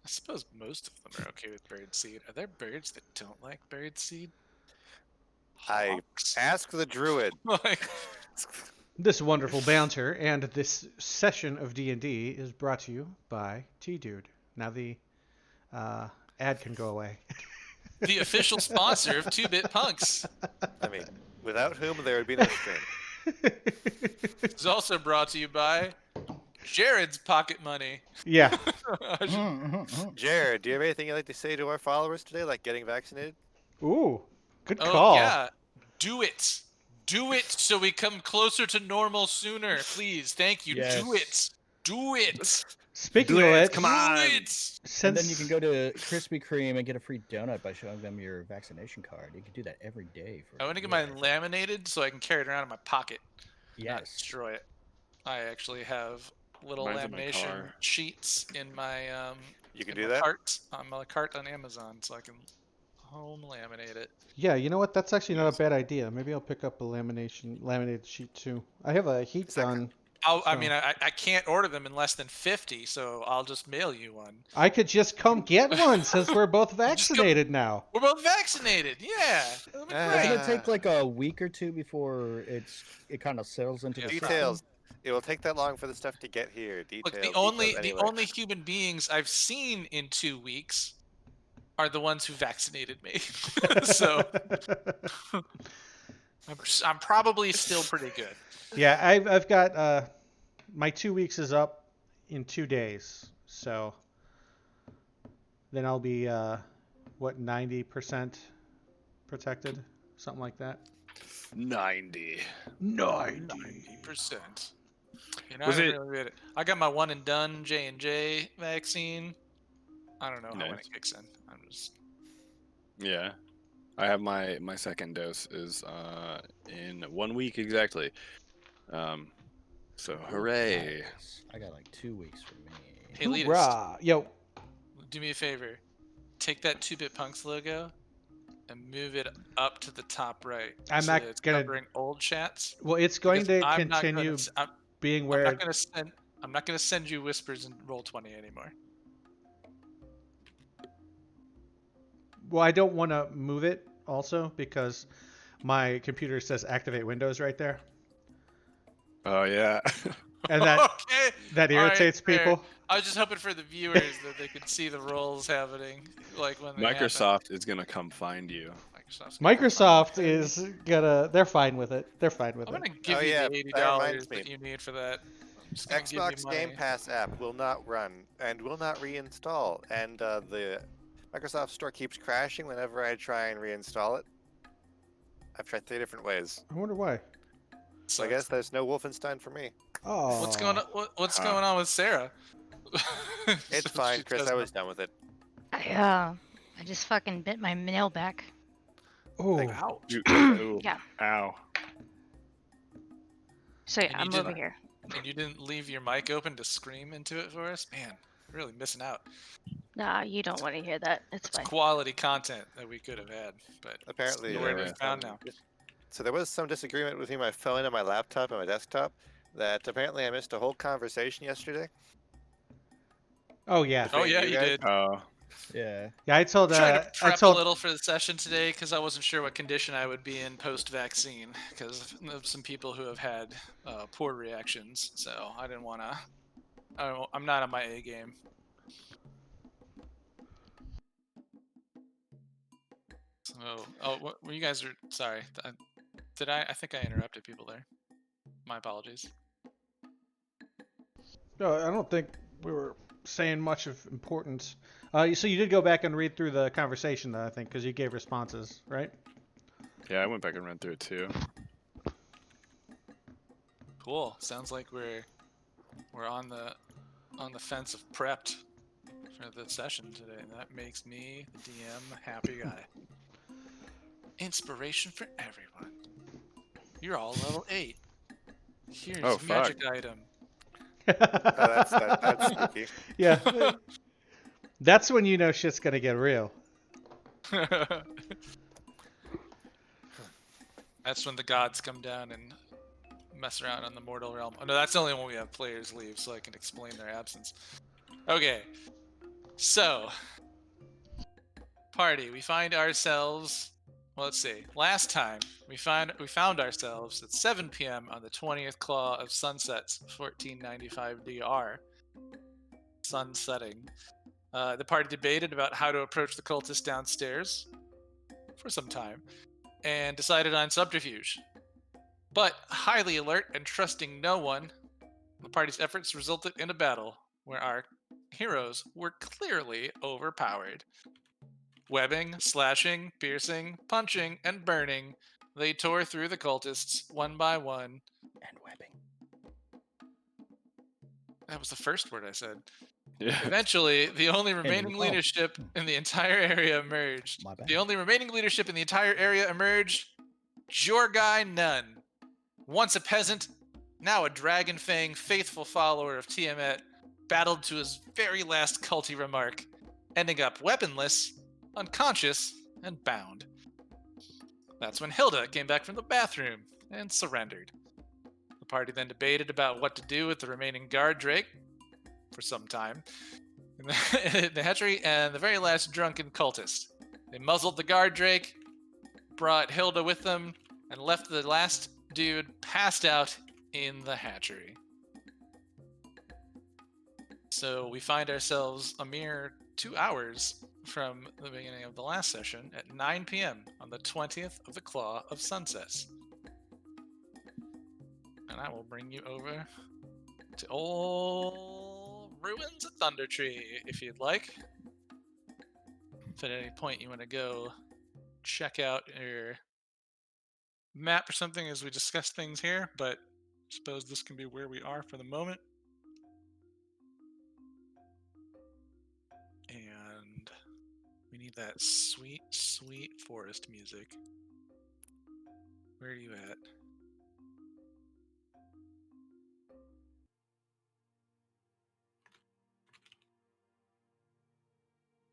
I suppose most of them are okay with bird seed. Are there birds that don't like bird seed? I Hawks? ask the druid. Like, This wonderful banter and this session of D&D is brought to you by T-Dude. Now the ad can go away. the official sponsor of 2-Bit Punks. I mean, without whom there would be no stream. It's also brought to you by Jared's Pocket Money. Yeah. Jared, do you have anything you'd like to say to our followers today, like getting vaccinated? Ooh, good Oh, call. yeah. Do it. Do it so we come closer to normal sooner, please. Thank you. Yes. Do it. Do it. Speaking Do of it, which, come Do on. it. since And then you can go to Krispy Kreme and get a free donut by showing them your vaccination card. You can do that every day. For I want to a get mine year. laminated so I can carry it around in my pocket. Not Yes. destroy it. I actually have little Mine's in my lamination car. sheets in my You can in do my that? cart on my cart on Amazon, so I can home laminate it. yeah, you know what? That's actually not a bad idea. Maybe I'll pick up a laminated sheet too. I have a heat gun. I mean, I can't order them in less than 50, so I'll just mail you one. I could just come get one since we're both vaccinated now. We're both vaccinated. Yeah. That'll be Doesn't great. it take like a week or two before it kind of settles into the system? Details. It will take that long for the stuff to get here. Details. Look, the details anyway. only human beings I've seen in 2 weeks are the ones who vaccinated me. So I'm probably still pretty good. Yeah, I've got my 2 weeks is up in 2 days, so then I'll be 90% protected, something like that. 90. 90%. You know, Was I, it- really did it. I got my one and done J&J vaccine. I don't know how when Nice. it kicks in. I'm just Yeah. I have my second dose is in 1 week exactly. So hooray. Nice. I got like 2 weeks for me. Hey, Letus, Hoorah! Yo, do me a favor. Take that 2-Bit Punks logo and move it up to the top right. I'm so not that it's gonna- covering old chats. well, it's going Because to I'm not gonna continue s- being I'm where not gonna send you whispers in Roll20 anymore. well, I don't want to move it also because my computer says activate Windows right there, Oh yeah. and that Okay. that All right, irritates fair. people. I was just hoping for the viewers that they could see the rolls happening, like when they happen. Microsoft is gonna come find you. Microsoft's gonna come Microsoft find me. is gonna. They're fine with it. They're fine with I'm it. gonna give Oh, you yeah, the $80 that reminds that me. you need for that. I'm just gonna give you Xbox Game money. Pass app will not run and will not reinstall, and the Microsoft Store keeps crashing whenever I try and reinstall it. I've tried 3 different ways. I wonder why. So I guess there's no Wolfenstein for me. Oh, What's going on? What's Huh. going on with Sarah? It's fine, She Chris. does I not- was done with it. I just fucking bit my nail back. Oh, Ouch. Ooh, Yeah. Ow. So yeah, And you I'm did over that. here. And you didn't leave your mic open to scream into it for us? Man, really missing out. Nah, you don't want to hear that. It's It's fine. quality content that we could have had, but Apparently, nowhere to there be was found some now. So there was some disagreement between my phone and my laptop and my desktop. That apparently I missed a whole conversation yesterday. oh yeah, Oh between yeah, you you guys. did. Oh. Yeah. yeah. I told. Trying I to prep told. a little for the session today because I wasn't sure what condition I would be in post-vaccine because of some people who have had poor reactions. So I didn't want to. I'm not on my A game. So, well, you guys are sorry. Did I? I think I interrupted people there. My apologies. No, I don't think we were saying much of importance. So you did go back and read through the conversation, though, I think, because you gave responses, right? Yeah, I went back and read through it too. Cool. Sounds like we're on the fence of prepped for the session today. That makes me, the DM, a happy guy. Inspiration for everyone. You're all level 8. Here's Oh, a fuck. magic item. That's spooky. Yeah. That's when you know shit's gonna get real. That's when the gods come down and mess around on the mortal realm. Oh, no, that's only when we have players leave, so I can explain their absence. Okay. So, party, we find ourselves. Well, let's see. Last time we found ourselves at 7 p.m. on the 20th claw of sunsets, 1495 DR. Sun setting. The party debated about how to approach the cultists downstairs for some time, and decided on subterfuge. But highly alert and trusting no one, the party's efforts resulted in a battle where our heroes were clearly overpowered. Webbing, slashing, piercing, punching, and burning, they tore through the cultists one by one. And webbing. That was the first word I said. Yeah. Eventually, the only remaining oh. leadership in the entire area emerged. My bad. The only remaining leadership in the entire area emerged. Jorgai Nun. Once a peasant, now a Dragon Fang faithful follower of Tiamat, battled to his very last culty remark, ending up weaponless, unconscious, and bound. That's when Hilda came back from the bathroom and surrendered. The party then debated about what to do with the remaining guard drake for some time. The hatchery and the very last drunken cultist. They muzzled the guard drake, brought Hilda with them, and left the last dude passed out in the hatchery. So we find ourselves a mere 2 hours from the beginning of the last session at 9 p.m. on the 20th of the Claw of Sunsets. And I will bring you over to old ruins of Thunder Tree, if you'd like. If at any point you want to go check out your map or something as we discuss things here, but I suppose this can be where we are for the moment. And we need that sweet, sweet forest music. Where are you at?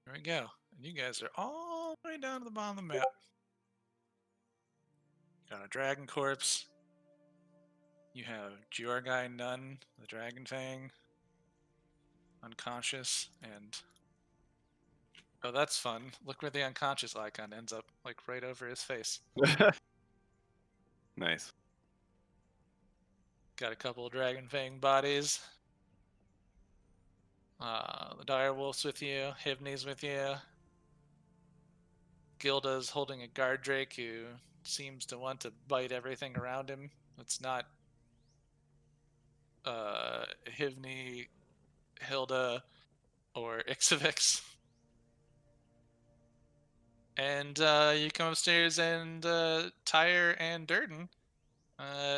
There we go. And you guys are all the way down to the bottom of the map. Got a dragon corpse. You have Jorgai Nun, the Dragon Fang, unconscious, and oh, that's fun. Look where the unconscious icon ends up, like right over his face. Nice. Got a couple of Dragon Fang bodies. The Direwolf's with you. Hivni's with you. Gilda's holding a guard drake who seems to want to bite everything around him. It's not Hivni, Hilda, or Ixavix. And you come upstairs, and Tyre and Durden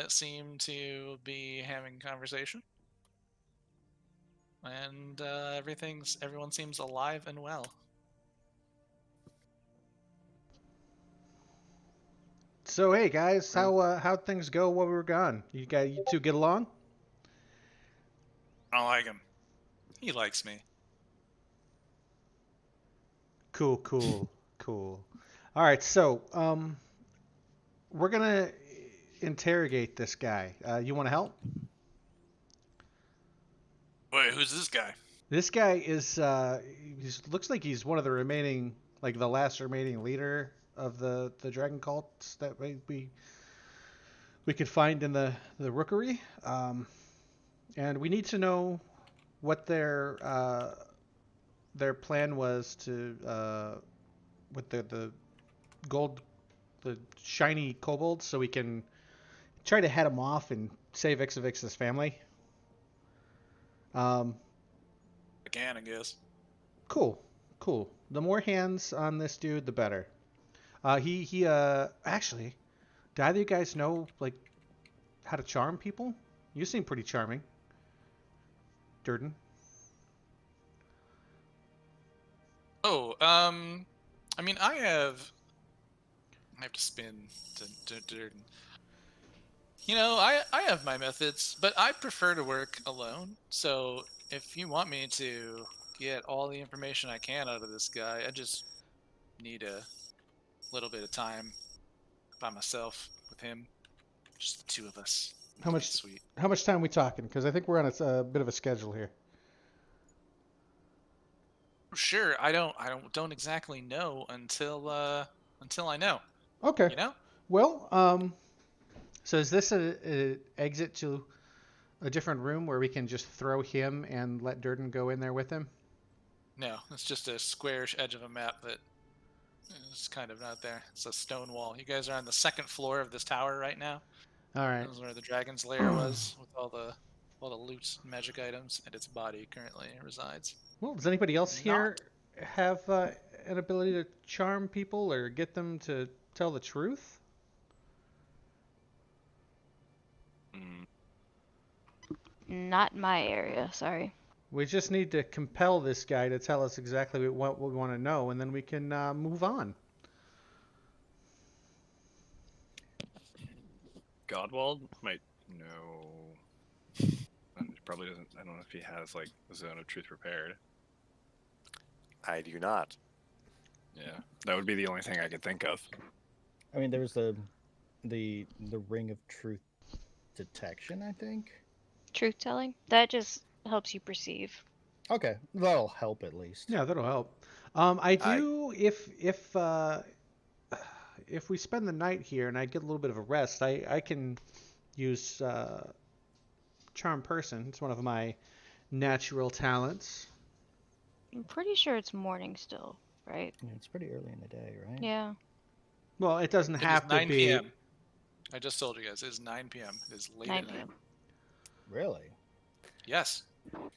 seem to be having conversation. And everyone seems alive and well. So hey guys, how'd things go while we were gone? You two get along? I don't like him. He likes me. Cool. All right, so we're gonna interrogate this guy. You want to help? Wait, who's this guy? This guy is looks like he's one of the remaining, like the last remaining leader of the dragon cults that we could find in the rookery, and we need to know what their plan was to with the gold, the shiny kobolds, so we can try to head him off and save Ixavix's family. I can, I guess. Cool. The more hands on this dude, the better. He actually, do either of you guys know like how to charm people? You seem pretty charming, Durden. Oh, I mean, I have to spin to Durden. You know, I have my methods, but I prefer to work alone. So if you want me to get all the information I can out of this guy, I just need a little bit of time by myself with him. Just the two of us. How much? Sweet. How much time we talking? Because I think we're on a bit of a schedule here. Sure. I don't exactly know until I know. Okay. You know? Well, so is this a exit to a different room where we can just throw him and let Durden go in there with him? No, it's just a squarish edge of a map that is kind of not there. It's a stone wall. You guys are on the second floor of this tower right now. All right. This is where the dragon's lair was, with all the loot, and magic items, and its body currently resides. Well, does anybody else Not- here have an ability to charm people or get them to tell the truth? Mm. Not in my area, sorry. We just need to compel this guy to tell us exactly what we want to know, and then we can move on. Godwald might know. Probably doesn't. I don't know if he has like the zone of truth prepared. I do not. Yeah, that would be the only thing I could think of. I mean, there's the ring of truth detection, I think. Truth telling? That just helps you perceive. Okay, that'll help at least. Yeah, that'll help. I do if we spend the night here and I get a little bit of a rest, I can use charm person. It's one of my natural talents. I'm pretty sure it's morning still, right? Yeah, it's pretty early in the day, right? Yeah. Well, it doesn't It is have to 9 be. p.m. I just told you guys, it is 9 p.m. It is late 9 at night. p.m. Really? Yes.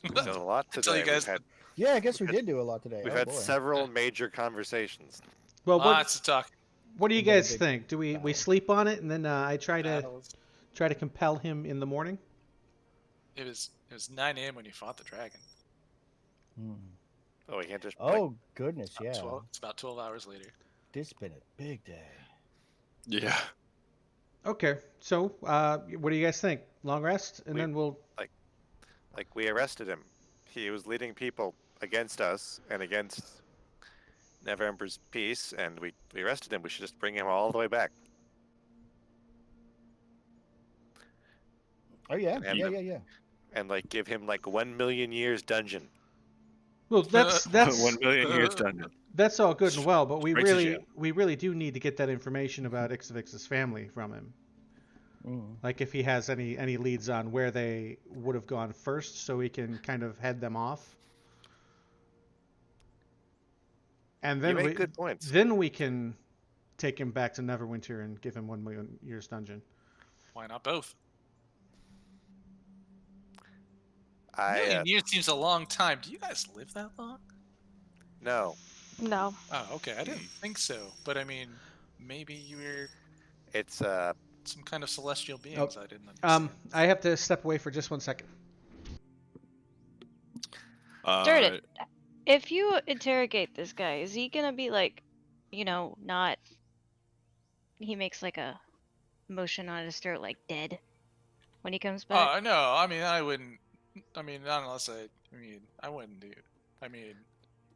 We've done a lot I tell today. you guys, Yeah, I guess we We've did do a lot today. We've Oh, had boy. several major conversations. Well, lots to talk. what do you We got a guys big think? Do we battle. sleep on it and then I try Battles. to compel him in the morning? It was 9 a.m. when you fought the dragon. Hmm. Oh, we can't just. Oh goodness, yeah. 12, it's about 12 hours later. This been a big day. Yeah. Okay. So, what do you guys think? Long rest, and We- then we'll. Like, we arrested him. He was leading people against us and against Never Emperor's peace, and we arrested him. We should just bring him all the way back. Oh yeah, And- yeah. And like give him like 1 million years dungeon. Well, that's 1 million years dungeon. that's all good and well, but we Straight to really do need to get that information about Ixavix's family from him. Mm. Like if he has any leads on where they would have gone first, so we can kind of head them off. And then You make good points. then we can take him back to Neverwinter and give him 1 million years dungeon. Why not both? A I million years seems a long time. Do you guys live that long? no. No. Oh, okay. I didn't think so. But I mean, maybe you were It's some kind of celestial beings I didn't understand. I have to step away for just 1 second. Durden, if you interrogate this guy, is he gonna be like, not? He makes like a motion on his throat, like dead, when he comes back. Oh, no. I mean, I wouldn't. I mean, not unless I wouldn't do. I mean,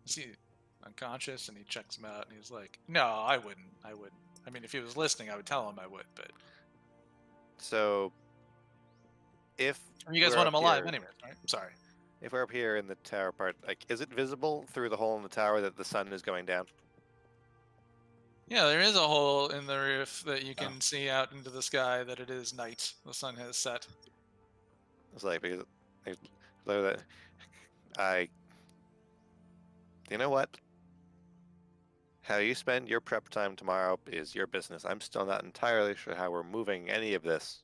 is he unconscious? And he checks him out, and he's like, no, I wouldn't. I wouldn't. I mean, if he was listening, I would tell him I would, but so. If you guys we're want him up alive here- anyway, right? Sorry. If we're up here in the tower part, like, is it visible through the hole in the tower that the sun is going down? Yeah, there is a hole in the roof that you can see out into the sky that it is night. The sun has set. It's like because that I. You know what? How you spend your prep time tomorrow is your business. I'm still not entirely sure how we're moving any of this.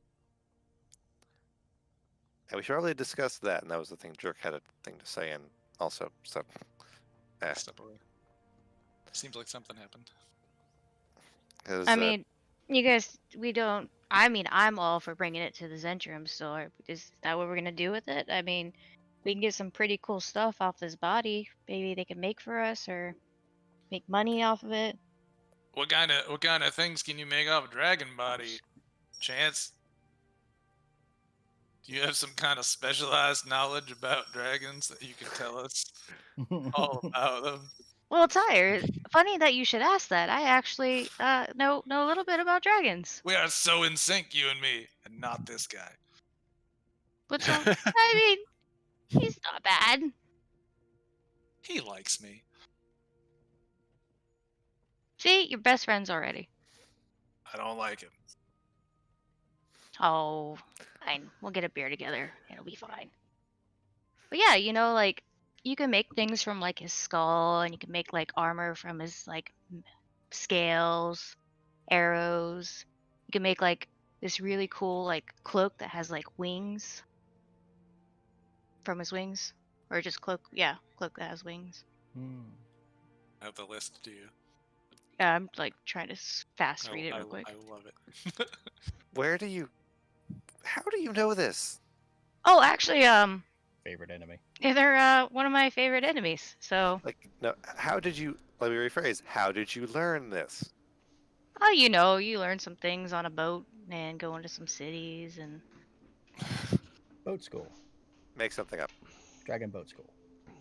And we should probably discuss that. And that was the thing Jerk had a thing to say in also. So, Step away. Seems like something happened. 'cause, I mean, you guys, we don't. I mean, I'm all for bringing it to the Zentrum store. Is that what we're gonna do with it? I mean, we can get some pretty cool stuff off this body. Maybe they can make for us or make money off of it. What kind of things can you make off a dragon body? Chance? Do you have some kind of specialized knowledge about dragons that you can tell us all about them? Well, Tyre, funny that you should ask that. I actually know a little bit about dragons. We are so in sync, you and me, and not this guy. What's wrong? I mean, he's not bad. He likes me. See, you're best friends already. I don't like him. Oh, fine. We'll get a beer together. It'll be fine. But yeah, like you can make things from like his skull, and you can make like armor from his like scales, arrows. You can make like this really cool like cloak that has like wings from his wings, or just cloak. Yeah, cloak that has wings. Hmm. I have the list, do you? Yeah, I'm like trying to fast read it real quick. I love it. How do you know this? Oh, actually, Favorite enemy. they're one of my favorite enemies. So, Like, no, how did you, let me rephrase, how did you learn this? oh, you learn some things on a boat and go into some cities and. Boat school. Make something up. Dragon boat school.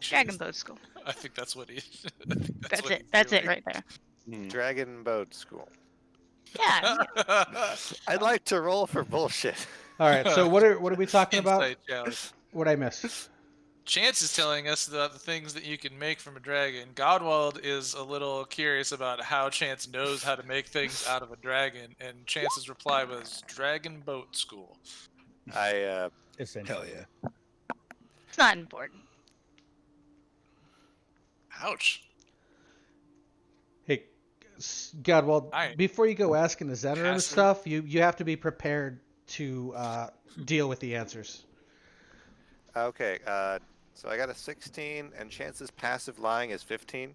Dragon Jeez. Boat School. I think that's what he. I think That's what it. he's That's it doing. right there. Dragon Boat School. Yeah. I'd like to roll for bullshit. All right. So what are we talking about? Insight challenge. What I missed? Chance is telling us the things that you can make from a dragon. Godwald is a little curious about how Chance knows how to make things out of a dragon, and Chance's reply was Dragon Boat School. Essentially. yeah. It's not important. Ouch. Hey, Godwald, Aye. before you go asking the Zener and Passive. stuff, you have to be prepared to deal with the answers. Okay, so I got a 16, and Chance's passive lying is 15.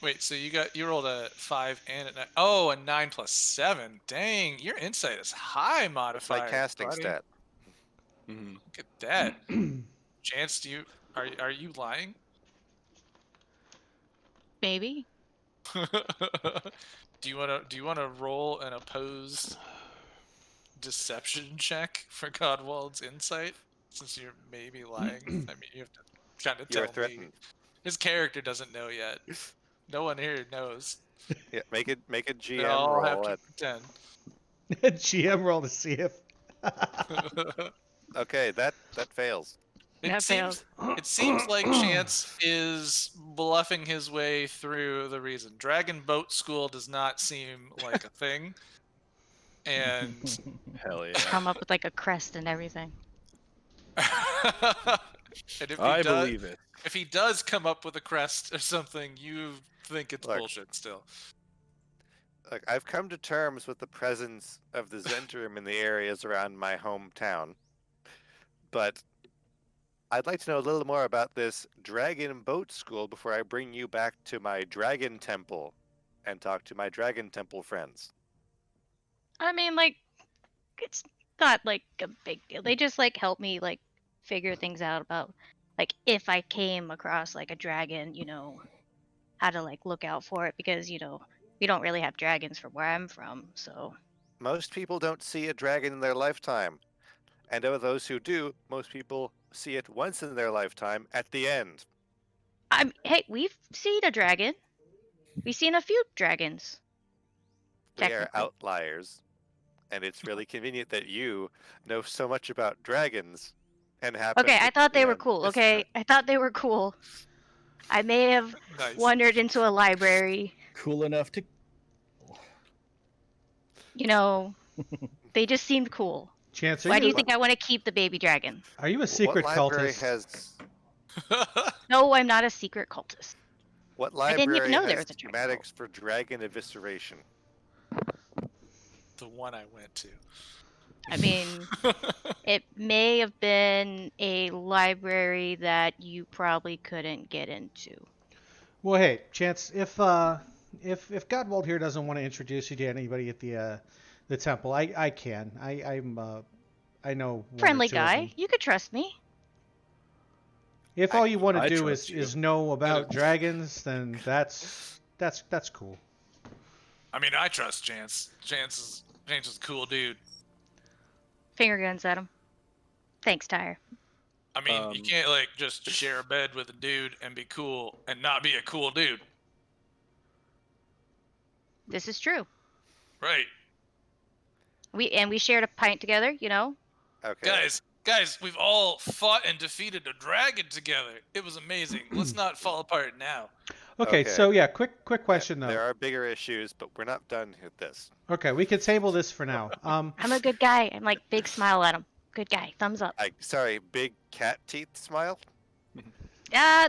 Wait, so you rolled a 5 and a 9. Oh, a 9 plus 7. Dang, your insight is high It's modifier. my casting buddy. stat. Mhm. Look at that. Chance, are you lying? Maybe. Do you wanna roll an opposed deception check for Godwald's insight? Since you're maybe lying. I mean, you have to kind of You are tell me. threatened. His character doesn't know yet. No one here knows. Yeah, make a They GM all have roll. to At, pretend. GM roll to see if. okay, that fails. That failed. It seems like Chance is bluffing his way through the reason. Dragon Boat School does not seem like a thing. And Hell yeah. Come up with like a crest and everything. if I believe it. if he does come up with a crest or something, you think it's Look. bullshit still. Look, I've come to terms with the presence of the Zentrum in the areas around my hometown, but I'd like to know a little more about this Dragon Boat School before I bring you back to my Dragon Temple and talk to my Dragon Temple friends. I mean, like, it's not like a big deal. They just like help me like figure things out about like if I came across like a dragon, how to like look out for it because we don't really have dragons from where I'm from, so. Most people don't see a dragon in their lifetime, and of those who do, most people see it once in their lifetime at the end. Hey, we've seen a dragon. We've seen a few dragons. We are Technically. outliers, and it's really convenient that you know so much about dragons and happen. Okay, I to- thought they you were know, cool. it's- Okay, I thought they were cool. I may have Nice. wandered into a library. Cool enough to. They just seemed cool. Chance, Why do you you think I want to keep the baby dragon? are you a secret what library cultist? has No, I'm not a secret cultist. what I didn't library even know there has was a dragon schematics for dragon evisceration? The one I went to. I mean, it may have been a library that you probably couldn't get into. Well, hey, Chance, if Godwald here doesn't want to introduce you to anybody at the temple, I can. I know one or Friendly two of guy, them. you could trust me. If all you want to I do trust is you. know about dragons, then that's cool. I mean, I trust Chance. Chance is a cool dude. Finger guns at him. Thanks, Tyre. I mean, you can't like just share a bed with a dude and be cool and not be a cool dude, This is true. right? We shared a pint together, Okay. Guys, we've all fought and defeated a dragon together. It was amazing. Let's not fall apart now. Okay, so yeah, quick question There though. are bigger issues, but we're not done with this. Okay, we can table this for now. I'm a good guy. I'm like big smile at him. Good guy. Thumbs up. Sorry, big cat teeth smile.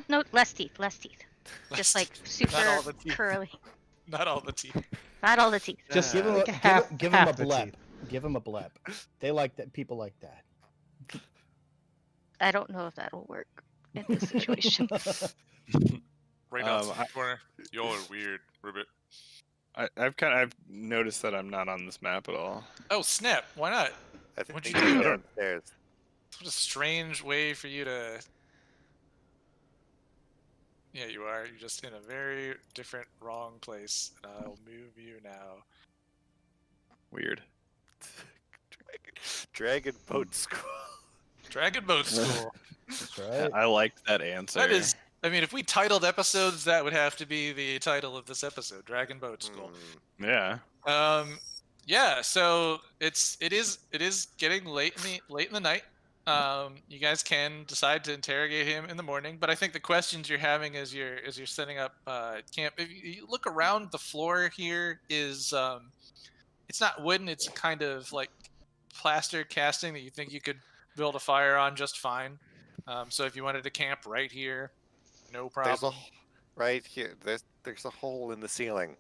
No, less teeth. Less teeth. Just like super Not all the teeth. curly. Not all the teeth. Not all the teeth. Just Give him, like a, half, give him a half the blep. teeth. Give him a blep. They like that. People like that. I don't know if that'll work in this situation. Right outside the corner. Y'all are weird, Ribbit. I've noticed that I'm not on this map at all. Oh snap! Why not? I think What'd you you do? downstairs. What a strange way for you to. Yeah, you are. You're just in a very different, wrong place. And I'll move you now. Weird. Dragon boat school. Dragon Boat School. That's right. I liked that answer. That is. I mean, if we titled episodes, that would have to be the title of this episode, Dragon Boat School. Yeah. Yeah. So it is getting late in the night. You guys can decide to interrogate him in the morning, but I think the questions you're having as you're setting up camp. If you look around, the floor here is it's not wooden. It's kind of like plaster casting that you think you could build a fire on just fine. So if you wanted to camp right here, no There's problem. right here. There's a hole in the ceiling.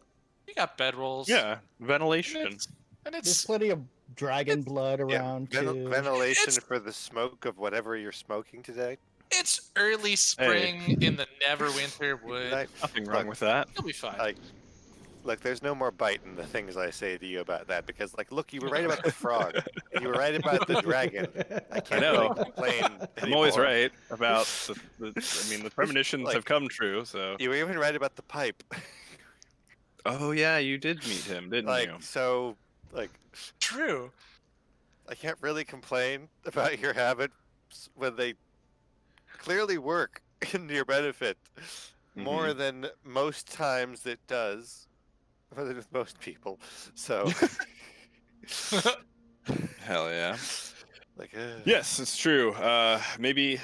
You got bedrolls. Yeah. Ventilation. And There's it's plenty of dragon blood around too. Ventilation It's- for the smoke of whatever you're smoking today. it's early spring in the Neverwinter wood. Nothing wrong with that. You'll be fine. Like, there's no more bite in the things I say to you about that, because, like, look, you were right about the frog, and you were right about the dragon. I can't know. really complain I'm always anymore. right about the premonitions Like- have come true, so. You were even right about the pipe. Oh yeah, you did meet him, didn't Like, you? so, like, True. I can't really complain about your habits when they clearly work in your benefit more than most times it does. More than with most people. So, Hell yeah. like, Yes, it's true. Maybe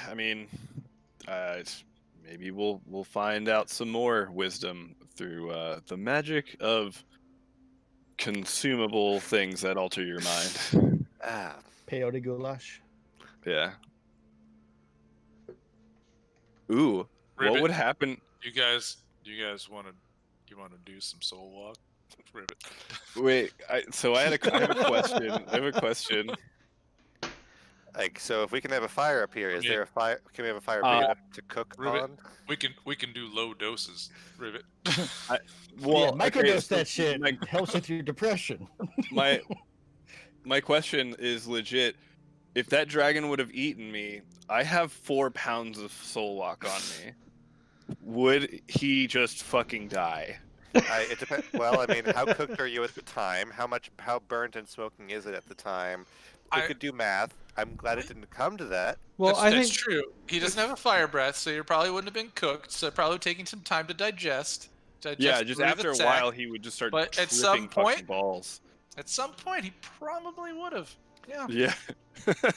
maybe we'll find out some more wisdom through the magic of consumable things that alter your mind. Peyote goulash. Yeah. Ooh, what Ribbit. would happen? You guys want to do some soul walk? Ribbit. Wait, I have a question. I have a question. like, so if we can have a fire up here, is Yeah. there a fire? Can we have a fire big enough to cook Ribbit. on? We can do low doses. Ribbit. Well, yeah, okay, microdose so that shit. my- Helps with your depression. My question is legit. If that dragon would have eaten me, I have 4 pounds of soul walk on me. Would he just fucking die? It depends. Well, I mean, how cooked are you at the time? How burnt and smoking is it at the time? We I- could do math. I'm glad it didn't come to that. Well, that's, I that's think true. He doesn't have a fire breath, so you probably wouldn't have been cooked. So probably taking some time to digest. Yeah, just through the after a sack. while, he would just start But at tripping some fucking point- balls. At some point, he probably would have. Yeah. Yeah.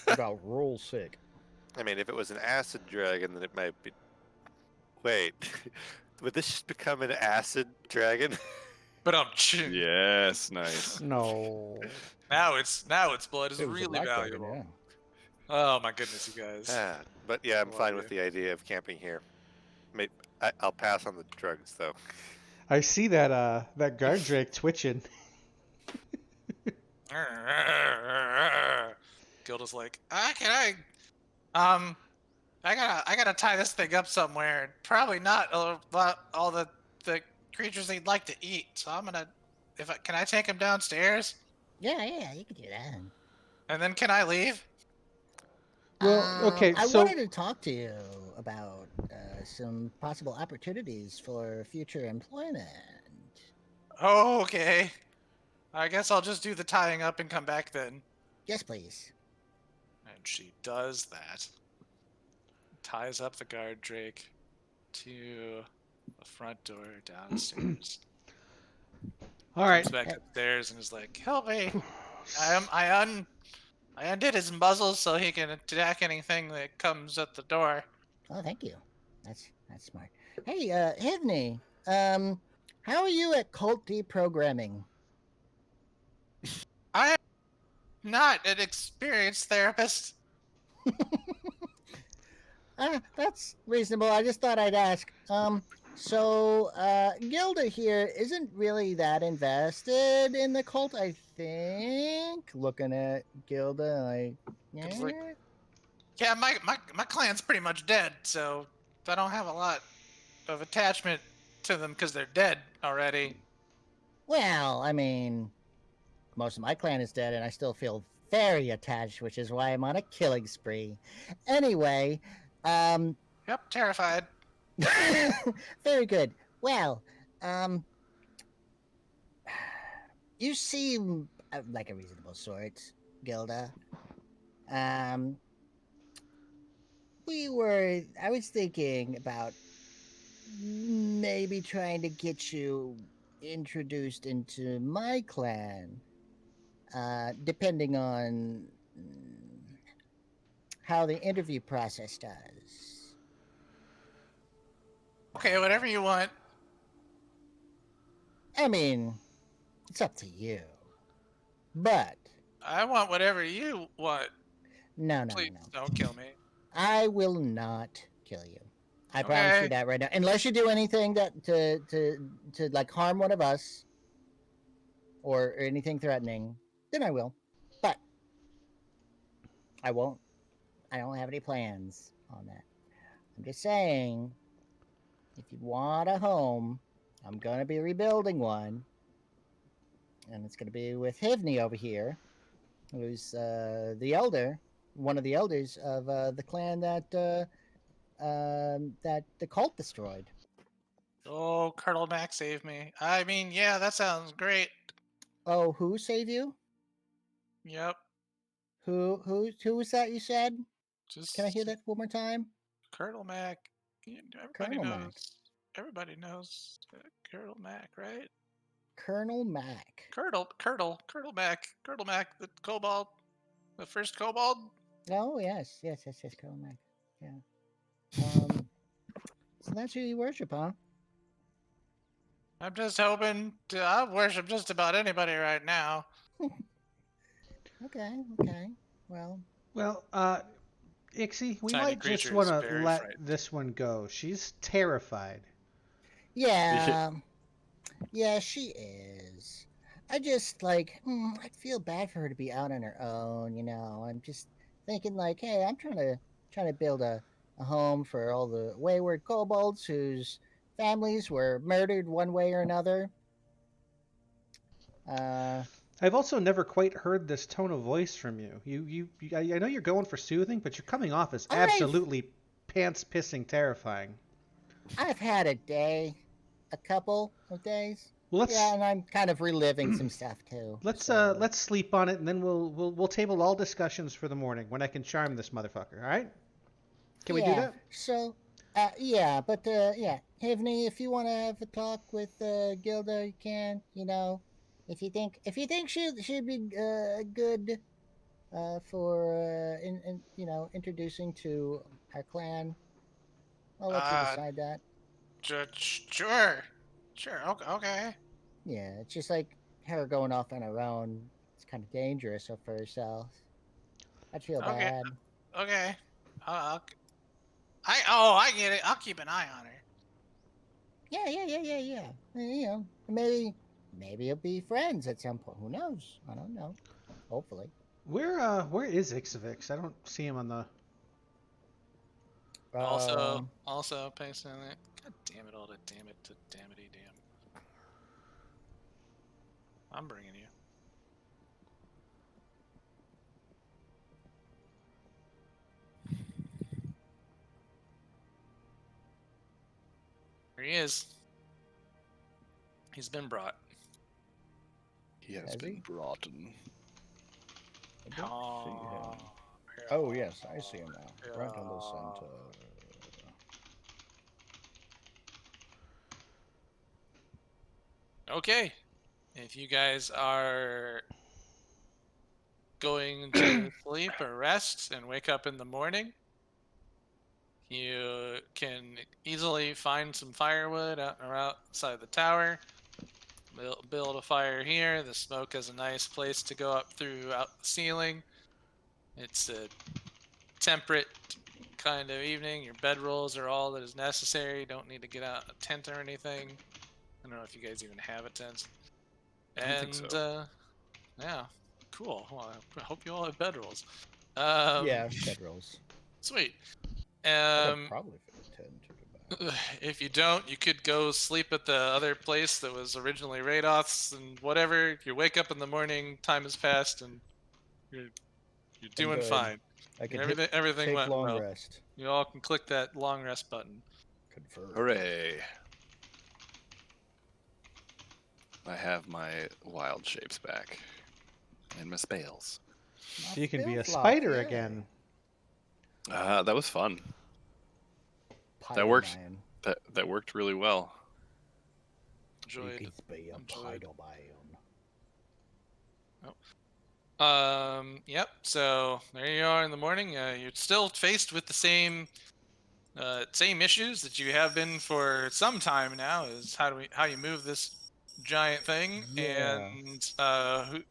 About roll sick. I mean, if it was an acid dragon, then it might be. Wait, would this just become an acid dragon? But Yes, nice. no. now it's blood is It was a really black dragon, valuable. yeah. Oh my goodness, you guys. But yeah, I'm No fine idea. with the idea of camping here. I'll pass on the drugs though. I see that that guard drake twitching. Gilda's like, I gotta tie this thing up somewhere. Probably not all the creatures they'd like to eat. So I'm gonna, can I take him downstairs? Yeah, you can do that. And then can I leave? Well, okay, I so wanted to talk to you about some possible opportunities for future employment. Oh, okay. I guess I'll just do the tying up and come back then. Yes, please. And she does that. Ties up the guard drake to the front door downstairs. all right. Comes back upstairs and is like, "Help me! I undid his muzzle so he can attack anything that comes at the door." Oh, thank you. That's smart. Hey, Hivney, How are you at cult deprogramming? I am not an experienced therapist. That's reasonable. I just thought I'd ask. Gilda here isn't really that invested in the cult, I think. Looking at Gilda, like, It's like, yeah. yeah, my clan's pretty much dead, so I don't have a lot of attachment to them because they're dead already. Well, I mean, most of my clan is dead, and I still feel very attached, which is why I'm on a killing spree. Anyway, Yep, terrified. very good. Well, you seem like a reasonable sort, Gilda. Um, I was thinking about maybe trying to get you introduced into my clan, depending on how the interview process does. Okay, whatever you want. I mean, it's up to you. But I want whatever you want. no, Please don't kill me. I will not kill you. I promise Okay. you that right now. Unless you do anything that to like harm one of us or anything threatening, then I will. But I won't. I don't have any plans on that. I'm just saying, if you want a home, I'm gonna be rebuilding one, and it's gonna be with Hivni over here, who's the elder, one of the elders of the clan that that the cult destroyed. Oh, Colonel Mac saved me. I mean, yeah, that sounds great. Oh, who saved you? Yep. Who was that you said? Just Can I hear that one more time? Colonel Mac. Everybody Colonel knows. Mac. Everybody knows Colonel Mac, right? Colonel Mac. Colonel Mac, the kobold, the first kobold. Oh yes, Colonel Mac. Yeah. So that's who you worship, huh? I'm just hoping to. I worship just about anybody right now. Okay. Well, Well, Ixie, we Tiny might just creature want is to very let frightened. this one go. She's terrified. yeah. Yeah, she is. I just like, I feel bad for her to be out on her own. I'm just thinking like, hey, I'm trying to build a home for all the wayward kobolds whose families were murdered one way or another. I've also never quite heard this tone of voice from you. I know you're going for soothing, but you're coming off as absolutely pants pissing terrifying. I've had a couple of days. Well, Yeah, and I'm kind of reliving some stuff too. so- let's sleep on it, and then we'll table all discussions for the morning when I can charm this motherfucker. All right? Can we do that? So, yeah, Hivni, if you want to have a talk with Gilda, you can. If you think she'd be good for introducing to our clan, I'll let you decide that. Sure. Okay. Yeah, it's just like her going off on her own. It's kind of dangerous for herself. I'd feel Okay. bad. Okay. I get it. I'll keep an eye on her. Yeah. Maybe you'll be friends at some point. Who knows? I don't know. Hopefully. Where is Ixavix? I don't see him on the. Also, pasting it. God damn it! Damn it! I'm bringing you. Here he is. He's been brought. He has Has been he? brought in. I don't see him. Yeah. Oh yes, I see him now. Yeah. Rental Center. Okay. If you guys are going to sleep or rest and wake up in the morning, You can easily find some firewood out or outside the tower. Build a fire here. The smoke has a nice place to go up throughout the ceiling. It's a temperate kind of evening. Your bedrolls are all that is necessary. Don't need to get out a tent or anything. I don't know if you guys even have a tent. I don't think so. Yeah, cool. Well, I hope you all have bedrolls. Yeah, bedrolls. Sweet. I could probably fit a tent to go back. If you don't, you could go sleep at the other place that was originally Radoth's and whatever. You wake up in the morning, time has passed, and you're doing good. fine. I could Everything take went long well. rest. You all can click that long rest button. Confirm. Hooray! I have my wild shapes back. And my spells. You can be a Flip-flop, spider yeah. again. That was fun. That worked. That worked really well. Enjoyed. You could be a Enjoyed. Spider-Man. Yep. So there you are in the morning. You're still faced with the same issues that you have been for some time now. Is how you move this giant thing, Yeah. and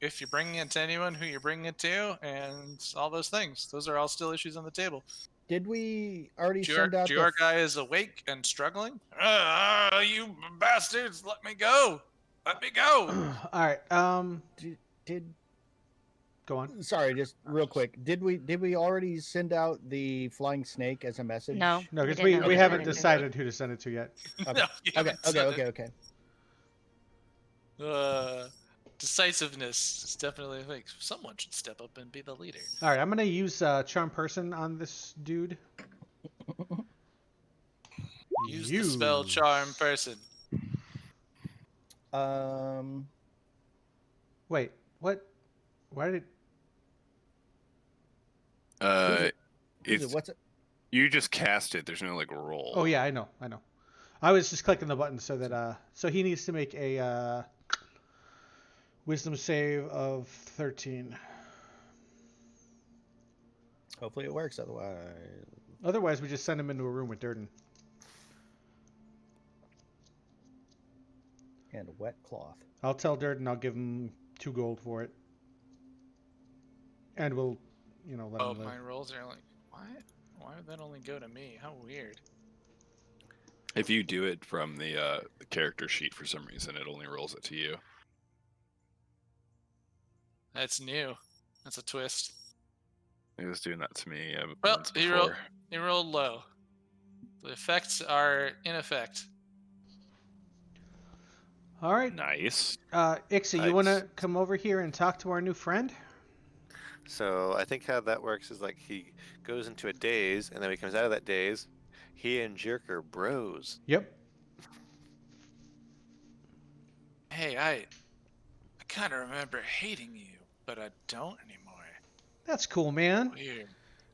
if you're bringing it to anyone, who you're bringing it to, and all those things. Those are all still issues on the table. Did we already send out Your guy is awake and struggling. You bastards! Let me go! Let me go! All right. Did Go on. sorry, just real quick. Did we already send out the flying snake as a message? No. No, because didn't we know we that. haven't Okay. decided who to send it to yet. Okay. No, you Okay. haven't said Okay. it. Decisiveness is definitely like someone should step up and be the leader. All right, I'm gonna use charm person on this dude. Use the spell charm person. Wait, what? Why did? What's it? You just cast it. There's no like roll. Oh yeah, I know. I was just clicking the button so that so he needs to make a wisdom save of 13. Hopefully it works. Otherwise, we just send him into a room with Durden. And a wet cloth. I'll tell Durden I'll give him 2 gold for it, and we'll, let Oh, him live. my rolls are like, what? Why would that only go to me? How weird. If you do it from the character sheet for some reason, it only rolls it to you. That's new. That's a twist. It was doing that to me. Well, once he before. rolled low. The effects are in effect. All right, Nice. Ixie, you Nice. want to come over here and talk to our new friend? So I think how that works is like he goes into a daze, and then when he comes out of that daze, he and Jerk are bros. Yep. Hey, I kind of remember hating you, but I don't anymore. That's cool, man. Weird.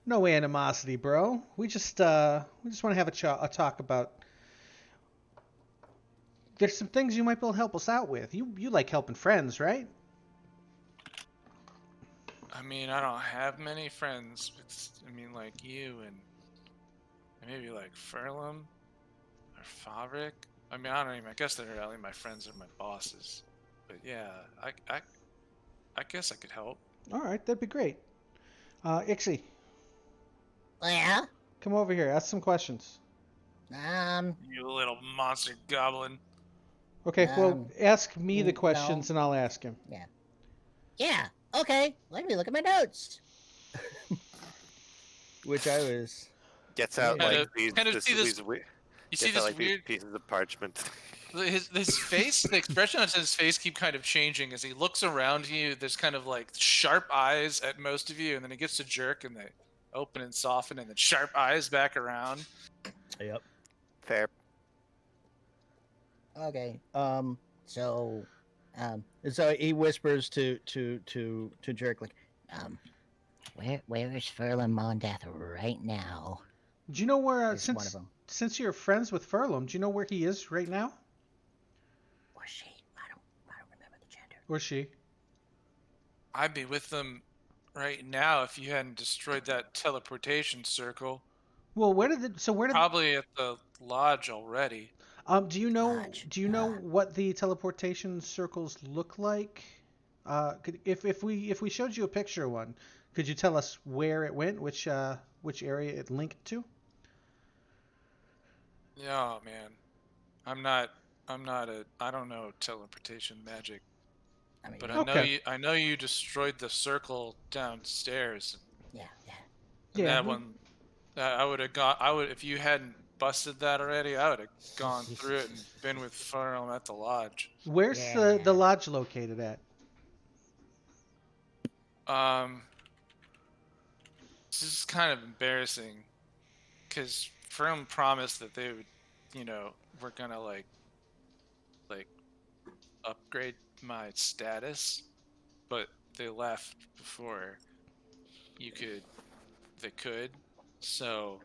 No animosity, bro. We just want to have a talk about. There's some things you might be able to help us out with. You like helping friends, right? I mean, I don't have many friends. Like you and maybe like Furlum or Fabric. I guess they're really my friends or my bosses. But yeah, I guess I could help. All right, that'd be great. Ixie, Yeah. come over here. Ask some questions. You little monster goblin. Okay, well, ask me the no. questions and I'll ask him. Yeah. Okay. Let me look at my notes. Which I was. Gets out Kind like of- these, kind of see this- these we- You see gets out, this like, these weird pieces of parchment. his face, the expression on his face keep kind of changing as he looks around you. There's kind of like sharp eyes at most of you, and then he gets to Jerk and they open and soften, and then sharp eyes back around. Yep. Fair. Okay. So he whispers to Jerk like, where is Furlan Mondath right now? Do you know where Is one of them. since you're friends with Furlum, do you know where he is right now? Or she? I don't remember the gender. Or she? I'd be with them right now if you hadn't destroyed that teleportation circle. Well, where did Probably at the lodge already. do you know Lodge. do you know what the teleportation circles look like? If we showed you a picture of one, could you tell us where it went, which area it linked to? Yeah, man. I'm not. I don't know teleportation magic, I mean, but Okay. I know you destroyed the circle downstairs, yeah, yeah. and Yeah. that one. I would have got. I would if you hadn't busted that already. I would have gone through it and been with Farnham at the lodge. Where's the Yeah. lodge located at? Um, this is kind of embarrassing, because Firm promised that they would, we're gonna like upgrade my status, but they left before you could they could. So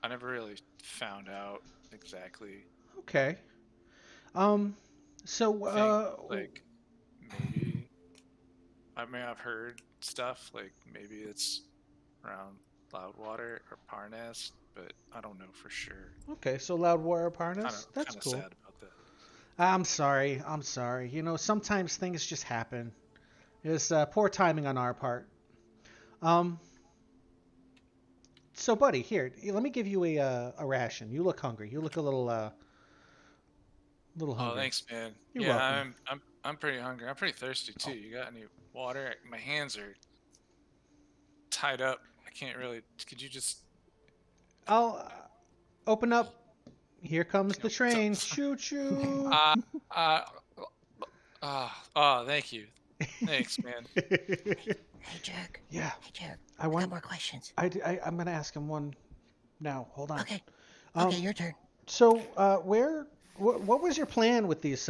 I never really found out exactly. Okay. Um. So I think like maybe I may have heard stuff like maybe it's around Loudwater or Parnas, but I don't know for sure. okay. So Loud Warrior Kind of Parnas. That's kind of cool. sad about that. I'm sorry. I'm sorry. Sometimes things just happen. It's poor timing on our part. Um. So, buddy, here, let me give you a ration. You look hungry. You look a little Oh, hungry. thanks, man. You're Yeah, welcome. I'm pretty hungry. I'm pretty thirsty too. You got any water? My hands are tied up. I can't really. Could you just? I'll open up. Here comes the So, train. Choo choo. uh, uh, oh, thank you. Thanks, man. Hey, Jerk. Yeah, Hey, Jerk. I I got want. more questions. I'm gonna ask him one now. Hold on. Okay. Um, Okay, your turn. So, what was your plan with these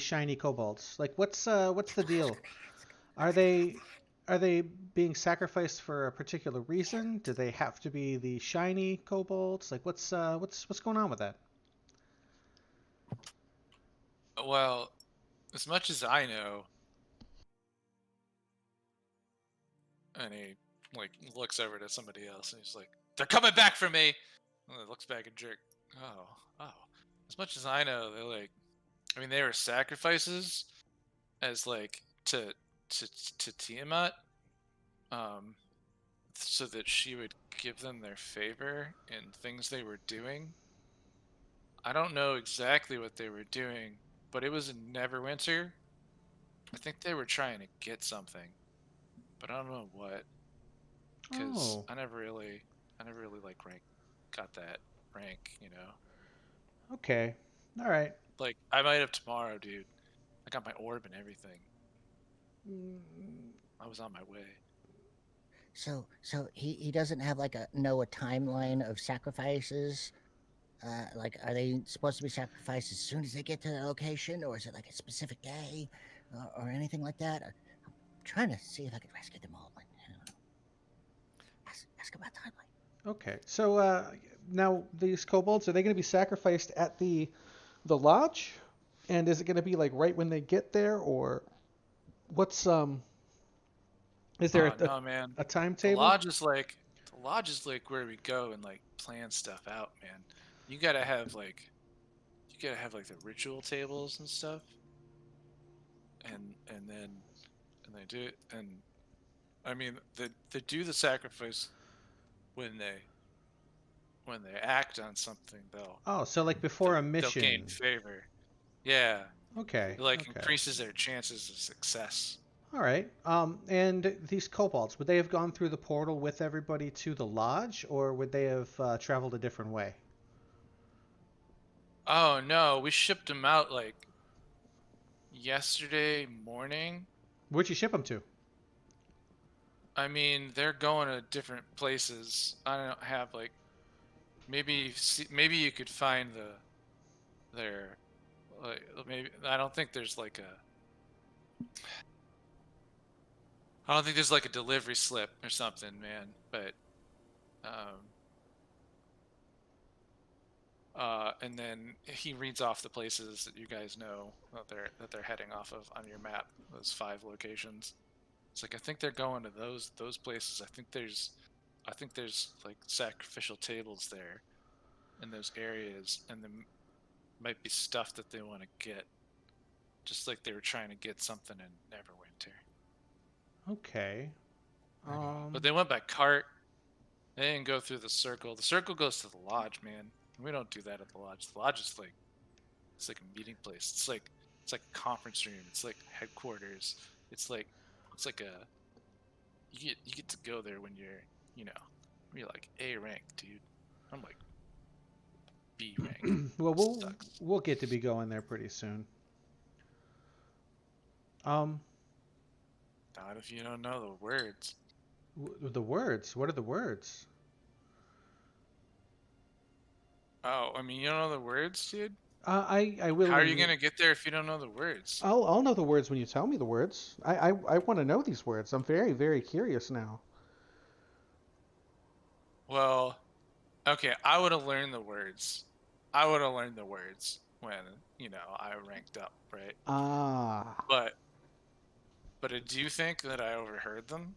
shiny kobolds? Like, what's the deal? Are they being sacrificed for a particular reason? Do they have to be the shiny kobolds? Like, what's going on with that? Well, as much as I know, and he like looks over to somebody else, and he's like, "They're coming back for me." And he looks back at Jerk. Oh. As much as I know, they're like, I mean, they were sacrifices as like to Tiamat, um, so that she would give them their favor in things they were doing. I don't know exactly what they were doing, but it was in Neverwinter. I think they were trying to get something, but I don't know what, because Oh, I never really like got that rank. okay, all right. Like I might have tomorrow, dude. I got my orb and everything. Mm, I was on my way. So he doesn't have like a timeline of sacrifices. Like, are they supposed to be sacrificed as soon as they get to the location, or is it like a specific day, or anything like that? I'm trying to see if I can rescue them all. Like, ask about timeline. Okay, so now these kobolds, are they going to be sacrificed at the lodge? And is it going to be like right when they get there, or what's is there No, man. a The timetable? lodge is like where we go and like plan stuff out, man. You gotta have like the ritual tables and stuff, and then they do it, and I mean they do the sacrifice when they act on something. Oh, so like before a They'll gain mission. favor. Yeah, Okay, it like okay. increases their chances of success. All right. And these kobolds, would they have gone through the portal with everybody to the lodge, or would they have traveled a different way? Oh no, we shipped them out like yesterday morning. Where'd you ship them to? I mean, they're going to different places. I don't have like maybe you could find their like maybe I don't think there's like a delivery slip or something, man. But and then he reads off the places that you guys know that they're heading off of on your map. Those 5 locations. It's like I think they're going to those places. I think there's I think there's like sacrificial tables there in those areas, and there might be stuff that they want to get, just like they were trying to get something in Neverwinter. Okay. But they went by cart. They didn't go through the circle. The circle goes to the lodge, man. We don't do that at the lodge. The lodge is like, it's like a meeting place. It's like a conference room. It's like headquarters. It's like a you get to go there when you're like A rank, dude. I'm like B rank. Well, Sucks. we'll get to be going there pretty soon. Not if you don't know the words. The words. What are the words? Oh, I mean, you don't know the words, dude? I will. How are you gonna get there if you don't know the words? I'll know the words when you tell me the words. I want to know these words. I'm very, very curious now. Well, okay, I would have learned the words. I would have learned the words when, I ranked up, right? Ah. But I do think that I overheard them.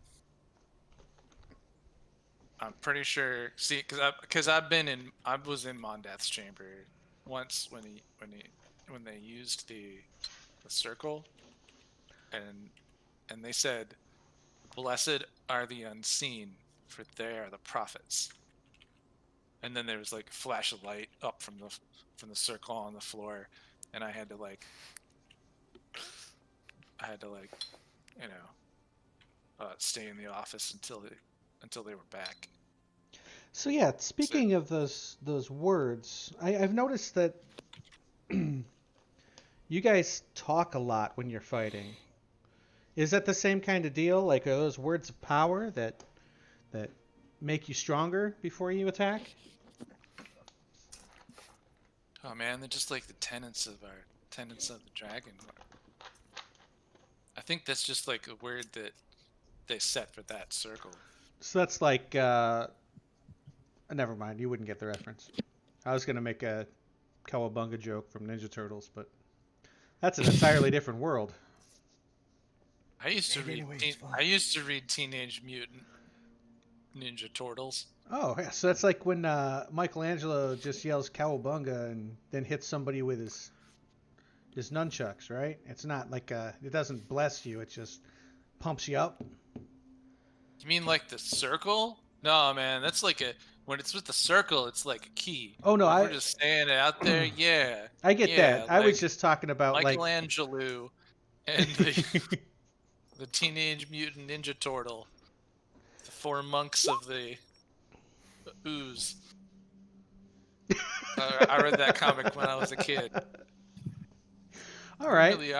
I'm pretty sure. See, because I was in Mondath's chamber once when they used the circle, and they said, "Blessed are the unseen, for they are the prophets." And then there was like a flash of light up from the circle on the floor, and I had to stay in the office until they were back. So yeah, speaking of those words, I've noticed that you guys talk a lot when you're fighting. Is that the same kind of deal? Like, are those words of power that make you stronger before you attack? Oh man, they're just like the tenets of the dragon. I think that's just like a word that they set for that circle. So that's like, never mind. You wouldn't get the reference. I was gonna make a Cowabunga joke from Ninja Turtles, but that's an entirely different world. I used to Maybe read. anyway, it's fine. I used to read Teenage Mutant Ninja Turtles. Oh, yeah. So that's like when Michelangelo just yells "Cowabunga" and then hits somebody with his nunchucks, right? It's not like it doesn't bless you; it just pumps you up. You mean like the circle? No, man, that's like when it's with the circle, it's like a key. Oh no, If I we're just saying it out there, yeah. I get yeah, that. I was like just talking about like Michelangelo and the Teenage Mutant Ninja Turtle, the four monks of the ooze. I read that comic when I was a kid. All right. We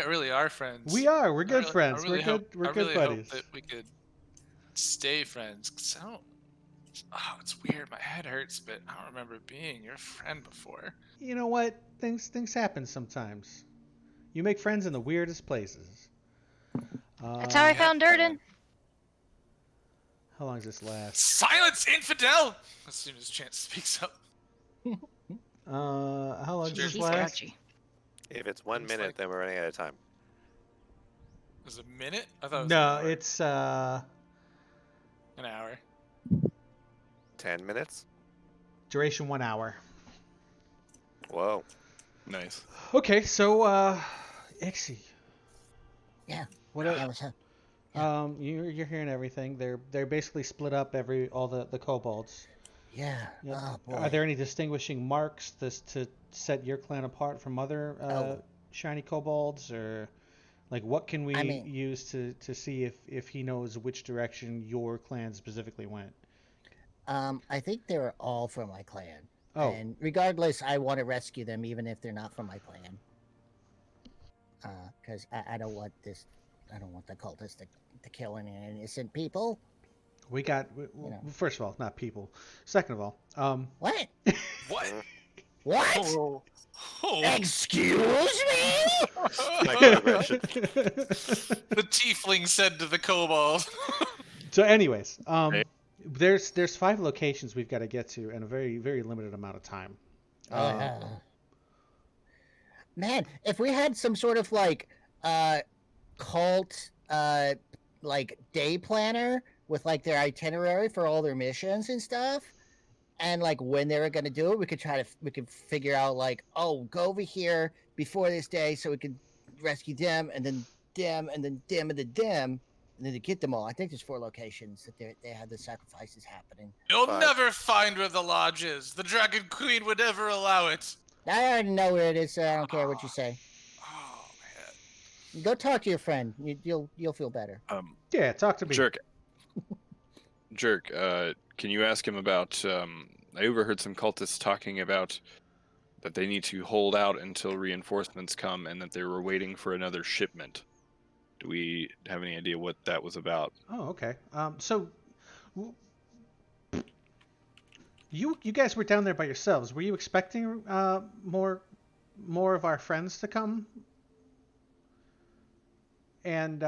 really are friends. We are. We're good I friends. really We're hope, good. We're I good really buddies. hope that we could stay friends. 'Cause I don't. Oh, it's weird. My head hurts, but I don't remember being your friend before. You know what? Things happen sometimes. You make friends in the weirdest places. That's how I Yeah. found Durden. How long does this last? Silence, infidel! As soon as Chance speaks up. How long does Sure. this He's last? grouchy. If it's 1 Looks minute, like- then we're running out of time. Is it a minute? I thought it was No, an hour. it's An hour. 10 minutes? duration 1 hour. Whoa. Nice. Okay, so Ixie. Yeah. What That was you're hearing everything. They're basically split up all the kobolds. yeah. Yep. Oh boy. Are there any distinguishing marks to set your clan apart from other shiny kobolds, or like what can we I mean- use to see if he knows which direction your clan specifically went? I think they're all from my clan. Oh, And regardless, I want to rescue them even if they're not from my clan. Because I don't want this. I don't want the cultists to kill any innocent people. we got. First of all, not people. Second of all, What? What? What? Oh. Excuse me? Microaggression. The tiefling said to the kobold. So, anyways, Right. there's 5 locations we've got to get to in a very, very limited amount of time. Man, if we had some sort of like cult like day planner with like their itinerary for all their missions and stuff, and like when they were gonna do it, we could figure out like, oh, go over here before this day so we could rescue them, and then them, and then them, and then them, and then to get them all. I think there's 4 locations that they had the sacrifices happening. You'll 5. never find where the lodge is. The Dragon Queen would never allow it. I already know where it is, so I don't care what you say. Oh man. Go talk to your friend. You'll feel better. Yeah, talk to me. Jerk. Jerk. Can you ask him about? I overheard some cultists talking about that they need to hold out until reinforcements come, and that they were waiting for another shipment. Do we have any idea what that was about? Oh, okay. So you guys were down there by yourselves. Were you expecting more of our friends to come? And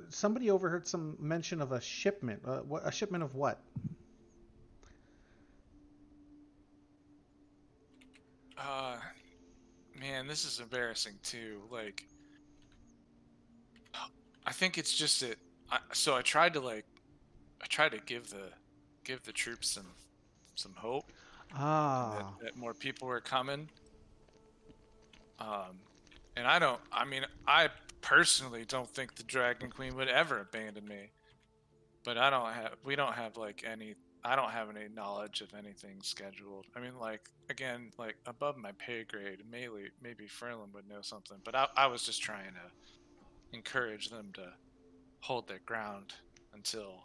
somebody overheard some mention of a shipment. A shipment of what? Man, this is embarrassing too. Like, I think it's just that. So I tried to give the troops some hope Ah. that more people were coming. And I personally don't think the Dragon Queen would ever abandon me. But we don't have I don't have any knowledge of anything scheduled. I mean, like, again, like, above my pay grade, maybe Ferlin would know something. But I was just trying to encourage them to hold their ground until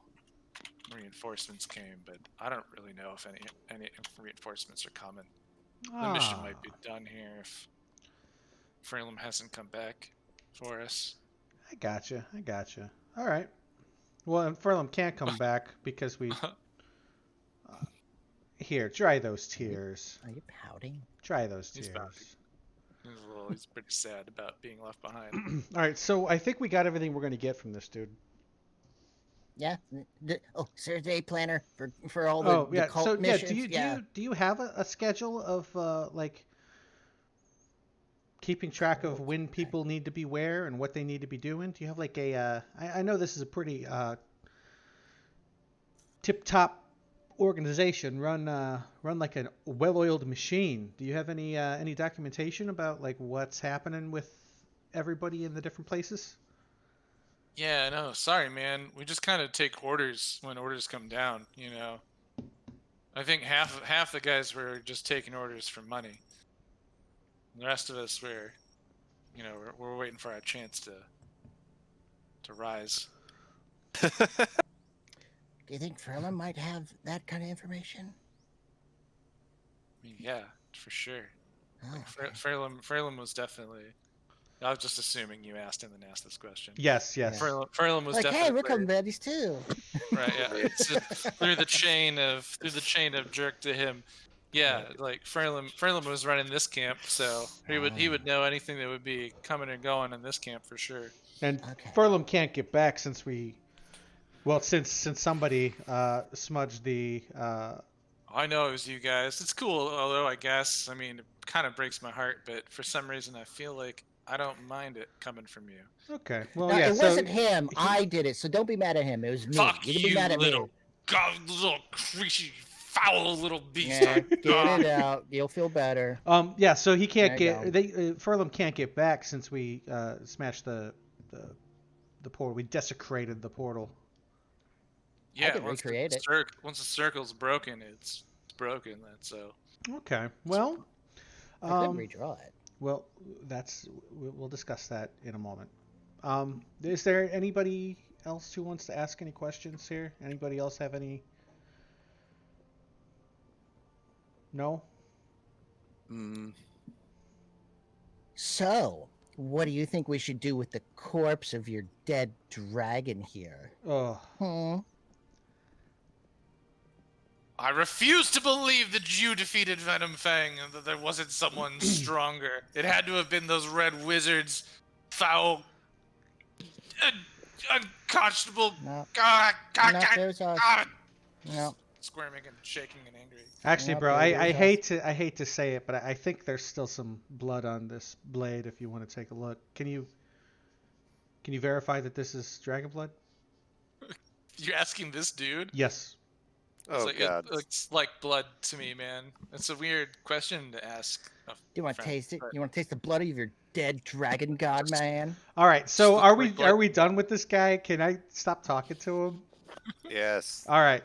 reinforcements came. But I don't really know if any reinforcements are coming. The mission might be done here if Ferlin hasn't come back for us. I gotcha. All right. Well, and Furlum can't come back because we... Here, dry those tears. Are you pouting? Dry those He's tears. pouting. He's pretty sad about being left behind. All right, so I think we got everything we're going to get from this dude. Yeah. Oh, is there a day planner for all the cult so missions? do you have a schedule of like keeping track of when people need to be where and what they need to be doing? Do you have like a I know this is a pretty tip-top organization, run like a well-oiled machine. Do you have any documentation about like what's happening with everybody in the different places? Yeah, no, sorry, man. We just kind of take orders when orders come down, you know. I think half the guys were just taking orders for money. The rest of us were, you know, we're waiting for our chance to rise. Do you think Ferlin might have that kind of information? I mean, yeah, for sure. Oh, okay. Ferlin was definitely. I was just assuming you asked him and asked this question. Yes. Ferlin was Like, definitely. hey, we're coming baddies too. Right. Yeah. It's through the chain of jerk to him. Yeah, like Ferlin was running this camp, so he would know anything that would be coming and going in this camp for sure. And Okay. Furlum can't get back since somebody smudged the. I know it was you guys. It's cool, although I guess it kind of breaks my heart, but for some reason I feel like I don't mind it coming from you. Okay. Well, No, yeah. it So wasn't him. I did it, so don't be mad at him. It was me. Fuck You can be you, mad at little me. little creepy, foul little beast. Yeah, get it out. You'll feel better. Yeah. So he can't There you get. Furlum can't get back since we smashed the portal. We desecrated the portal. Yeah, could recreate it. Once the circle's broken, it's broken. That's so. Okay. Well. I could redraw it. Well, we'll discuss that in a moment. Is there anybody else who wants to ask any questions here? Anybody else have any? No? So, what do you think we should do with the corpse of your dead dragon here? Oh. I refuse to believe that you defeated Venom Fang and that there wasn't someone stronger. It had to have been those red wizards, foul, unconscionable. No. God, No, there's us. No. Squirming and shaking and angry. Actually, Nope, bro, there I goes hate to say it, but I think there's still some blood on this blade. If you want to take a look, can you verify that this is dragon blood? You're asking this dude? Yes. Oh like, God. It looks like blood to me, man. It's a weird question to ask. Do you want to friend, taste it? but- You want to taste the blood of your dead dragon god, man? All right. So looks are like we blood. done with this guy? Can I stop talking to him? Yes. All right.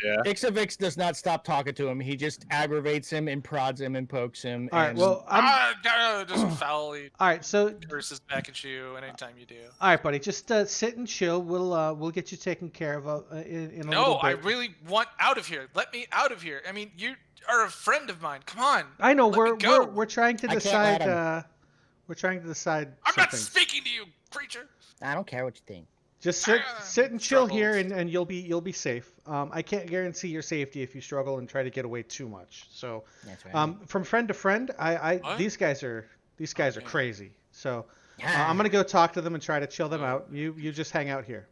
Yeah. Ixavix does not stop talking to him. He just aggravates him and prods him and pokes him. All right. and- Well, Just foully all right. So curses back at you anytime you do. all right, buddy. Just sit and chill. We'll get you taken care of in a No, little I bit. really want out of here. Let me out of here. I mean, you are a friend of mine. Come on. I know Let me go. we're trying to I can't decide. let We're trying to decide. I'm some not things. speaking to you, creature. I don't care what you think. Just sit and chill here, and you'll be safe. I can't guarantee your safety if you struggle and try to get away too much. So, That's right. from friend to friend, What? these guys are man. crazy. So Ah, I'm gonna go talk to them and try to chill them out. You just hang out here.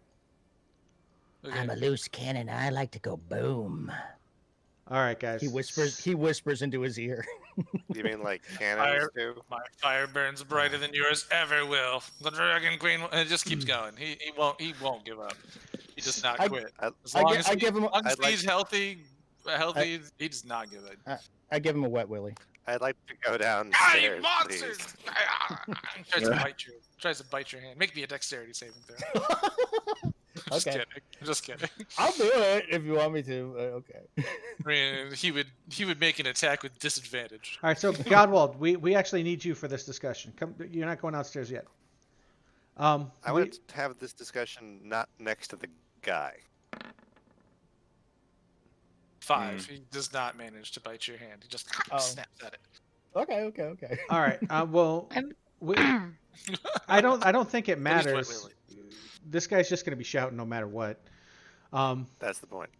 Okay. I'm a loose cannon. I like to go boom. All right, guys. He whispers into his ear. You mean like cannons do? My fire burns brighter than yours ever will. The Dragon Queen, and it just keeps going. He won't give up. He does not I- quit. I, As I long gi- as, I he, give him- as long as I'd like- he's healthy, he does not give it. I give him a wet willy. I'd like to go Ah, you downstairs, monsters! please. Tries to bite your hand. Make me a dexterity saving throw. Just Okay. kidding. Just kidding. I'll do it if you want me to. Okay. I mean, he would make an attack with disadvantage. All right, so Godwald, we actually need you for this discussion. Come, you're not going downstairs yet. I we- want to have this discussion not next to the guy. 5. He does not manage to bite your hand. He just Oh. snaps at it. Okay. All right. Well, I'm- we, I don't think it But he's wet matters. willy. This guy's just gonna be shouting no matter what. That's the point.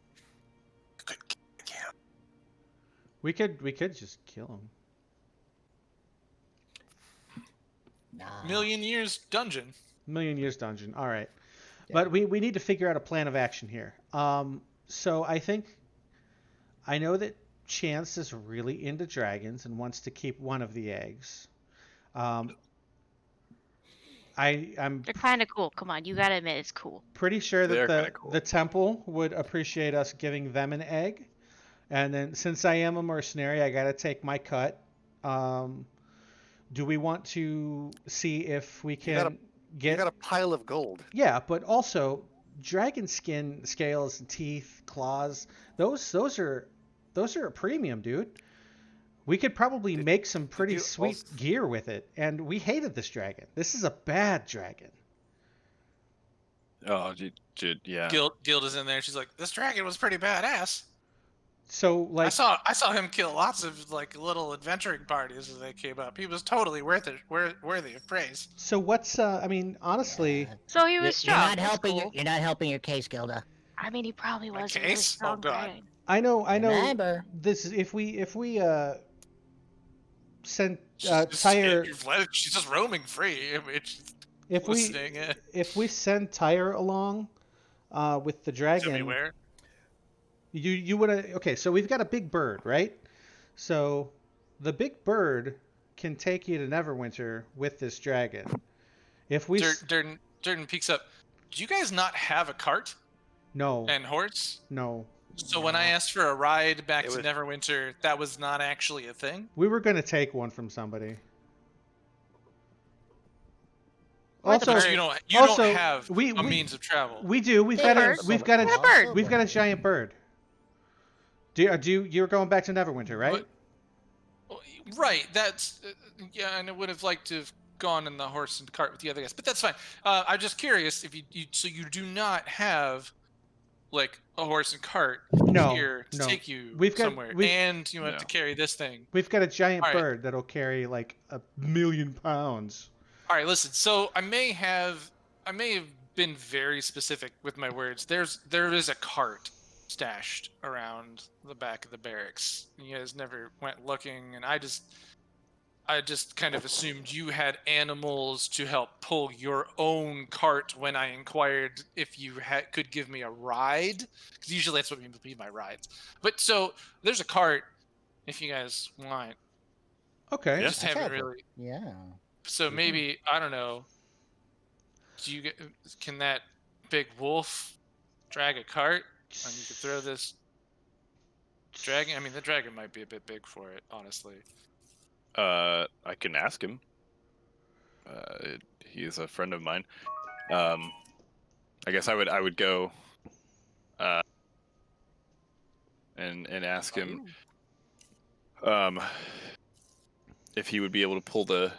We could just kill him. Nah. Million years dungeon. Million Years Dungeon. All right. Yeah. But we need to figure out a plan of action here. So I know that Chance is really into dragons and wants to keep one of the eggs. I'm They're kind of cool. Come on, you gotta admit it's cool. pretty sure that They're the kinda cool. the temple would appreciate us giving them an egg. And then since I am a mercenary, I got to take my cut. Do we want to see if we You got can You get got a pile of gold. Yeah, but also dragon skin scales, teeth, claws, those are a premium, dude. We could probably make some pretty you sweet also- gear with it. And we hated this dragon. This is a bad dragon. Oh, yeah. Guild is in there. She's like, this dragon was pretty badass. So like I saw him kill lots of like little adventuring parties as they came up. He was totally worthy of praise. so what's I mean, honestly, So he You're was strong. not that's helping. cool. You're not helping your case, Gilda. I mean, he probably My was a really case? Oh, strong God. dragon. I know Remember. this is if we send She's just- Tyre She's just roaming free. I mean, she's if we listening. if we send Tyre along with the dragon, Everywhere. you would okay, so we've got a big bird, right? So the big bird can take you to Neverwinter with this dragon. If we Durden peeks up. Do you guys not have a cart no and horse? no, So when I asked for a ride back It to was- Neverwinter, that was not actually a thing. we were gonna take one from somebody. Or the Also, But bird. you also, don't have we- a we- means of travel. we do. We've Hey, got bird. we've got What a bird. we've got a giant bird. You're going back to Neverwinter, right? What? Right. That's yeah, and I would have liked to have gone in the horse and cart with the other guys, but that's fine. I'm just curious if you so you do not have like a horse and cart No, here to no. take you We've got- somewhere, we've- and you have No. to carry this thing. We've got a giant All right. bird that'll carry like 1,000,000 pounds. All right, listen. So I may have been very specific with my words. There is a cart stashed around the back of the barracks. You guys never went looking, and I just kind of assumed you had animals to help pull your own cart when I inquired if you could give me a ride, because usually that's what would be my rides. But so there's a cart if you guys want. Okay. I Yeah. just haven't That's really. Yeah. So maybe I don't know. Can that big wolf drag a cart, and you could throw this dragon. I mean, the dragon might be a bit big for it, honestly. I can ask him. He is a friend of mine. I guess I would go and ask him if he would be able to pull the.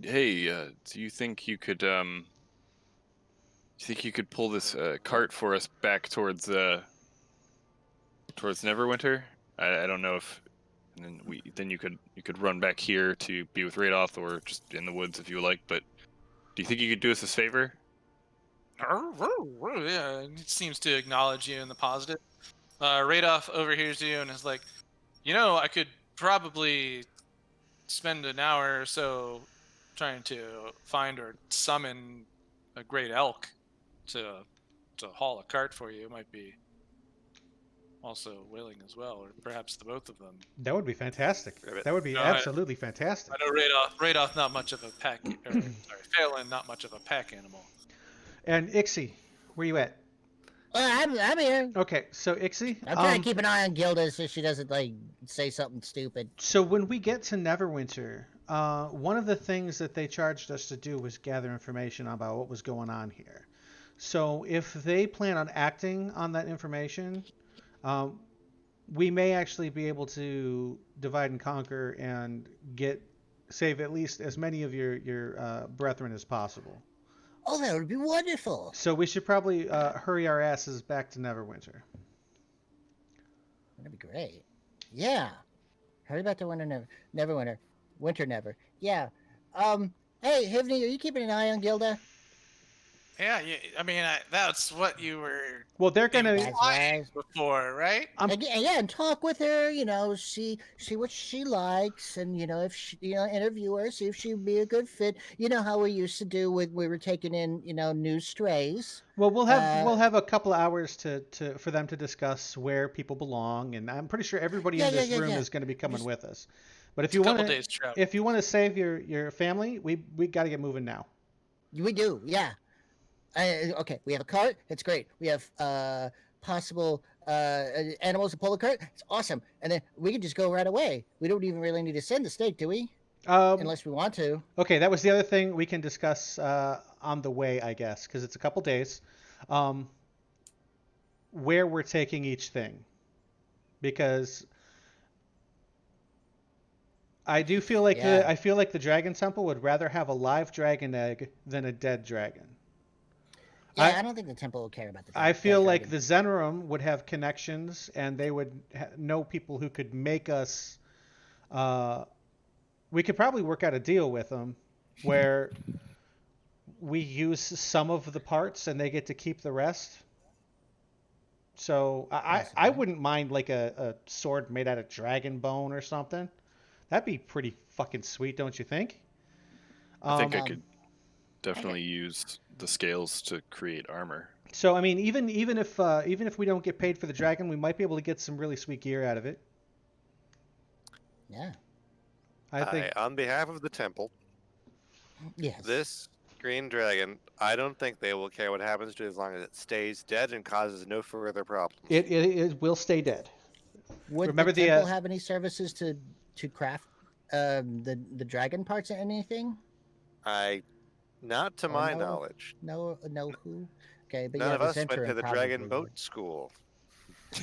Hey, do you think you could pull this cart for us back towards Neverwinter? I don't know if. And then you could run back here to be with Radoth, or just in the woods if you like. But do you think you could do us this favor? Yeah, he seems to acknowledge you in the positive. Radoff overhears you and is like, I could probably spend an hour or so trying to find or summon a great elk to haul a cart for you. It might be also willing as well, or perhaps the both of them. That would be fantastic. Ribbit. That would be No, absolutely fantastic. I know Radoff not much of a pack, or sorry, Phelan not much of a pack animal. And Ixie, where you at? I'm here. Okay, so Ixie, I'm trying to keep an eye on Gilda so she doesn't like say something stupid. so when we get to Neverwinter, one of the things that they charged us to do was gather information about what was going on here. So if they plan on acting on that information, we may actually be able to divide and conquer and save at least as many of your brethren as possible. Oh, that would be wonderful. So we should probably hurry our asses back to Neverwinter. That'd be great. Yeah. Hurry back to Neverwinter. Winter Never. Yeah. Hey, Hivney, are you keeping an eye on Gilda? Yeah, I mean, that's what you were Well, they're gonna. That's right. before, right? And talk with her, see what she likes, and if she, interview her, see if she'd be a good fit. You know how we used to do when we were taking in, new strays. Well, we'll have a couple of hours for them to discuss where people belong, and I'm pretty sure everybody in this room is going to be coming with us. But if you want to save your family, we got to get moving now. We do, yeah. Okay, we have a cart. It's great. We have possible animals to pull the cart. It's awesome. And then we can just go right away. We don't even really need to send the stake, do we? Unless we want to. Okay, that was the other thing we can discuss on the way, I guess, because it's a couple days. Where we're taking each thing, because I do feel like the Dragon Temple would rather have a live dragon egg than a dead dragon. Yeah, I don't think the temple will care about the dragon. I feel like the Zenorum would have connections, and they would know people who could make us. We could probably work out a deal with them where we use some of the parts and they get to keep the rest. So I wouldn't mind like a sword made out of dragon bone or something. That'd be pretty fucking sweet, don't you think? I think I could definitely use the scales to create armor. So I mean, even if we don't get paid for the dragon, we might be able to get some really sweet gear out of it. Yeah. I think on behalf of the temple, yes. This green dragon, I don't think they will care what happens to it as long as it stays dead and causes no further problems. it will stay dead. Would Remember the temple have any services to craft the dragon parts or anything? Not to my knowledge. No who? Okay, but None of us went Centurion to the dragon probably boat would. school.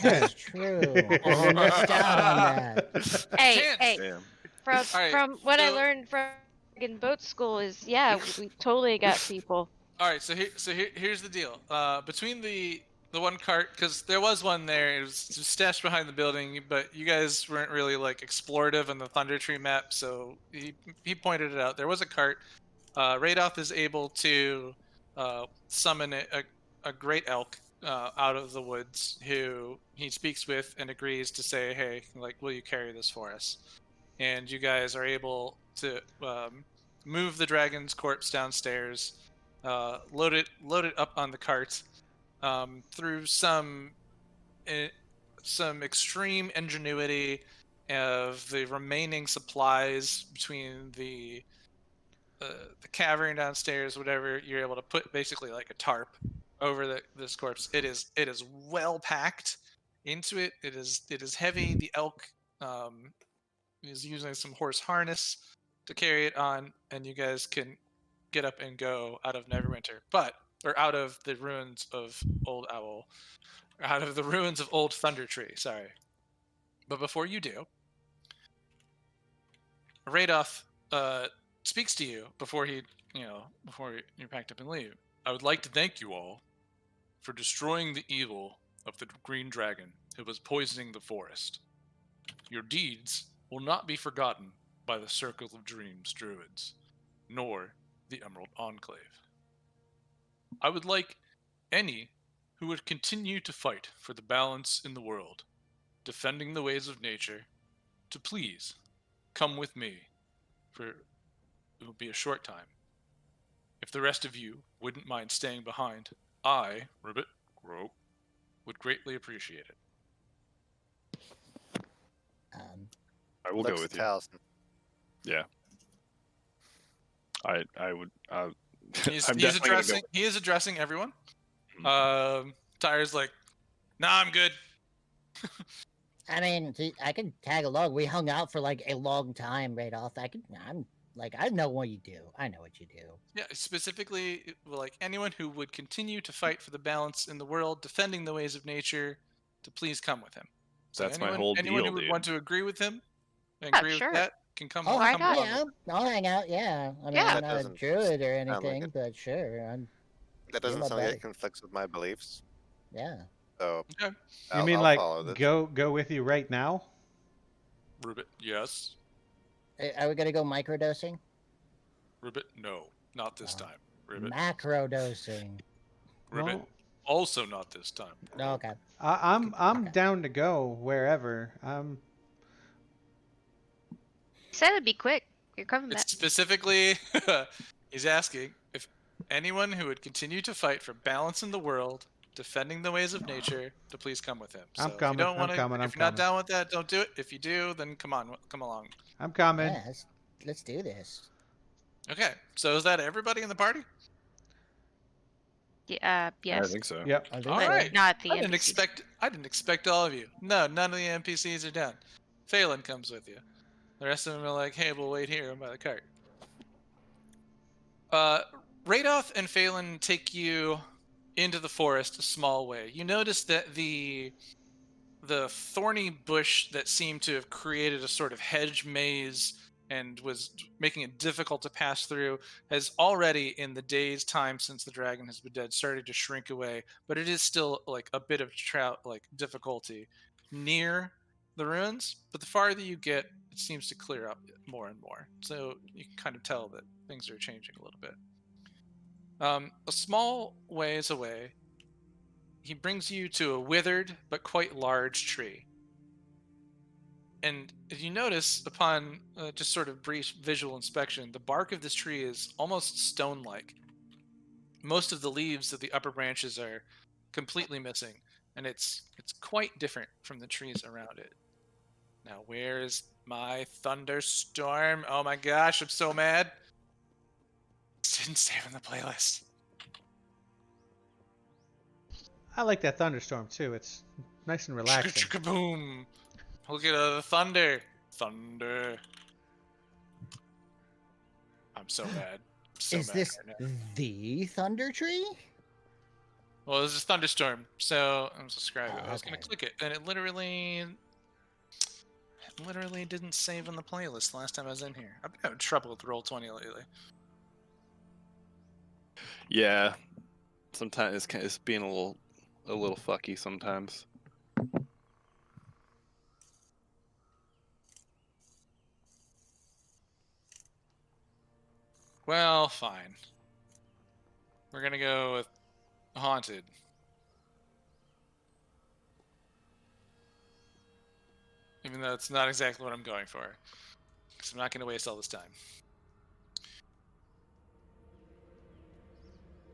That's true. I missed out on that. Hey, Damn. from what I learned from in boat school is, we totally got people. All right, so here's the deal. Between the one cart, because there was one there, it was just stashed behind the building, but you guys weren't really like explorative on the Thunder Tree map, so he pointed it out. There was a cart. Radoth is able to summon a great elk out of the woods, who he speaks with and agrees to say, hey, like, will you carry this for us? And you guys are able to move the dragon's corpse downstairs, load it up on the cart, through some extreme ingenuity of the remaining supplies between the cavern downstairs, whatever. You're able to put basically like a tarp over this corpse. It is well packed into it. It is heavy. The elk is using some horse harness to carry it on, and you guys can get up and go out of Neverwinter, or out of the ruins of Old Owl, or out of the ruins of Old Thunder Tree. Sorry, but before you do, Radoff speaks to you before you packed up and leave. I would like to thank you all for destroying the evil of the green dragon who was poisoning the forest. Your deeds will not be forgotten by the Circle of Dreams druids, nor the Emerald Enclave. I would like any who would continue to fight for the balance in the world, defending the ways of nature, to please come with me, for it will be a short time. If the rest of you wouldn't mind staying behind, I, Ribbit, Grope, would greatly appreciate it. I will Looks go with you. Taliesin. Yeah. I would. He's, I'm he's definitely gonna addressing. go. He is addressing everyone. Mhm. Tyre's like, "Nah, I'm good." I mean, I can tag along. We hung out for like a long time, right off. I know what you do. I know what you do. Yeah, specifically, like anyone who would continue to fight for the balance in the world, defending the ways of nature, to please come with him. So That's my anyone, whole anyone deal, who would dude. want to agree with him, and Yeah, agree sure. with that, can come. Oh, Why come not? along yeah, with I'll hang out. Yeah, I mean, Yeah. I'm That not a doesn't druid or sound like anything, it. but sure, That You're doesn't my sound like buddy. it conflicts with my beliefs. yeah. So it. Okay, You mean I'll like follow this. go with you right now? Ribbit, yes. Are we gonna go microdosing? Ribbit, no, not this Oh. time. Ribbit, Macrodosing. Ribbit, Well, also not this time. Oh, okay. I'm Okay. down to go wherever. He said it'd be quick. You're coming back. It's specifically, he's asking if anyone who would continue to fight for balance in the world, defending the ways of nature, to please come with him. So I'm if you coming, don't I'm want to, coming, I'm if you're not coming. down with that, don't do it. If you do, then come along. I'm coming. Yeah, let's do this. Okay, so is that everybody in the party? I Yes. think so. Yep. I think All so. right. Not the I didn't NPCs. expect all of you. No, none of the NPCs are down. Phelan comes with you. The rest of them are like, hey, we'll wait here by the cart. Radoff and Phelan take you into the forest a small way. You notice that the thorny bush that seemed to have created a sort of hedge maze and was making it difficult to pass through has already, in the days time since the dragon has been dead, started to shrink away, but it is still like a bit of difficulty near the ruins. But the farther you get, it seems to clear up more and more, so you can kind of tell that things are changing a little bit. A small ways away, he brings you to a withered but quite large tree. And if you notice, upon just sort of brief visual inspection, the bark of this tree is almost stone-like. Most of the leaves of the upper branches are completely missing, and it's quite different from the trees around it. Now, where is my thunderstorm? Oh my gosh, I'm so mad. Didn't save in the playlist. I like that thunderstorm too. It's nice and relaxing. Chicka boom! Look at the thunder. Thunder. I'm so mad. So Is mad this right now. the Thunder Tree? Well, this is thunderstorm, so I'm subscribing. Oh, I was gonna okay. click it, and it literally didn't save in the playlist last time I was in here. I've been having trouble with Roll20 lately. Yeah. Sometimes it's being a little fucky sometimes. Well, fine. We're gonna go with haunted. Even though it's not exactly what I'm going for. Because I'm not gonna waste all this time.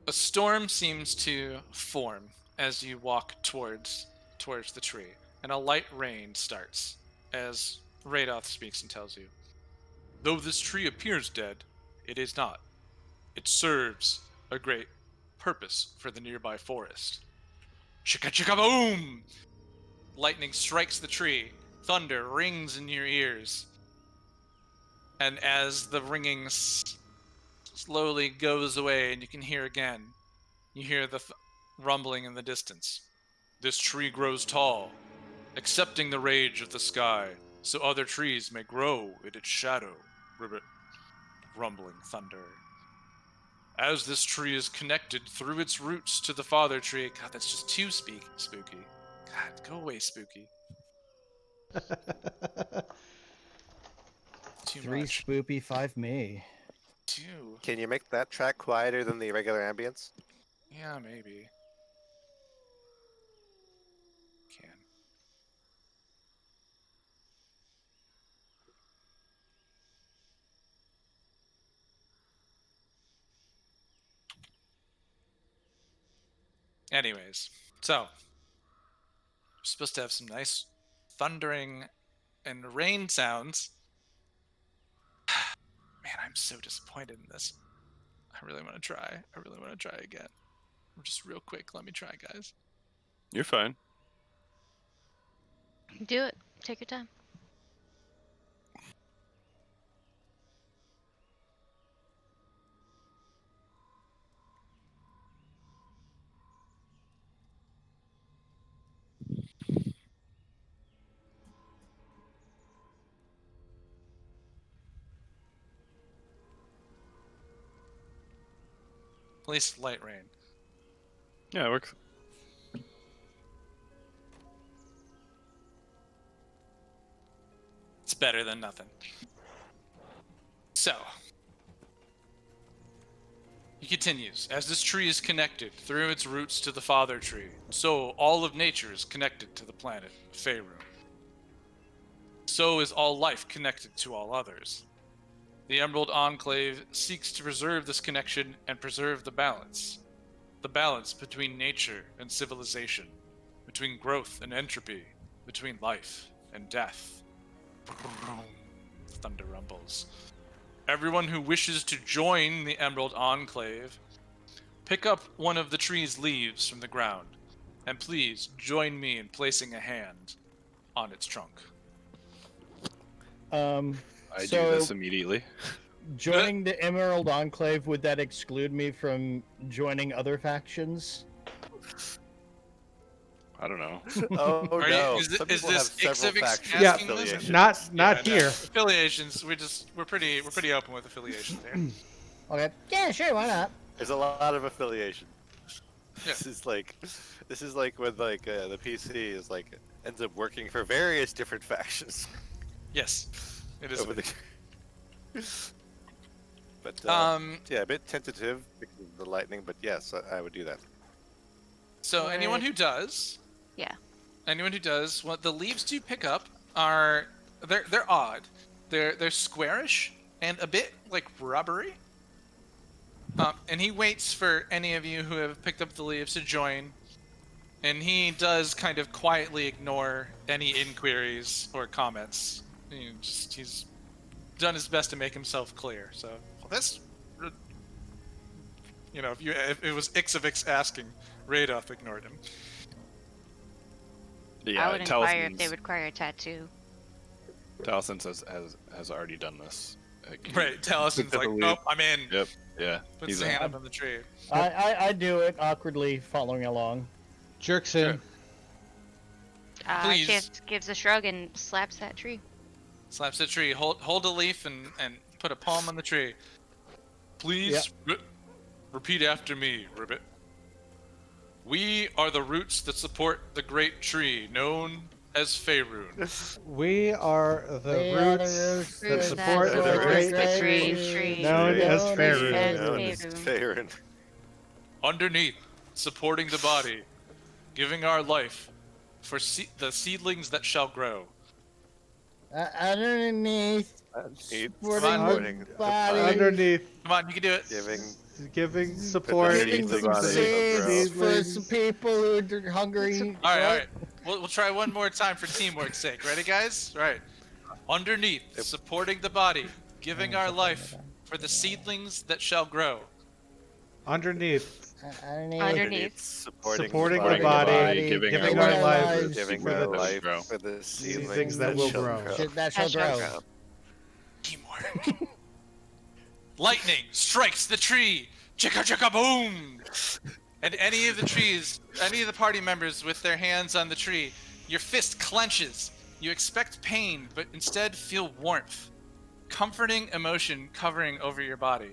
A storm seems to form as you walk towards the tree, and a light rain starts as Radoth speaks and tells you, though this tree appears dead, it is not. It serves a great purpose for the nearby forest. Chicka chicka boom! Lightning strikes the tree. Thunder rings in your ears. And as the ringing slowly goes away and you can hear again, you hear the rumbling in the distance. This tree grows tall, accepting the rage of the sky, so other trees may grow in its shadow. Ribbit, rumbling thunder. As this tree is connected through its roots to the father tree. God, that's just too spooky. God, go away, spooky. Too 3 much. spoopy, 5 me. 2. Can you make that track quieter than the regular ambience? Yeah, maybe. Can. Anyways, so we're supposed to have some nice thundering and rain sounds. Man, I'm so disappointed in this. I really want to try. I really want to try again. Just real quick, let me try, guys. You're fine. Do it. Take your time. At least light rain. Yeah, it works. It's better than nothing. So, he continues. As this tree is connected through its roots to the father tree, so all of nature is connected to the planet, Faerun. So is all life connected to all others. The Emerald Enclave seeks to preserve this connection and preserve the balance. The balance between nature and civilization, between growth and entropy, between life and death. Thunder rumbles. Everyone who wishes to join the Emerald Enclave, pick up one of the tree's leaves from the ground, and please join me in placing a hand on its trunk. I So- do this immediately. Joining the Emerald Enclave, would that exclude me from joining other factions? I don't know. Oh Are you- no! is it- Some is people have this several Ixivix factions Yeah, asking this? affiliations. not Yeah, no, here. Affiliations. We're pretty open with affiliations here. Okay. Yeah, sure. Why not? There's a lot of affiliation. Yeah. This is like when the PC is like ends up working for various different factions Yes, it is. over the. But yeah, a bit tentative because of the lightning, but yes, I would do that. So anyone Right. who does, Yeah. anyone who does, what the leaves you pick up are they're odd. They're squarish and a bit like rubbery. And he waits for any of you who have picked up the leaves to join, and he does kind of quietly ignore any inquiries or comments. He's done his best to make himself clear. So this, if it was Ixivix asking, Radolf ignored him. Yeah, I would inquire if they Talisman's- would require a tattoo. Talisman has already done this. Right, Talisman's picked up like, a leaf. nope, I'm in. Yep. Yeah. Puts He's his in. hand up on the tree. I do it awkwardly, following along. Jerks in. Sure. Please. Chance gives a shrug and slaps that tree. Slaps the tree. Hold a leaf and put a palm on the tree. Please repeat after me, Ribbit. We are the roots that support the great tree known as Faerun. We are the We are the roots roots that that support support the the great great tree known as Faerun. Known as Faerun. Faerun. Underneath, supporting the body, giving our life for the seedlings that shall grow. Underneath, Eat supporting supporting the the body. Underneath, Come on, you can do it. giving support. Underneath Giving the some body seeds of growth. for some people who are hungry. All right. We'll try one more time for teamwork's sake. Ready, guys? All right. Underneath, supporting the body, giving our life for the seedlings that shall grow. Underneath, Underneath. supporting, Supporting the the body, giving giving our our lives, lives giving for our the life grow. for the seedlings seedlings that will shall grow. That shall shall grow. grow. Teamwork. Lightning strikes the tree. Chicka chicka boom. And any of the party members with their hands on the tree, your fist clenches. You expect pain, but instead feel warmth. Comforting emotion covering over your body.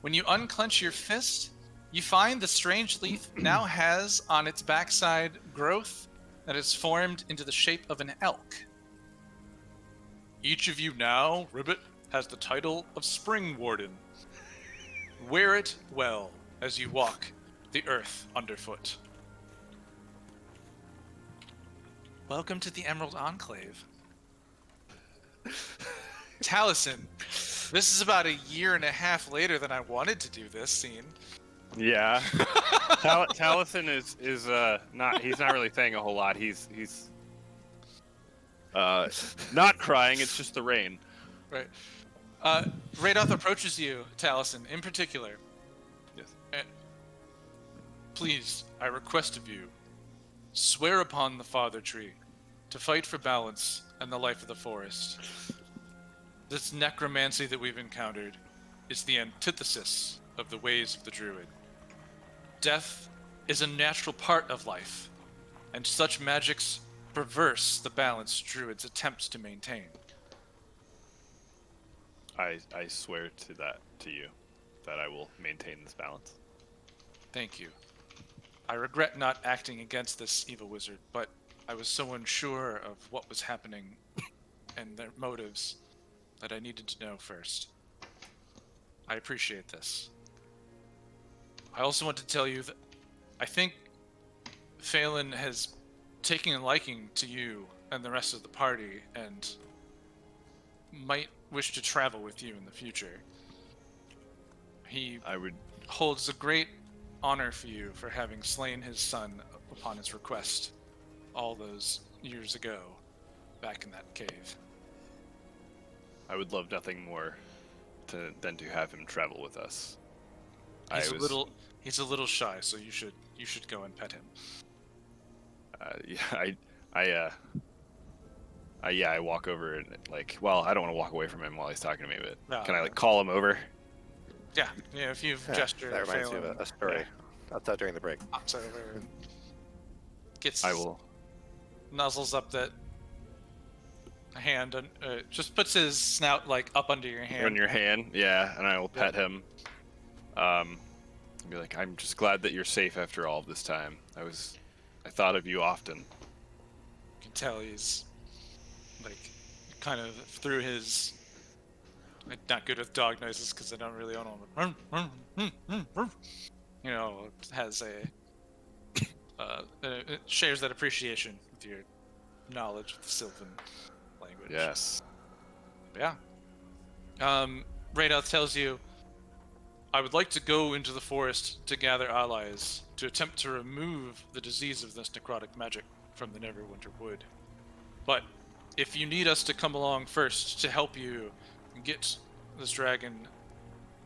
When you unclench your fist, you find the strange leaf now has on its backside growth that is formed into the shape of an elk. Each of you now, Ribbit, has the title of Spring Warden. Wear it well as you walk the earth underfoot. Welcome to the Emerald Enclave. Taliesin, this is about a year and a half later than I wanted to do this scene. Yeah. Taliesin is not. He's not really saying a whole lot. He's not crying. It's just the rain. Right. Radoth approaches you, Taliesin, in particular. Yes. Please, I request of you, swear upon the Father Tree to fight for balance and the life of the forest. This necromancy that we've encountered is the antithesis of the ways of the druid. Death is a natural part of life, and such magics perverse the balance druids attempt to maintain. I swear to you that I will maintain this balance. Thank you. I regret not acting against this evil wizard, but I was so unsure of what was happening and their motives that I needed to know first. I appreciate this. I also want to tell you that I think Phelan has taken a liking to you and the rest of the party and might wish to travel with you in the future. He I would. holds a great honor for you for having slain his son upon his request all those years ago back in that cave. I would love nothing more than to have him travel with us. He's a little shy, so you should go and pet him. I walk over and I don't want to walk away from him while he's talking to me, but No, can I no. call him over? Yeah, if you've gestured, That reminds me Phelan of a story. I'll tell during the break. hops over and gets I will. nuzzles up that hand and just puts his snout up under your hand. On your hand, yeah, and I will pet him. Be like, I'm just glad that you're safe after all of this time. I thought of you often. You can tell he's kind of through his. I'm not good with dog noises because I don't really own one. Has it shares that appreciation with your knowledge of the Sylvan language. Yes. Yeah. Radoth tells you, I would like to go into the forest to gather allies to attempt to remove the disease of this necrotic magic from the Neverwinter Wood. But if you need us to come along first to help you get this dragon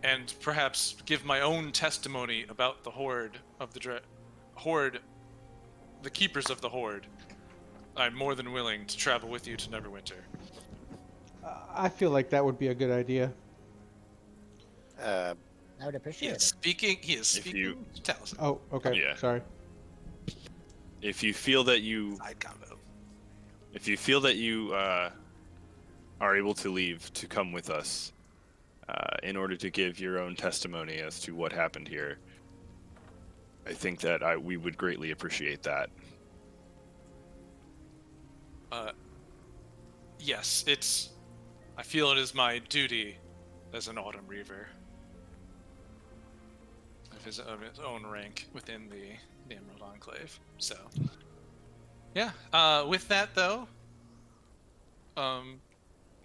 and perhaps give my own testimony about the horde of the the keepers of the horde, I'm more than willing to travel with you to Neverwinter. I feel like that would be a good idea. I would He appreciate is it. speaking. If you- to Taliesin. Oh, okay. Yeah. Sorry. If you feel that you Side combo. are able to leave to come with us, in order to give your own testimony as to what happened here, I think that we would greatly appreciate that. Yes, I feel it is my duty as an Autumn Reaver of his own rank within the Emerald Enclave. So, yeah. With that though,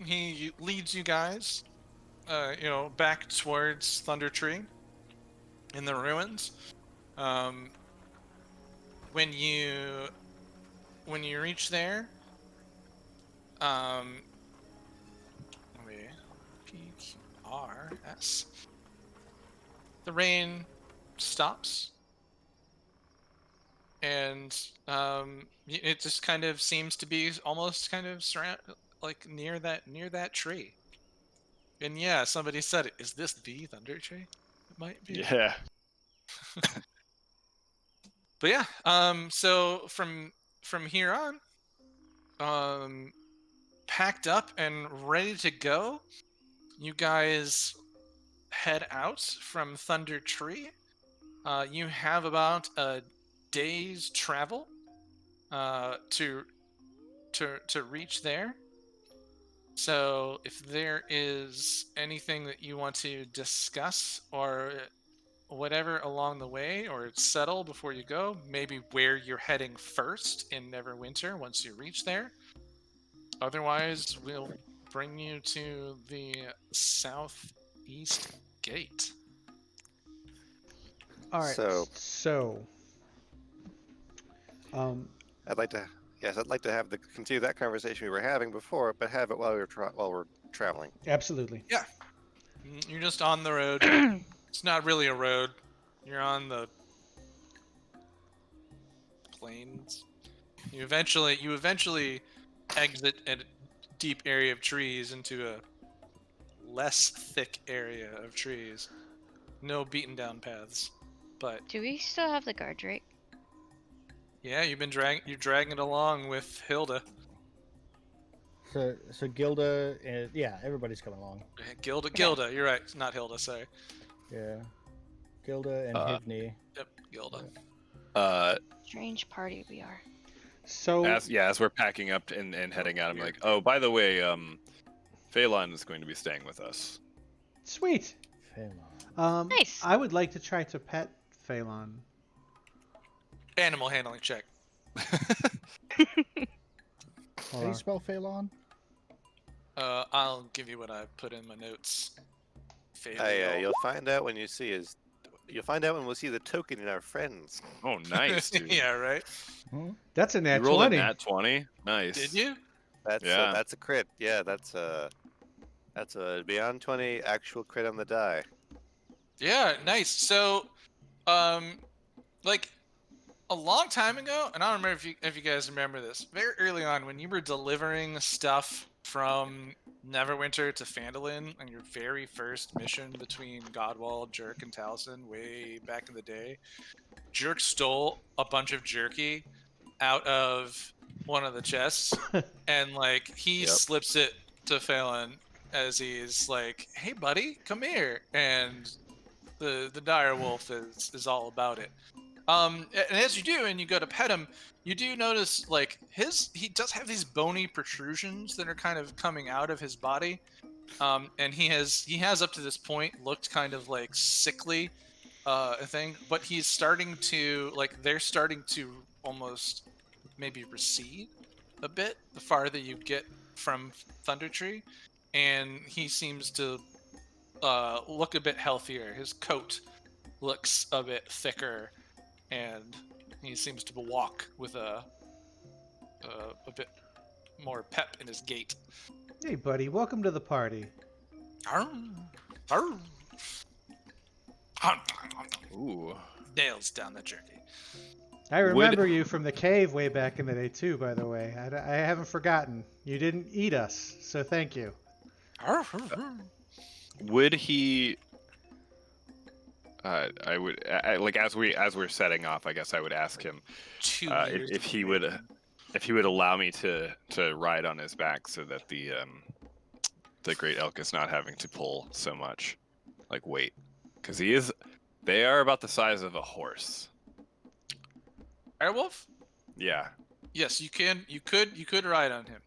he leads you guys, back towards Thunder Tree in the ruins. When you reach there, let me PQRS. The rain stops, and it just kind of seems to be almost kind of like near that tree. And yeah, somebody said it. Is this the thunder tree? It might be. Yeah. But yeah, so from here on, packed up and ready to go, you guys head out from Thunder Tree. You have about a day's travel to reach there. So if there is anything that you want to discuss or whatever along the way, or settle before you go, maybe where you're heading first in Neverwinter once you reach there. Otherwise, we'll bring you to the southeast gate. All right. So- I'd like to have continue that conversation we were having before, but have it while we're traveling. absolutely. You're just on the road. It's not really a road. You're on the plains. You eventually exit a deep area of trees into a less thick area of trees. No beaten down paths. But Do we still have the guard rate? yeah, you're dragging it along with Hilda. So Gilda, yeah, everybody's coming along. Gilda, you're right. It's not Hilda, sorry. Yeah, Gilda and Hivni. Yep, Gilda. Strange party we are. So As we're packing up and heading out, I'm like, oh, by the way, Phelan is going to be staying with us. sweet. Phelan. Nice. I would like to try to pet Phelan. Animal handling check. How Hold do you on. spell Phelan? I'll give you what I put in my notes. You'll find out when you see his. You'll find out when we'll see the token in our friends. Oh, nice, dude. Yeah, right. That's a You nat rolled 20. a nat 20. Nice. Did you? That's a crit. Yeah, that's a beyond 20 actual crit on the die. Yeah, nice. So, like a long time ago, and I don't remember if you guys remember this. Very early on, when you were delivering stuff from Neverwinter to Phandalin on your very first mission between Godwall, Jerk, and Taliesin way back in the day, Jerk stole a bunch of jerky out of one of the chests, and like he slips it to Phelan as he's like, "Hey, buddy, come here," and the dire wolf is all about it. And as you do, and you go to pet him, you do notice like he does have these bony protrusions that are kind of coming out of his body, and he has up to this point looked kind of like sickly, thing, but he's starting to they're starting to almost maybe recede a bit the farther you get from Thundertree, and he seems to look a bit healthier. His coat looks a bit thicker, and he seems to walk with a bit more pep in his gait. Hey, buddy, welcome to the party. Ooh. Nails down the jerky. I remember you from the cave way back in the day, too, by the way. I haven't forgotten. You didn't eat us, so thank you. Would he? I would like as we're setting off. I guess I would ask him if he would allow me to ride on his back so that the great elk is not having to pull so much weight, because they are about the size of a horse. Airwolf? Yeah. Yes, you could ride on him.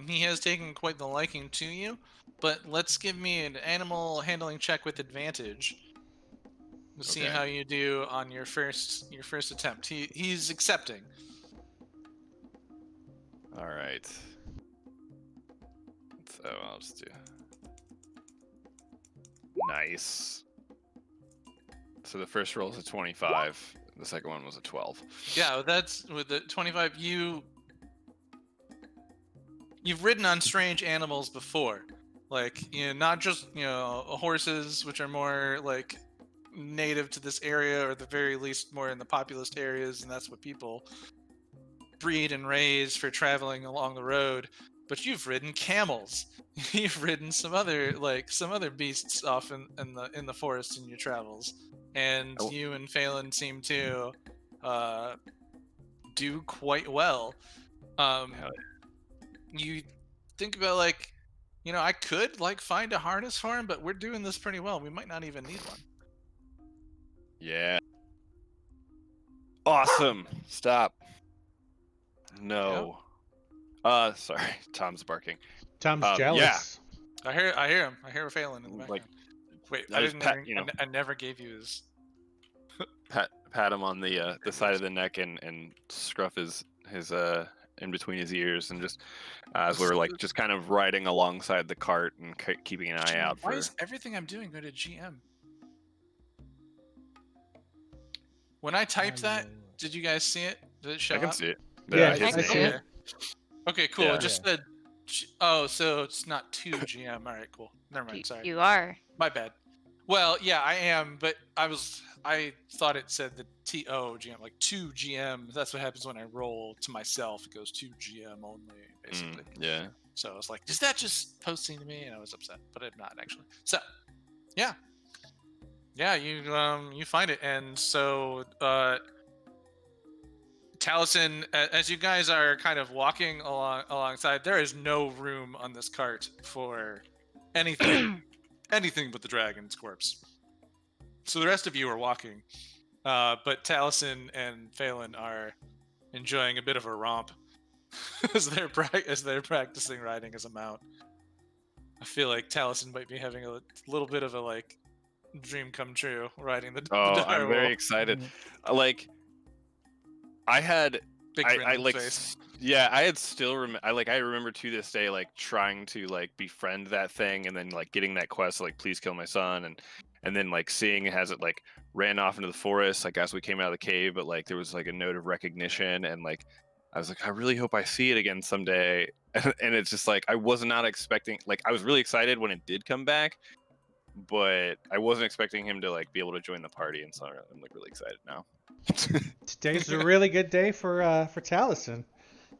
He has taken quite the liking to you, but let's give me an animal handling check with advantage. We'll see Okay. how you do on your first attempt. He's accepting. All right. So I'll just do. Nice. So the first roll is a 25. The second one was a 12. Yeah, that's with the 25. You've ridden on strange animals before, not just horses, which are more native to this area, or at the very least more in the populous areas, and that's what people breed and raise for traveling along the road. But you've ridden camels. You've ridden some other beasts off in the forest in your travels, and Oh. you and Phelan seem to do quite well. Hell You think about I could find a harness for him, but we're doing this pretty well. We might not even need one. Yeah. Awesome. Stop. No. Sorry. Tom's barking. Tom's Yeah. jealous. I hear him. I hear Phelan in the Like, background. Wait, I I just didn't. pat- even- you know. I never gave you his. Pat him on the side of the neck and scruff his in between his ears, and just as we were like just kind of riding alongside the cart and keeping an eye out Why for. is everything I'm doing go to GM? When I typed that, did you guys see it? Did it show I can up? see it. Yeah, I can I see see it. it. Okay, cool. Yeah. It just said. Oh, so it's not 2 GM. All right, cool. Never mind. Sorry. You are. My bad. Well, yeah, I am, but I thought it said the TO GM, like 2 GM. That's what happens when I roll to myself. It goes 2 GM only, basically. Yeah. So I was like, is that just posting to me? And I was upset, but I'm not actually. So, yeah. Yeah, you find it. And so Taliesin, as you guys are kind of walking alongside, there is no room on this cart for anything anything but the dragon's corpse. So the rest of you are walking, but Taliesin and Phelan are enjoying a bit of a romp as they're practicing riding as a mount. I feel like Taliesin might be having a little bit of a dream come true riding the Oh, the I'm very direwolf. excited. Like, I had Big I grin on like his face. yeah, I had still I remember to this day trying to befriend that thing, and then getting that quest please kill my son, and then seeing as it ran off into the forest as we came out of the cave, but there was a note of recognition, and I was I really hope I see it again someday. And it's just I was not expecting, I was really excited when it did come back, but I wasn't expecting him to be able to join the party, and so I'm really excited now. Today's a really good day for Taliesin.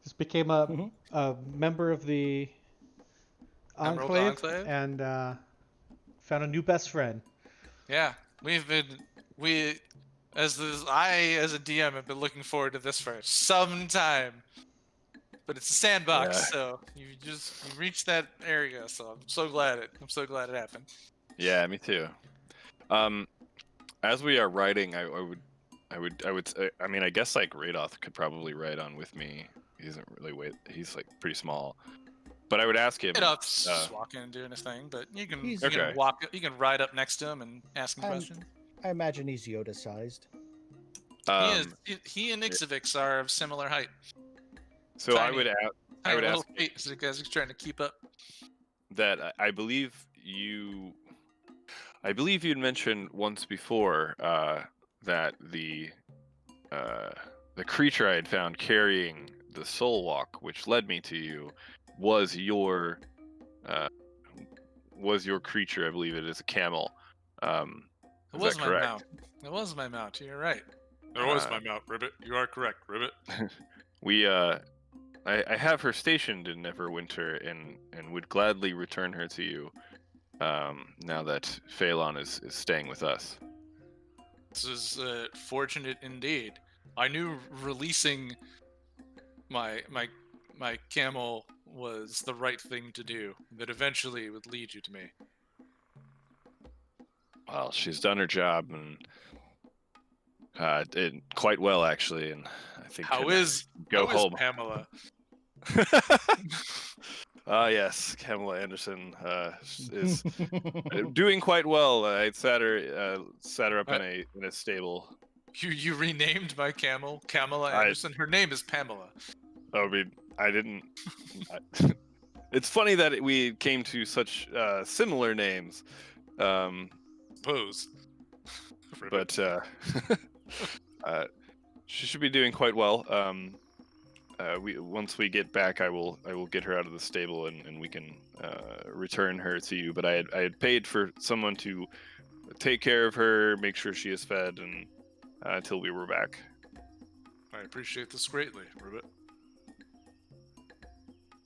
Just became a member of the Emerald Enclave, Enclave? and found a new best friend. Yeah, I as a DM have been looking forward to this for some time. But it's a sandbox, Yeah. so you reached that area. So I'm so glad it happened. Yeah, me too. As we are riding, I would say, I mean, I guess Radoth could probably ride on with me. He doesn't really he's pretty small. But I would ask him. Radoth's just walking and doing his thing, but you can Okay. you can ride up next to him and ask him questions. I imagine he's Yoda-sized. He and Ixavix are of similar height. So I tiny- would Tiny little ask feet, so you guys are trying to keep up. that I believe you'd mentioned once before that the creature I had found carrying the soul walk, which led me to you, was your creature. I believe it is a camel. It Is was that my correct? mount. It was my mount. You're right. It was my mount, Ribbit. You are correct, Ribbit. We I have her stationed in Neverwinter, and would gladly return her to you now that Phelan is staying with us. This is fortunate indeed. I knew releasing my camel was the right thing to do. That eventually it would lead you to me. Well, she's done her job, and did quite well actually, and I think How can is go how is home. Pamela? Yes, Kamala Anderson is doing quite well. I sat her up in a stable. You renamed my camel Kamala Anderson. Her name is Pamela. I mean, I didn't. It's funny that we came to such similar names, Suppose. but she should be doing quite well. Once we get back, I will get her out of the stable, and we can return her to you. But I had paid for someone to take care of her, make sure she is fed, and until we were back. I appreciate this greatly, Ribbit.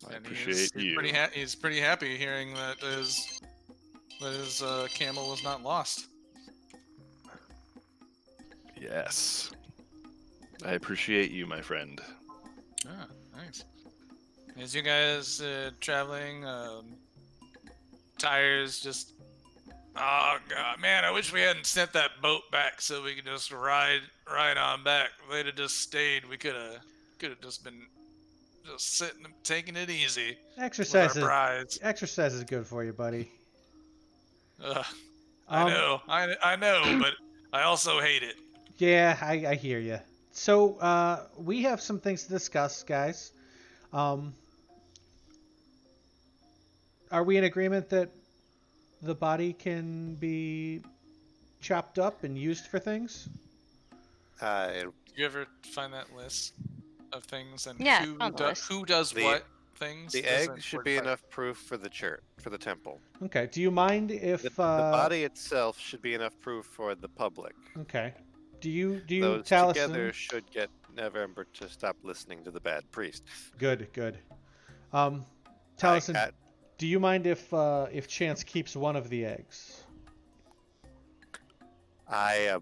I And appreciate you. He's pretty happy hearing that his camel was not lost. Yes. I appreciate you, my friend. Ah, nice. As you guys traveling, tires just. Oh god, man! I wish we hadn't sent that boat back so we could just ride on back. If they'd have just stayed, we could have just been just sitting, taking it easy Exercise with our prize. exercise is good for you, buddy. I know, I know, but I also hate it. Yeah, I hear you. So we have some things to discuss, guys. Are we in agreement that the body can be chopped up and used for things? You ever find that list of things and Yeah, who, on the list. who does The- what things? The doesn't egg should work be out. enough proof for the church, for the temple. Okay. Do you mind if The body itself should be enough proof for the public. Okay. Do you Those Taliesin? together should get November to stop listening to the bad priest. Good. Taliesin, I- do you mind if Chance keeps one of the eggs? I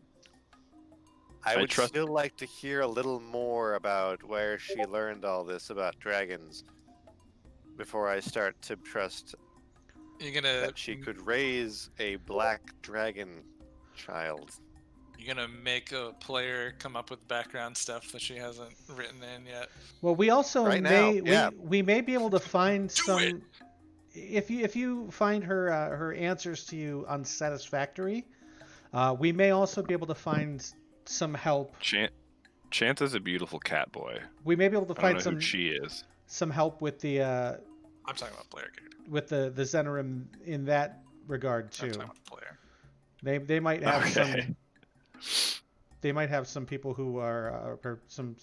would trust- still like to hear a little more about where she learned all this about dragons before I start to trust You're gonna that she could raise a black dragon child. You're gonna make a player come up with background stuff that she hasn't written in yet. Well, we also Right may now, yeah. we may be able to find Do some. it! If you find her answers to you unsatisfactory, we may also be able to find some help. Chance is a beautiful cat boy. We may be able to I don't find know some who she is. some help with the I'm talking about player character. the Zenerim in that regard I'm too. talking about player. They might have Okay. they might have some people who are or some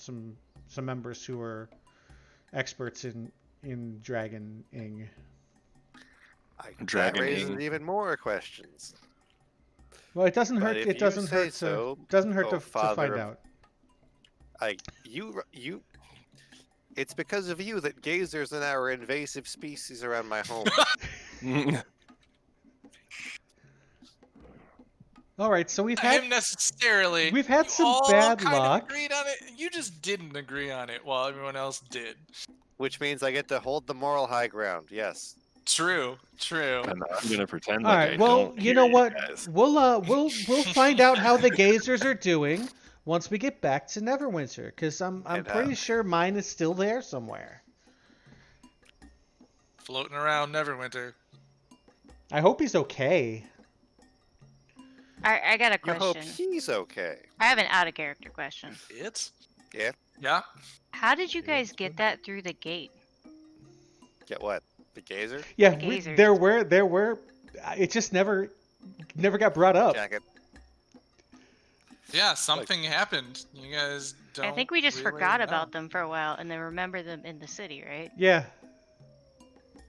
members who are experts in dragoning. That Dragon raises Ing. even more questions. Well, it doesn't But hurt. if It you doesn't say hurt to so, doesn't hurt oh, to father find of- out. You. It's because of you that gazers are now an invasive species around my home. All right, so we've I had am necessarily. we've had you some all bad kind of luck. agreed on it. You just didn't agree on it while everyone else did. Which means I get to hold the moral high ground. Yes. True. And I'm gonna pretend All like right. I Well, don't you hear know what? guys. We'll find out how the gazers are doing once we get back to Neverwinter, because I'm And, pretty sure mine is still there somewhere. Floating around Neverwinter. I hope he's okay. I got a You hope question. he's okay. I have an out of character question. It? Yeah. Yeah. How did you guys get that through the gate? Get what? The gazer? Yeah, The gazers. there were. It just never got brought up. Jacket. Yeah, something happened. You guys don't. I think we just really forgot know. about them for a while and then remember them in the city, right? Yeah.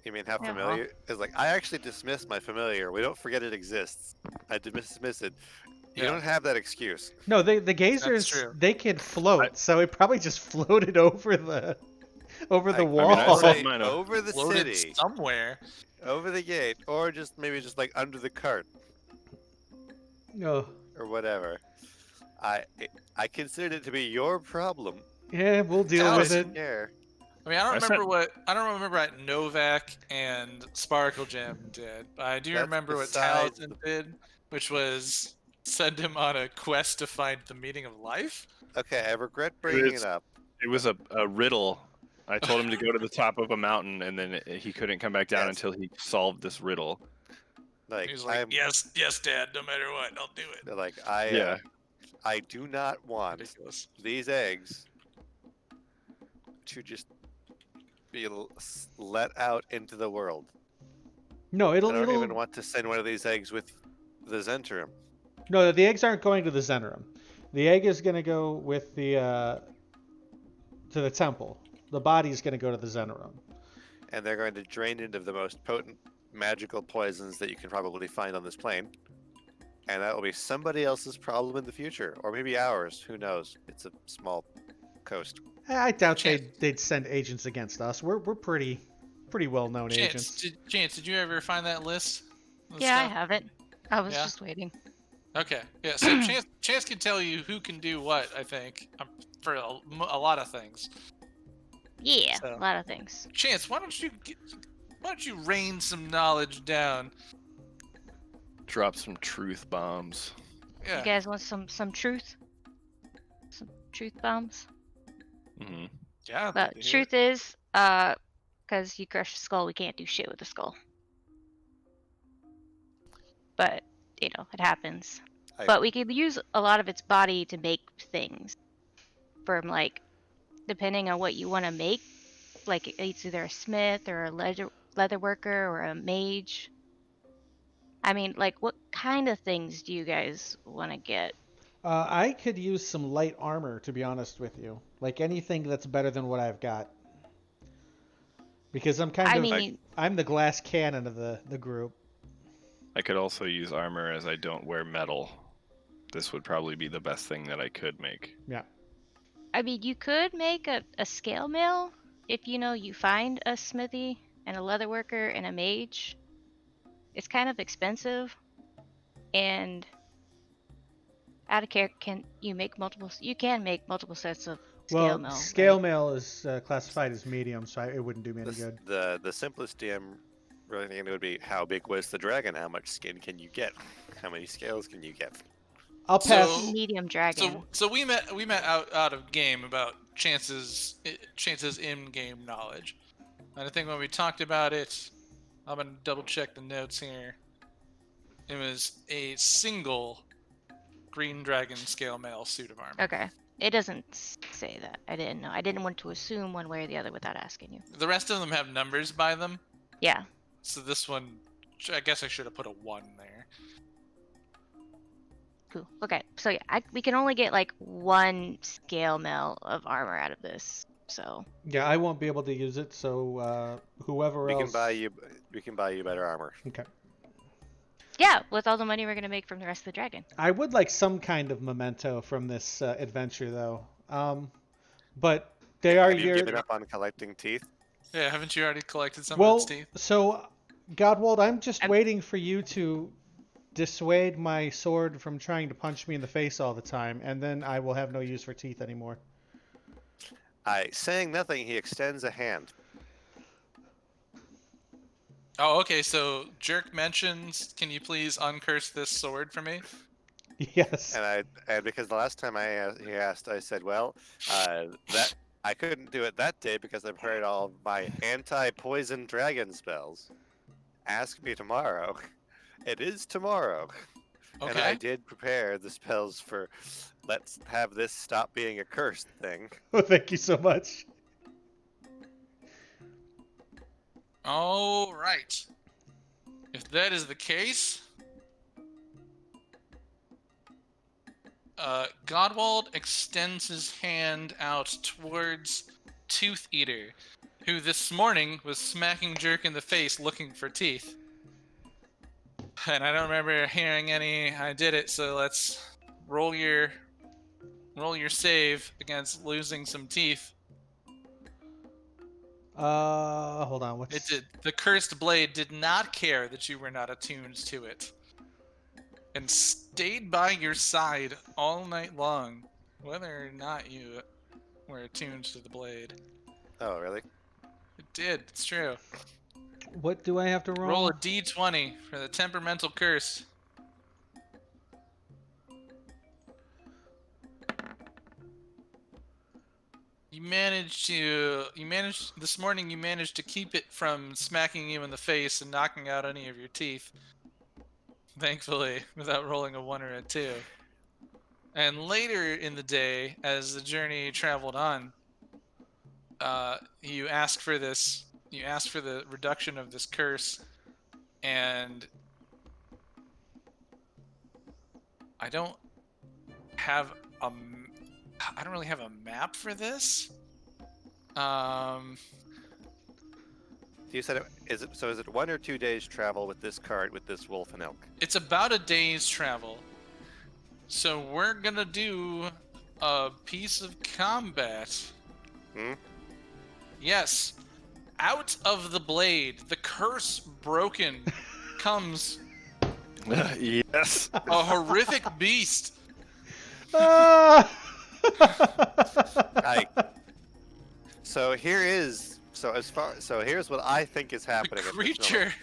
You mean how Yeah. familiar? It's like I actually dismiss my familiar. We don't forget it exists. I dismiss it. You Yeah. don't have that excuse. No, the gazers true. they can float, so it probably just floated over the wall. I say mine up. over the Floated city, somewhere. over the gate, or just maybe just like under the cart No. or whatever. I considered it to be your problem. Yeah, we'll deal That with was- it. Yeah. I mean, I don't I remember what Novak and Sparkle Gem did, but I do That's remember what besides Taliesin did, which was send him on a quest to find the meaning of life. Okay, I regret bringing is- it up. It was a riddle. I told him to go to the top of a mountain, and then he couldn't come back down Yes. until he solved this riddle. Like He was like, I'm, "Yes, yes, Dad. No matter what, I'll do it." like Yeah. I do not want Ridiculous. these eggs to just be let out into the world. No, I it'll don't even want to send one of these eggs with the Zentrum. No, the eggs aren't going to the Zenerum. The egg is going to go with the to the temple. The body is going to go to the Zenerum. And they're going to drain into the most potent magical poisons that you can probably find on this plane. and that will be somebody else's problem in the future, or maybe ours. Who knows? It's a small coast. I doubt Chance. they'd send agents against us. We're pretty well known Chance, agents. did you ever find that list? of Yeah, I stuff? have it. I was Yeah? just waiting. Okay. Yeah. So Chance can tell you who can do what. I think for a lot of things. Yeah, So- a lot of things. Chance, why don't you rain some knowledge down? Drop some truth bombs. Yeah. You guys want some truth? Some truth bombs? Hmm. Yeah. I'd Well, like to hear truth is, because you crush the skull, we can't do shit with the skull. But, you know, it happens. I- But we could use a lot of its body to make things. From, like, depending on what you want to make, like, it's either a smith or a leather worker or a mage. I mean, like, what kind of things do you guys want to get? I could use some light armor, to be honest with you. Like anything that's better than what I've got. Because I'm I'm the glass cannon of the group. I could also use armor as I don't wear metal. This would probably be the best thing that I could make. Yeah. I mean, you could make a scale mail if you find a smithy and a leather worker and a mage. It's kind of expensive, and out of character, can make multiple sets of scale Well, mail. scale right? mail is classified as medium, so it wouldn't do me any good. The simplest DM really thing would be how big was the dragon? How much skin can you get? How many scales can you get? I'll pass. So- Medium dragon. So we met out of game about Chance's in-game knowledge, and I think when we talked about it, I'm gonna double check the notes here. It was a single green dragon scale mail suit of armor. Okay. It doesn't say that. I didn't know. I didn't want to assume one way or the other without asking you. The rest of them have numbers by them, Yeah. so this one, I guess I should have put a 1 there. Cool. Okay. So yeah, we can only get like one scale mail of armor out of this. So Yeah, I won't be able to use it, so whoever We else. can buy you better armor. Okay. yeah, with all the money we're gonna make from the rest of the dragon. I would like some kind of memento from this adventure, though. But they are Have you your. given up on collecting teeth? Yeah, haven't you already collected some Well, of its teeth? so Godwald, I'm just I'm- waiting for you to dissuade my sword from trying to punch me in the face all the time, and then I will have no use for teeth anymore. Saying nothing, he extends a hand. Oh, okay. So Jerk mentions, "Can you please uncurse this sword for me?" Yes. And because the last time he asked, I said, well, that I couldn't do it that day because I've heard all of my anti-poison dragon spells. Ask me tomorrow. It is tomorrow. And I Okay. did prepare the spells for let's have this stop being a cursed thing. Oh, thank you so much. All right. If that is the case, Godwald extends his hand out towards Tooth Eater, who this morning was smacking Jerk in the face looking for teeth. And I don't remember hearing any. I did it, so let's roll your save against losing some teeth. Hold on. What's It did. The cursed blade did not care that you were not attuned to it, and stayed by your side all night long, whether or not you were attuned to the blade. Oh, really? It did. It's true. What do I have to roll? Roll a d20 for the temperamental curse. This morning you managed to keep it from smacking you in the face and knocking out any of your teeth. Thankfully, without rolling a 1 or a 2. And later in the day, as the journey traveled on, you asked for the reduction of this curse, and I don't really have a map for this. You said is it 1 or 2 days travel with this cart with this wolf and elk? It's about a day's travel. So we're gonna do a piece of combat. Hmm? Yes. Out of the blade, the curse broken, comes Yes. a horrific beast. Ah! So here's what I think is The happening. At this moment. creature.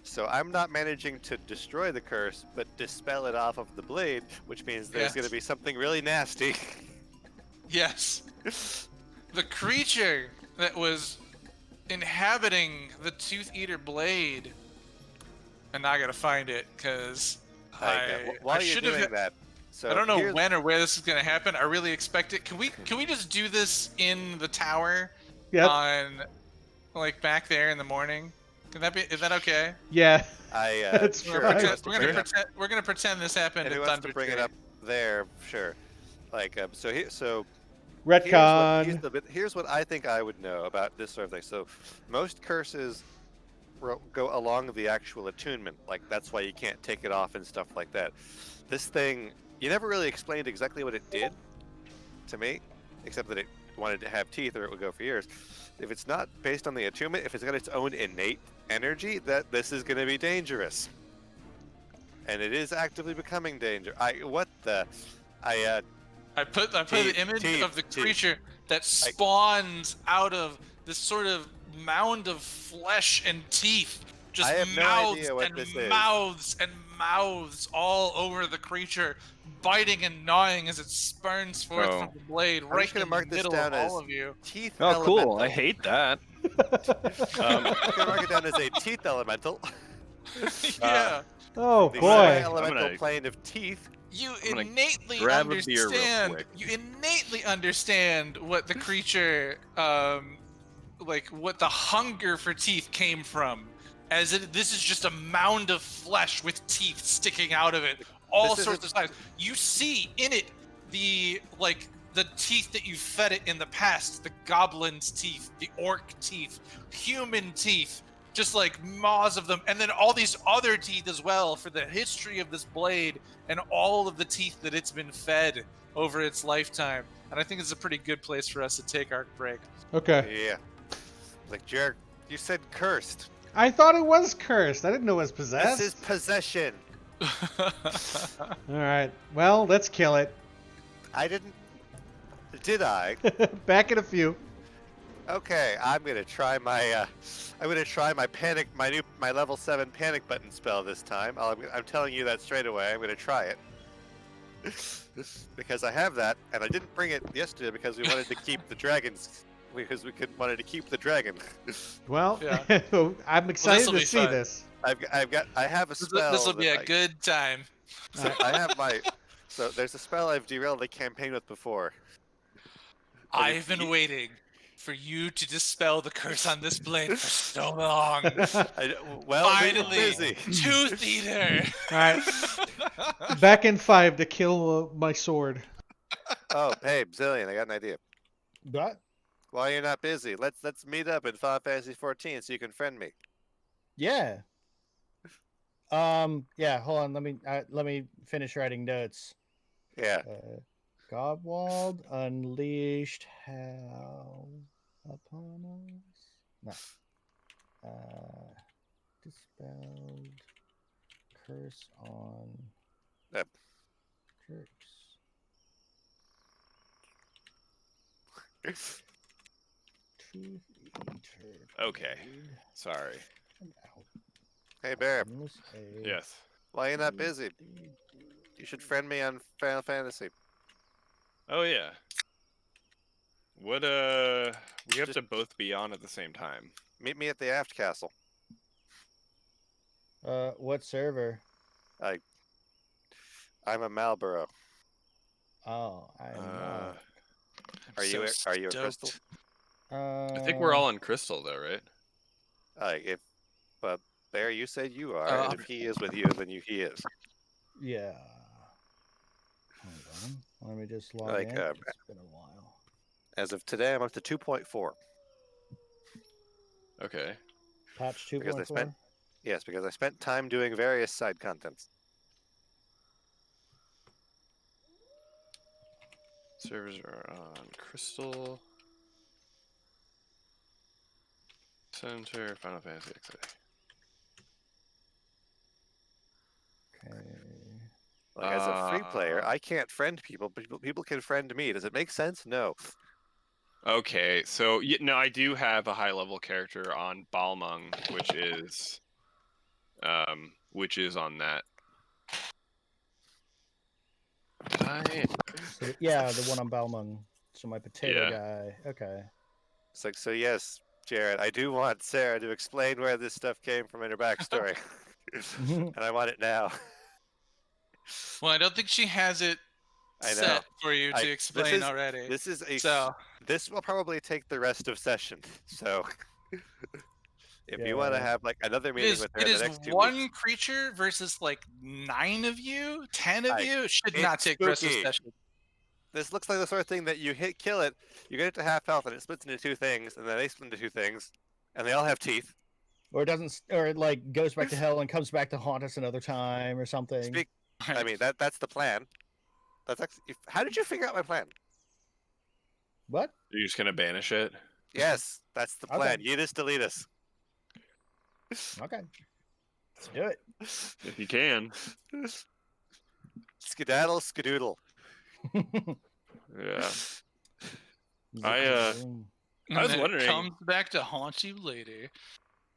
So I'm not managing to destroy the curse, but dispel it off of the blade, which means there's Yes. going to be something really nasty. Yes. The creature that was inhabiting the Tooth Eater blade. And I gotta find it, because While I you're should doing have. that, so I don't know here's- when or where this is gonna happen. I really expect it. Can we just do this in the tower Yep. on, like, back there in the morning? Is that okay? Yeah. That's sure. fine. who wants to bring it up? We're gonna pretend this happened And at who wants Thunder to bring it Tree. up there? Sure. Like so Retcon. here's what I think I would know about this sort of thing. So most curses go along the actual attunement. Like that's why you can't take it off and stuff like that. This thing, you never really explained exactly what it did to me, except that it wanted to have teeth or it would go for years. If it's not based on the attunement, if it's got its own innate energy, that this is going to be dangerous. And it is actively becoming danger. I put the image of the creature that spawns out of this sort of mound of flesh and teeth. Just I have no mouths idea what and this is. mouths and mouths all over the creature, biting and gnawing as it spurns forth Oh. from the blade I'm right just gonna in mark the this middle down of as all of you. teeth Oh, elemental. cool. I hate that. I'm gonna mark it down as a teeth elemental. Yeah, Oh The boy. elemental gonna- plane of teeth. you gonna innately grab a beer real understand. quick. You innately understand what the creature, like what the hunger for teeth came from. This is just a mound of flesh with teeth sticking out of it, all This sorts of sizes. You see in it the teeth that you fed it in the past, the goblin's teeth, the orc teeth, human teeth, just like maws of them, and then all these other teeth as well for the history of this blade and all of the teeth that it's been fed over its lifetime. And I think it's a pretty good place for us to take our break. Okay. Yeah. Like Jared, you said cursed. I thought it was cursed. I didn't know it was possessed. This is possession. All right. Well, let's kill it. I didn't. Did I? Back in a few. Okay, I'm gonna try my. I'm gonna try my my level 7 panic button spell this time. I'm telling you that straight away. I'm gonna try it. Because I have that, and I didn't bring it yesterday because we wanted to keep the dragons. Because we wanted to keep the dragon. Well, Yeah. I'm excited this'll to be see fun. this. I have a spell. This will be that a good time. So I have my. So there's a spell I've derailed a campaign with before. I've been waiting for you to dispel the curse on this blade for so long. We were Finally, busy. Tooth Eater. All right. Back in 5 to kill my sword. Oh, hey, Zillion, I got an idea. What? While you're not busy, let's meet up in Final Fantasy 14 so you can friend me. Yeah. Yeah. Hold on. Let me finish writing notes. Yeah. Godwald unleashed hell upon us. No. Dispelled curse on Yep. Turks. Tooth Eater. Okay. blade Sorry. out. Hey, Bear, Unless a Yes. while you're not busy, blade you should friend me on Final Fantasy. Oh yeah. What we have Just- to both be on at the same time. Meet me at the Aft Castle. What server? I'm a Marlboro. Oh, I'm not. Are you a Crystal? I think we're all on Crystal though, right? If Bear, you said you are, Uh, and if he is with you, then he is. Yeah. Hold on. Let me just log Like, in. It's been a while. As of today, I'm up to 2.4. Okay. Patch Because I 2.4. spent because I spent time doing various side contents. Servers are on Crystal Center, Final Fantasy XA. Okay. Like as a free player, I can't friend people, but people can friend me. Does it make sense? No. Okay, so no, I do have a high level character on Balmung, which is on that. So yeah, the one on Balmung. So my potato Yeah. guy. Okay. It's like, so yes, Jared, I do want Sarah to explain where this stuff came from in her backstory. And I want it now. Well, I don't think she has it I know. set for you to explain already. This is a So this will probably take the rest of session. So if you want to Yeah. have like another it meeting is with her it in is the next 2 one weeks, creature versus like 9 of you, 10 of Like, you. It should it's not take the rest of the spooky. session. this looks like the sort of thing that you kill it, you get it to half health, and it splits into 2 things, and then they split into 2 things, and they all have teeth. Or it doesn't, or it like goes back to hell and comes back to haunt us another time or something. I mean, that's the plan. That's actually. How did you figure out my plan? What? You're just gonna banish it? Yes, that's the plan. Okay. Yeet us, delete us. Okay. Let's do it. If you can. Skedaddle, skedoodle. Yeah. Zoom. And I was then wondering- it comes back to haunt you later.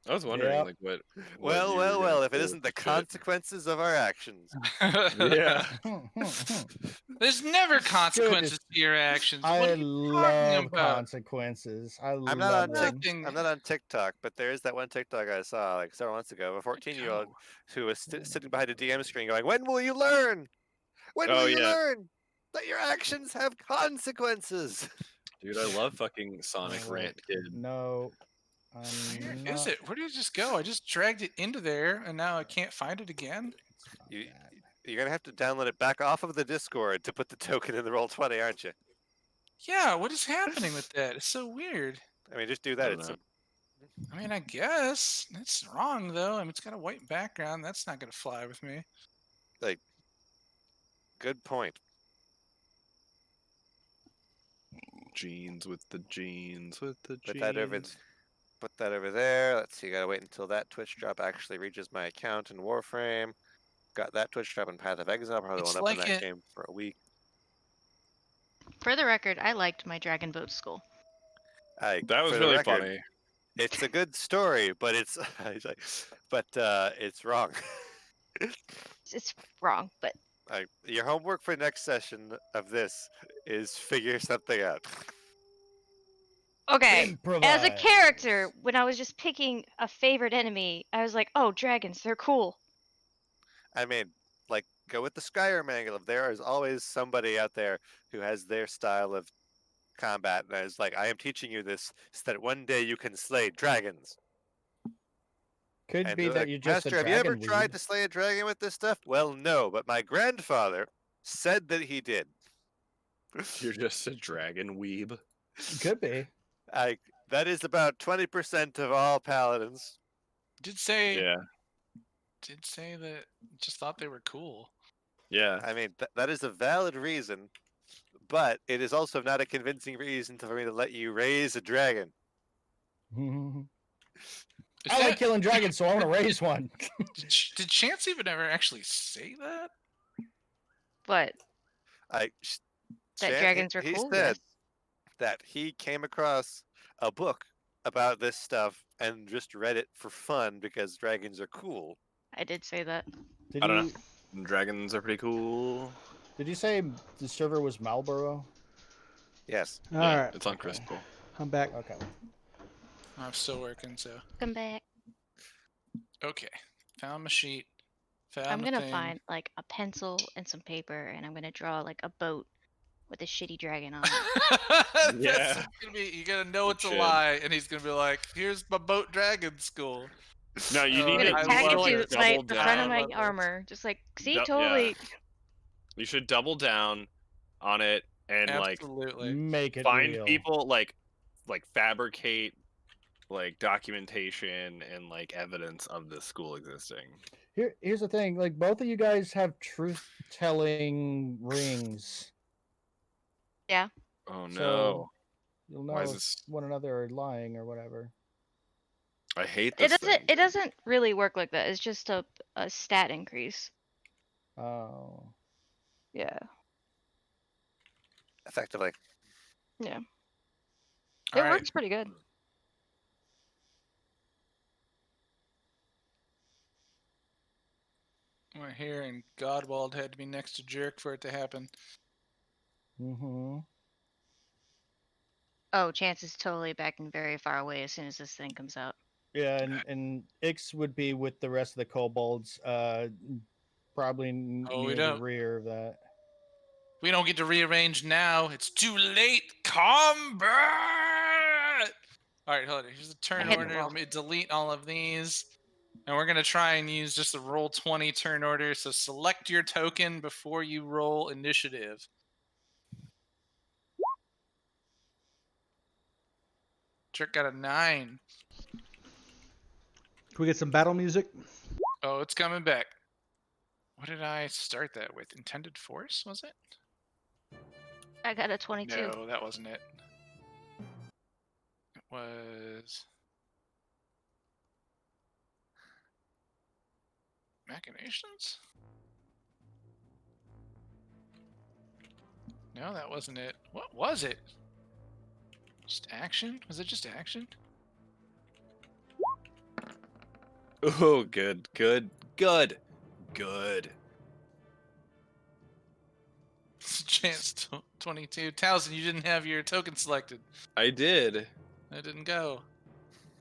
I was wondering, Yep. like, what Well, you were well, gonna well. If it do isn't with the shit. consequences of our actions. Yeah. There's never consequences to your actions. What I are you love about? consequences. I I'm not love on them. Nothing. I'm not on TikTok, but there is that one TikTok I saw like several months ago of a 14-year-old go. who was sitting behind a DM screen going, "When will you learn? When Oh, will you yeah. learn that your actions have consequences?" Dude, I love fucking Sonic Oh, Rant Kid. No. Where I'm is not- it? Where did it just go? I just dragged it into there, and now I can't find it again. It's not You- that. You're gonna have to download it back off of the Discord to put the token in the Roll20, aren't you? Yeah, what is happening with that? It's so weird. I mean, just do I that. don't It's know. I mean, I guess it's wrong though. I mean, it's got a white background. That's not gonna fly with me. good point. Jeans with the jeans with the Put jeans. that over there. Let's see. Gotta wait until that Twitch drop actually reaches my account in Warframe. Got that Twitch drop in Path of Exile. Probably It's won't open like that it- game for a week. For the record, I liked my dragon boat skull. That was for the really record, funny. It's a good story, but it's it's wrong. It's wrong, but Your homework for next session of this is figure something out. okay. As a Improvise. character, when I was just picking a favorite enemy, I was like, "Oh, dragons, they're cool." I mean, like, go with the Skyrim angle. If there is always somebody out there who has their style of combat, and is like, I am teaching you this so that one day you can slay dragons. Could And be they're that like, you're just Master, a have you ever dragon tried weeb. to slay a dragon with this stuff? Well, no, but my grandfather said that he did. You're just a dragon weeb. Could be. That is about 20% of all paladins. Did say Yeah. that just thought they were cool. Yeah. I mean, that is a valid reason, but it is also not a convincing reason for me to let you raise a dragon. Is I like that- killing dragons, so I want to raise one. Did Chance even ever actually say that? But That dragons are he cool, said yes. that he came across a book about this stuff and just read it for fun because dragons are cool. I did say that. Did I don't you know. Dragons are pretty cool. did you say the server was Marlboro? Yes. All Yeah, right, It's on okay. Crystal. I'm back. Okay. I'm still working, so Come back. okay. Found my sheet. Found I'm the gonna thing. find like a pencil and some paper, and I'm gonna draw like a boat with a shitty dragon on it. That's Yeah. gonna be, you gotta know it's a should. lie, and he's gonna be like, "Here's my boat dragon school." No, you Oh, need I'm to. gonna I you tag need it to, love like, to my, double the front of down. my love this. armor. Just like, see, Yeah. totally. You should double down on it and like Absolutely. Make it find real. people like fabricate like documentation and like evidence of this school existing. Here's the thing. Like, both of you guys have truth-telling rings, Oh no. so you'll Why is know if this? one another are lying or whatever. I hate It this doesn't. thing. It doesn't really work like that. It's just a stat increase. Oh. Yeah. Effectively. Yeah. All It right. works pretty good. We're here, and Godwald had to be next to Jerk for it to happen. Mm-hmm. Oh, Chance is totally backing very far away as soon as this thing comes out. Yeah, and Ix would be with the rest of the kobolds, probably Oh, we near the don't. rear of that. We don't get to rearrange now. It's too late. Combat! All right, hold on. Here's the turn hit the order. wall. Let me delete all of these. And we're going to try and use just a roll 20 turn order. So select your token before you roll initiative. Jerk got a 9. Can we get some battle music? Oh, it's coming back. What did I start that with? Intended force, was it? I got a 22. No, that wasn't it. It was machinations? No, that wasn't it. What was it? Just action? Was it just action? Oh, good, good, good, good. Chance 22. Towson, you didn't have your token selected. I did. It didn't go.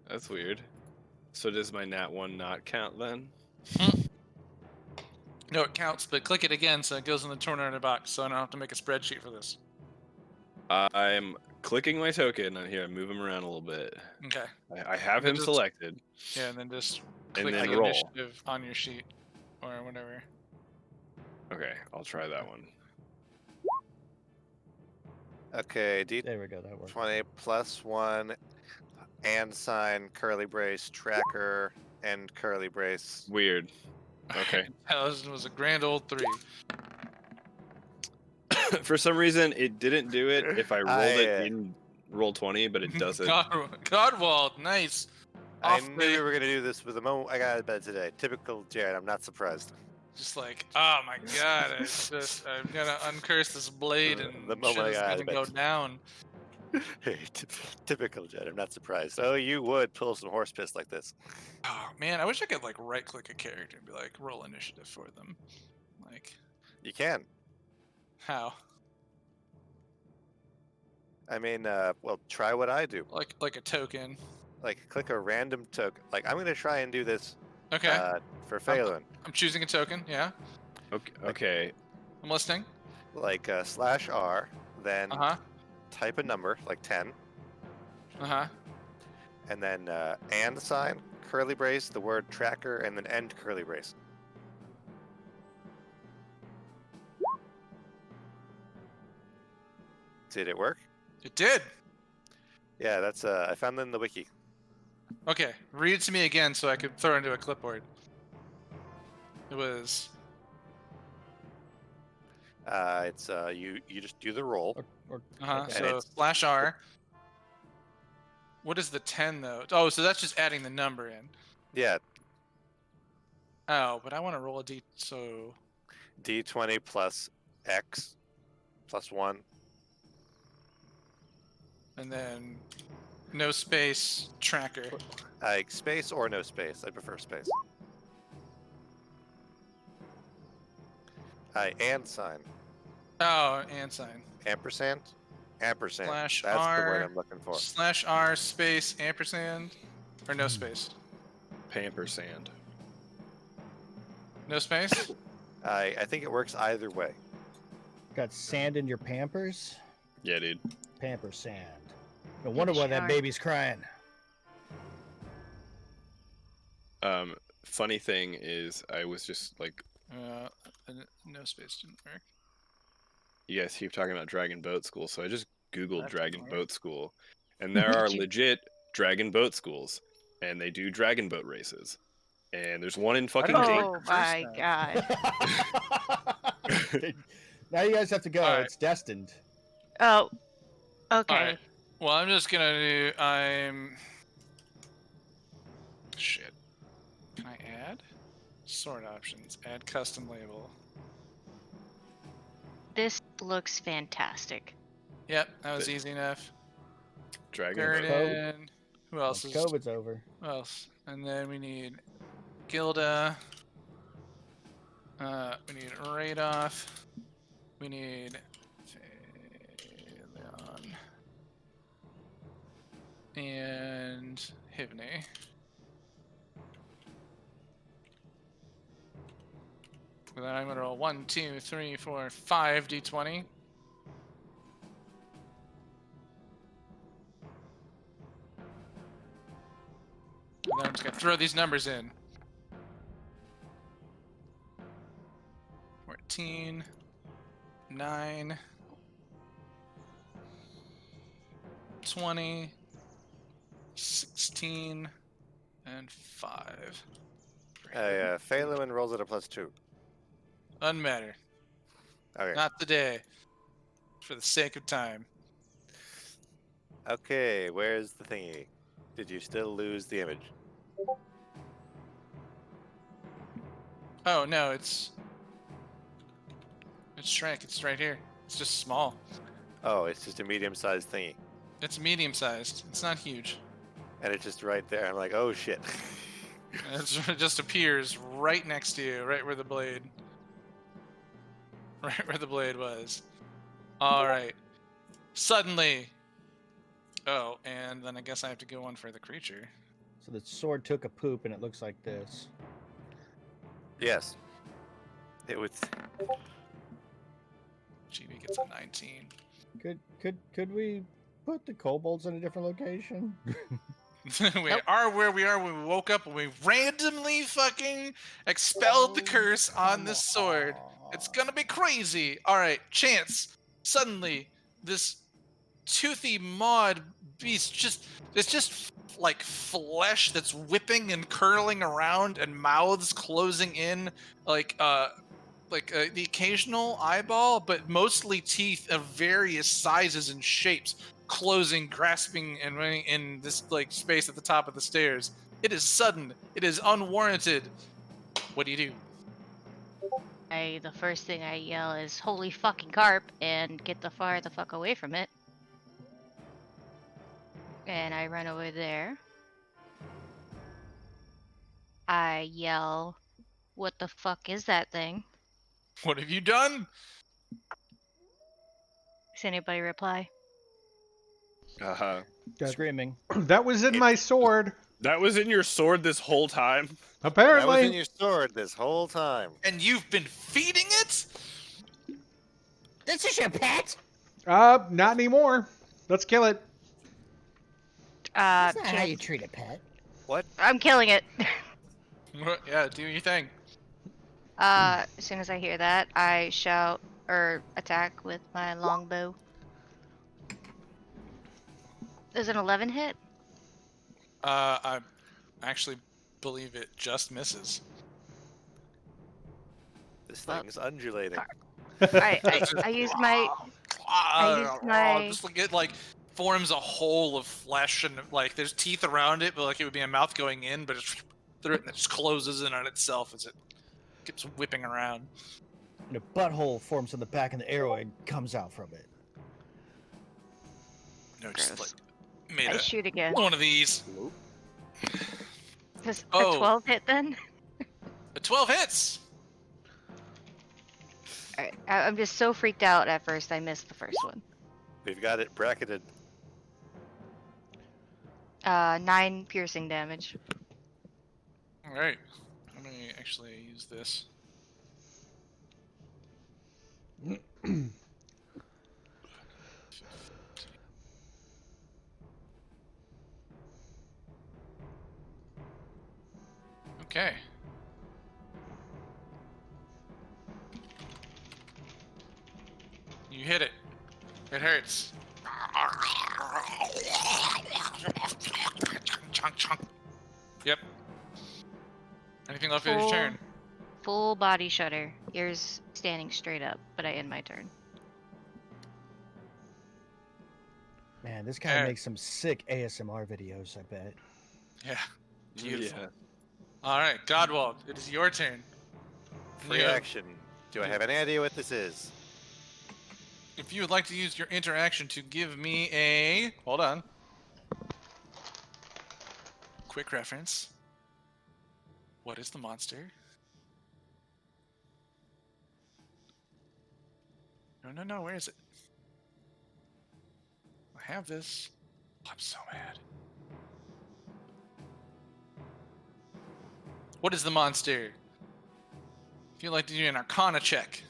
That's weird. So does my nat 1 not count then? No, it counts, but click it again so it goes in the turn order box, so I don't have to make a spreadsheet for this. I'm clicking my token here. I move him around a little bit. Okay. I have Then him just- selected. Yeah, and then just And click then like roll. initiative on your sheet or whatever. Okay, I'll try that one. Okay, There we go. That works. D20 plus 1 and sign, curly brace, tracker, and curly brace. Weird. Okay. Towson was a grand old 3. For some reason, it didn't do it if I rolled it in roll 20, but it doesn't. Godwald, nice. I Off knew the- we were going to do this with the moment I got out of bed today. Typical Jared, I'm not surprised. Just like, oh my god, I'm gonna uncurse this blade and The moment shit I is got out gonna of go bed. down. Hey, typical Jared, I'm not surprised. Oh, you would pull some horse piss like this. Oh man, I wish I could like right click a character and be like, roll initiative for them. Like, You can. how? I mean, well, try what I do. Like a token. Like, click a random token. Like, I'm going to try and do this Okay. for Phelan. I'm choosing a token, yeah. Okay. I'm listening. Like, /R, then Uh-huh. type a number, like 10, Uh-huh. and then and sign, curly brace, the word tracker, and then end curly brace. Did it work? It did. Yeah, that's I found that in the wiki. Okay. Read it to me again so I could throw it into a clipboard. It was It's you just do the roll. uh-huh. Okay. And So it's- /R. What is the 10 though? Oh, so that's just adding the number in. Yeah, Oh, but I want to roll a D so D20 plus X plus 1. and then no space tracker. Space or no space. I prefer space. And sign. Oh, and sign. Ampersand? Ampersand. /R. That's the word I'm looking for. /R space ampersand or no space. Pampersand. No space? I think it works either way. Got sand in your Pampers? Yeah, dude. Pamper sand. No wonder why that shower. baby's crying. Funny thing is, I was just like, No space didn't work. you guys keep talking about Dragon Boat School, so I just Googled That's Dragon weird. Boat School, and there are You- legit dragon boat schools, and they do dragon boat races. And there's one in fucking didn't Dayton. Oh First my time. god. Now you guys have to go. All right. It's destined. Oh. Okay. Alright. Well, I'm just gonna do. Shit. Can I add? Sort options. Add custom label. This looks fantastic. Yep, that was easy enough. Dragon boat. Gurdon. Who else Once is? COVID's over. Who else? And then we need Gilda. We need Radoff. We need Leon. And Hivney. And then I'm gonna roll 1, 2, 3, 4, 5 d20. And then I'm just gonna throw these numbers in. 14, 9, 20, 16, and 5. Phelan rolls at a +2. Doesn't matter. Okay. Not today. For the sake of time. Okay, where's the thingy? Did you still lose the image? Oh no, it's shrank. It's right here. It's just small. Oh, it's just a medium-sized thingy. It's medium sized. It's not huge. And it's just right there. I'm like, oh shit. It just appears right next to you, right where the blade. Right where the blade was. Alright. Suddenly. Oh, and then I guess I have to go on for the creature. So the sword took a poop, and it looks like this. Yes. It was. GB gets a 19. Could we put the kobolds in a different location? We are where we are when we woke up and we randomly fucking expelled the curse on this sword. It's gonna be crazy. Alright, Chance. Suddenly, this toothy maud beast it's just like flesh that's whipping and curling around and mouths closing in like the occasional eyeball, but mostly teeth of various sizes and shapes closing, grasping, and running in this like space at the top of the stairs. It is sudden. It is unwarranted. What do you do? The first thing I yell is "Holy fucking carp!" and get the fuck away from it. And I run over there. I yell, "What the fuck is that thing?" What have you done? Does anybody reply? Uh-huh. That- Screaming. That was in my sword, That was in your sword this whole time? That was apparently. in your sword this whole time. And you've been feeding it? This is your pet? Not anymore. Let's kill it. That's not how Chance- you treat a pet. I'm killing it. Yeah, do your thing. As soon as I hear that, I shout or attack with my longbow. Does an 11 hit? I actually believe it just misses. This thing's undulating. I use my Just like it like forms a hole of flesh and like there's teeth around it, but like it would be a mouth going in, but it's through it and it just closes in on itself as it keeps whipping around. And a butthole forms on the back, and the arrowhead comes out from it. No, just Gross. like made I shoot again. one of these. Does Oh. a 12 hit then? The 12 hits. Alright, I'm just so freaked out at first I missed the first one. We've got it bracketed. 9 piercing damage. All right, let me actually use this. Okay. You hit it. It hurts. Chunk, chunk. Yep. Anything left for your turn? Full body shudder. Ears standing straight up, but I end my turn. Man, this guy makes some sick ASMR videos, I bet. Yeah. Beautiful. Yeah. All right, Godwald, it is your turn. Free You- action. Do I have any idea what this is? If you would like to use your interaction to give me a... Hold on. Quick reference. What is the monster? No, where is it? I have this. Oh, I'm so mad. What is the monster? If you'd like to do an Arcana check.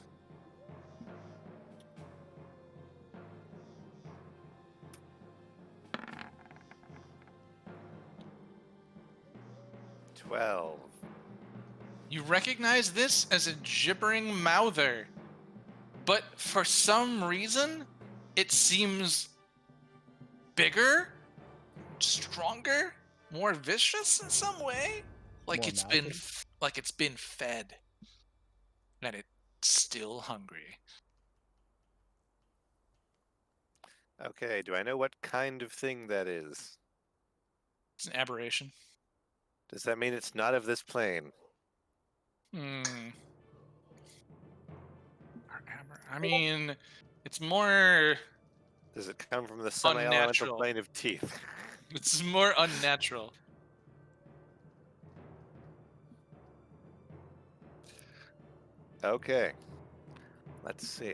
$12. You recognize this as a gibbering mouther, but for some reason, it seems bigger, stronger, more vicious in some way. Like More it's been, mouthy? like it's been fed, and it's still hungry. Okay, do I know what kind of thing that is? It's an aberration. Does that mean it's not of this plane? I mean, it's more. Does it come from the semi-elemental Unnatural. plane of teeth? It's more unnatural. Okay. Let's see.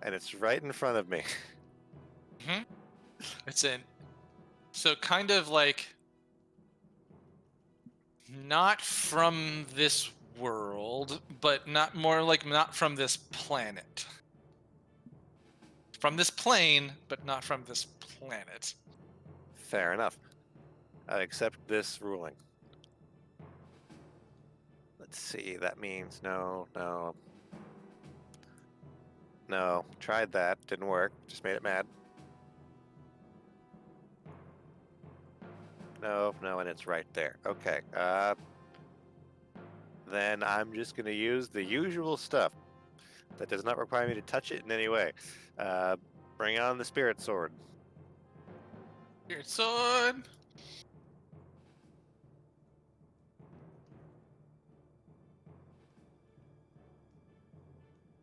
And it's right in front of me. It's in. So kind of like not from this world, but not more like not from this planet. From this plane, but not from this planet. Fair enough. I accept this ruling. Let's see. That means no. Tried that. Didn't work. Just made it mad. No, and it's right there. Okay. Then I'm just going to use the usual stuff that does not require me to touch it in any way. Bring on the spirit sword. Your sword.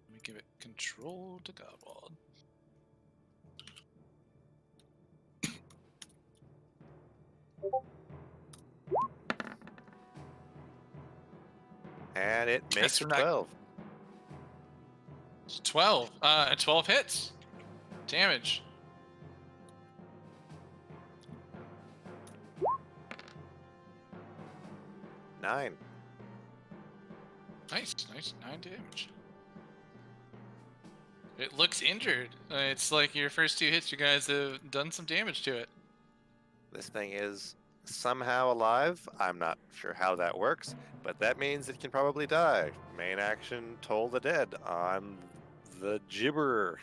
Let me give it control to Godwald. And it makes Yes, we're not- 12. It's 12. 12 hits. Damage. Nine. Nice. 9 damage. It looks injured. It's like your first 2 hits, you guys have done some damage to it. This thing is somehow alive. I'm not sure how that works, but that means it can probably die. Main action, Toll the Dead on the Gibberer.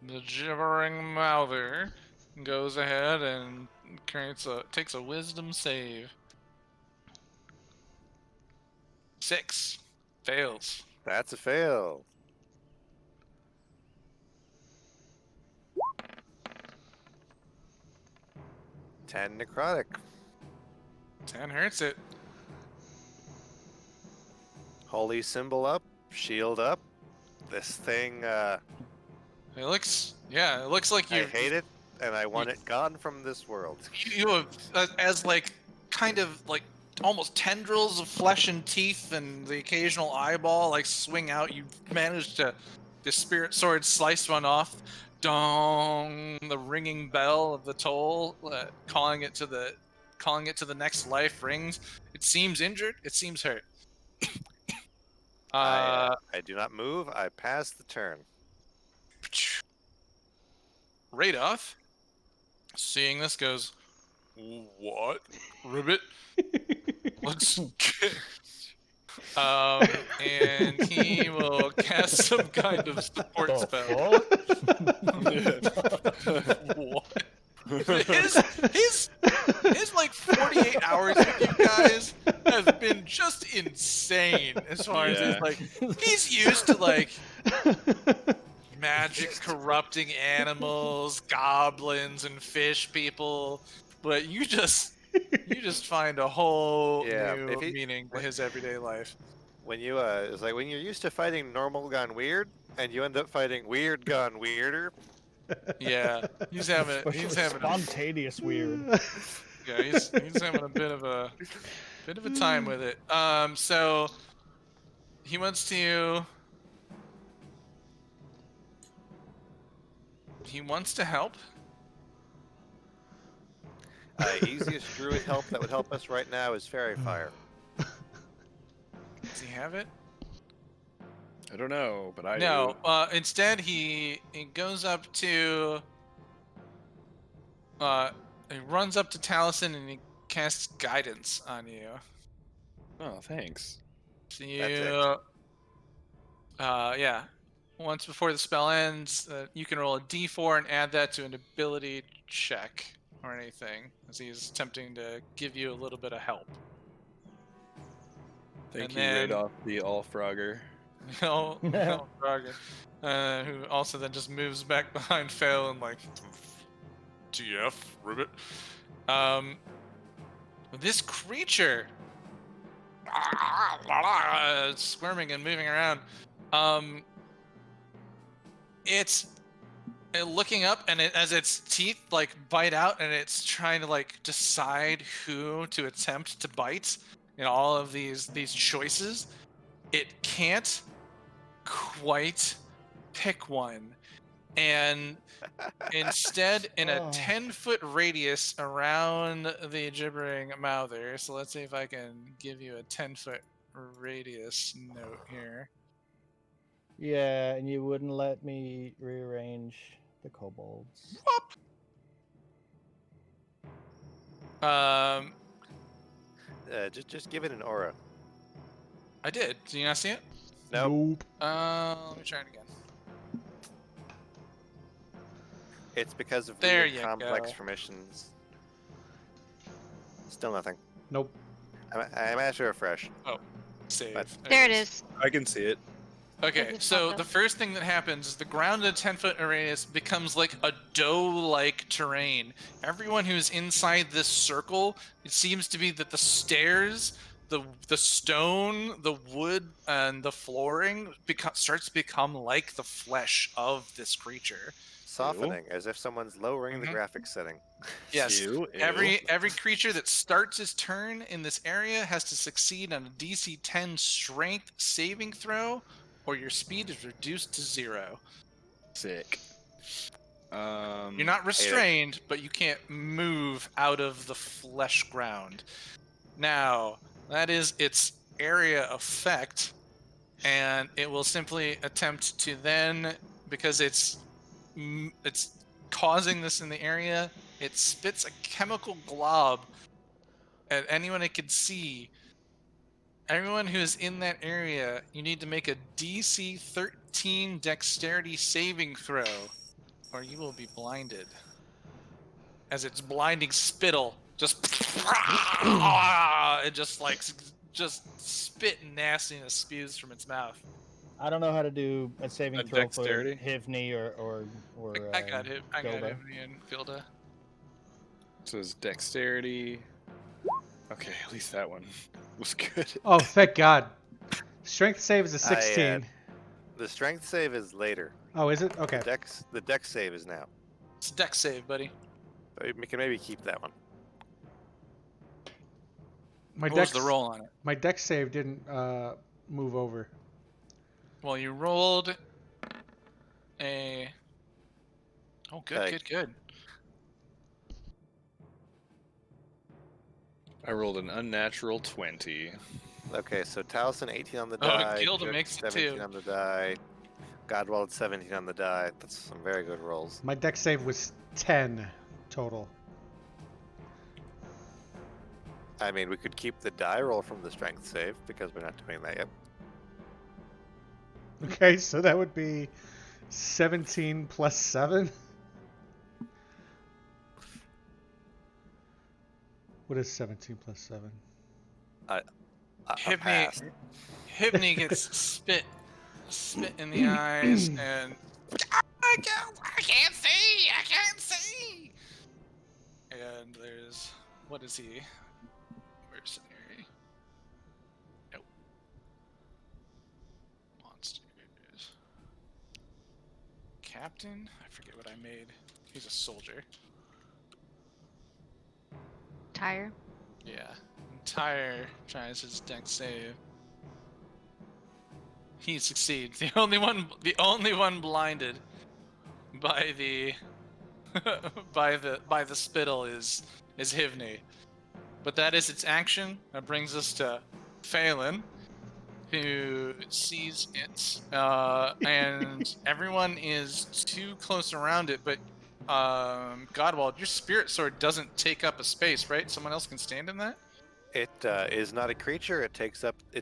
The gibbering mouther goes ahead and takes a wisdom save. 6. Fails. That's a fail. Ten necrotic. 10 hurts it. Holy symbol up. Shield up. This thing, It looks like I you hate it, and I want it gone from this world. you have as like kind of like almost tendrils of flesh and teeth and the occasional eyeball like swing out. You manage to the spirit sword slice one off. Dong, the ringing bell of the toll, calling it to the next life rings. It seems injured. It seems hurt. I do not move. I pass the turn. Radoff, seeing this, goes, "What, Ribbit? Let's get." And he will cast some kind of support spell. insane as far as Yeah. it's like he's used to like magic corrupting animals, goblins, and fish people, but you just find a whole Yeah, new if he meaning to when, his everyday life. when you it's like when you're used to fighting normal gone weird, and you end up fighting weird gone weirder. Yeah, he's having Spontaneous weird. yeah, he's having a bit of a time with it. So he wants to help. Easiest druid help that would help us right now is fairy fire. Does he have it? I don't know, but I No. do. Instead, he goes up to he runs up to Taliesin and he casts guidance on you. Oh, thanks. So That's it. you, yeah. Once before the spell ends, you can roll a d4 and add that to an ability check or anything, as he's attempting to give you a little bit of help. Thank And you, then- Radolf the Allfrogger. No, Frogger, who also then just moves back behind Fail and like, TF, ribbit. This creature, squirming and moving around, it's looking up, and as its teeth like bite out, and it's trying to like decide who to attempt to bite in all of these choices. It can't quite pick one, and instead in a 10-foot radius around the gibbering mouther. So let's see if I can give you a 10-foot radius note here. Yeah, and you wouldn't let me rearrange the kobolds. Just give it an aura. I did. Do you not see it? Nope. Let me try it again. It's because of There weird you complex go. permissions. Still nothing. Nope. I managed to refresh. Save. But- There it is. I can see it. Okay, just so popped the up. first thing that happens is the ground at a 10-foot radius becomes like a dough-like terrain. Everyone who's inside this circle, it seems to be that the stairs, the stone, the wood, and the flooring starts to become like the flesh of this creature. Softening, as if someone's lowering the Mhm. graphics setting. Yes. Ew, Every creature that starts his turn in this area has to succeed on a DC 10 Strength saving throw, or your speed is reduced to 0. Sick. You're not restrained, but you can't move out of the flesh ground. Now, that is its area effect, and it will simply attempt to then, because it's causing this in the area, it spits a chemical glob at anyone it can see. Everyone who is in that area, you need to make a DC 13 dexterity saving throw, or you will be blinded. As its blinding spittle just it just spit nastiness spews from its mouth. I don't know how to do a saving A throw dexterity? for Hivni or I got him. I got Gilda. him and Gilda. So it's dexterity. Okay, at least that one was good. Oh, thank God. Strength save is a 16. The strength save is later. Oh, is it? Okay. The dex save is now. It's a dex save, buddy. So we can maybe keep that one. My What was dex the roll on it? My dex save didn't move over. Well, you rolled a. Oh, good, Like- good. I rolled an unnatural 20. Okay, so Taliesin 18 on the Oh, die. Gilda Drip makes it 17 too. on the die. Godwald 17 on the die. That's some very good rolls. My dex save was 10 total. I mean, we could keep the die roll from the strength save because we're not doing that yet. Okay, so that would be 17 plus 7. What is 17 plus 7? A Hivni, pass. Hivni gets spit in the eyes, and I can't see, I can't see. And there's, what is he? Mercenary. Nope. Monsters. Captain? I forget what I made. He's a soldier. Tire. Yeah. Tyre tries his deck save. He succeeds. The only one blinded by the by the spittle is Hivni. But that is its action. That brings us to Phelan, who sees it, and everyone is too close around it. But Godwald, your spirit sword doesn't take up a space, right? Someone else can stand in that. It is not a creature. It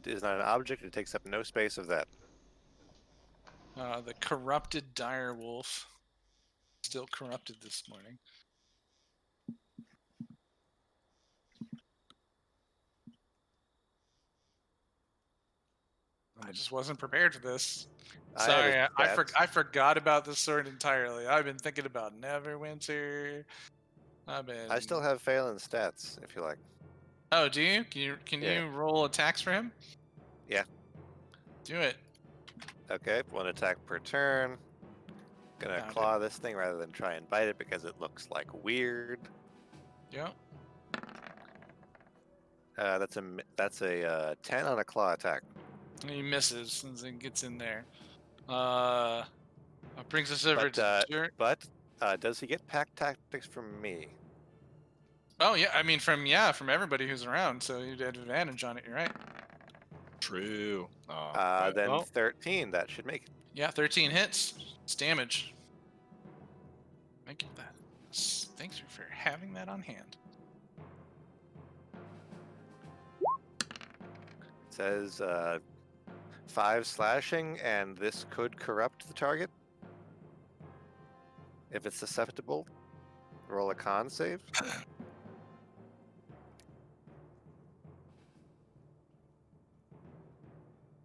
is not an object. It takes up no space of that. The corrupted dire wolf, still corrupted this morning. I just wasn't prepared for this. Sorry, I forgot about this sword entirely. I've been thinking about Neverwinter. I still have Phelan's stats, if you like. Oh, do you? Can Yeah. you roll attacks for him? Yeah. Do it. Okay, 1 attack per turn. Gonna Found claw this thing rather than try and bite it because it looks like weird. Yep. That's a 10 on a claw attack. And he misses since it gets in there. Brings us over to Stuart. But does he get pack tactics from me? Oh yeah, I mean from everybody who's around, so you'd have advantage on it. You're right. True. Then well. 13. That should make it. Yeah, 13 hits. It's damage. Thank you for that. Thanks for having that on hand. It says 5 slashing, and this could corrupt the target. If it's susceptible, roll a con save.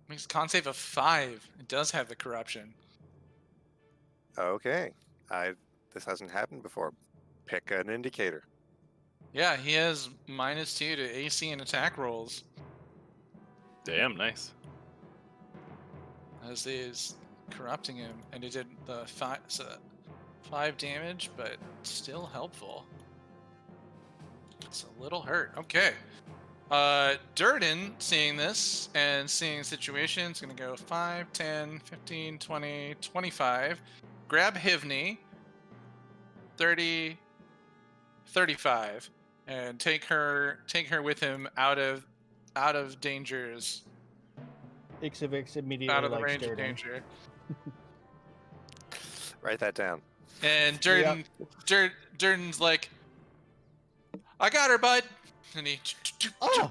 Makes a con save of 5. It does have the corruption. Okay. This hasn't happened before. Pick an indicator. Yeah, he has -2 to AC and attack rolls. Damn, nice. As is corrupting him, and it did the 5 damage, but still helpful. It's a little hurt. Okay. Durden, seeing this and seeing the situation, is going to go 5, 10, 15, 20, 25. Grab Hivni, 30, 35, and take her with him out of dangers, Ixavix immediately out of the likes range of Durden. danger. Write that down. And Durden's like, I got her, bud. And he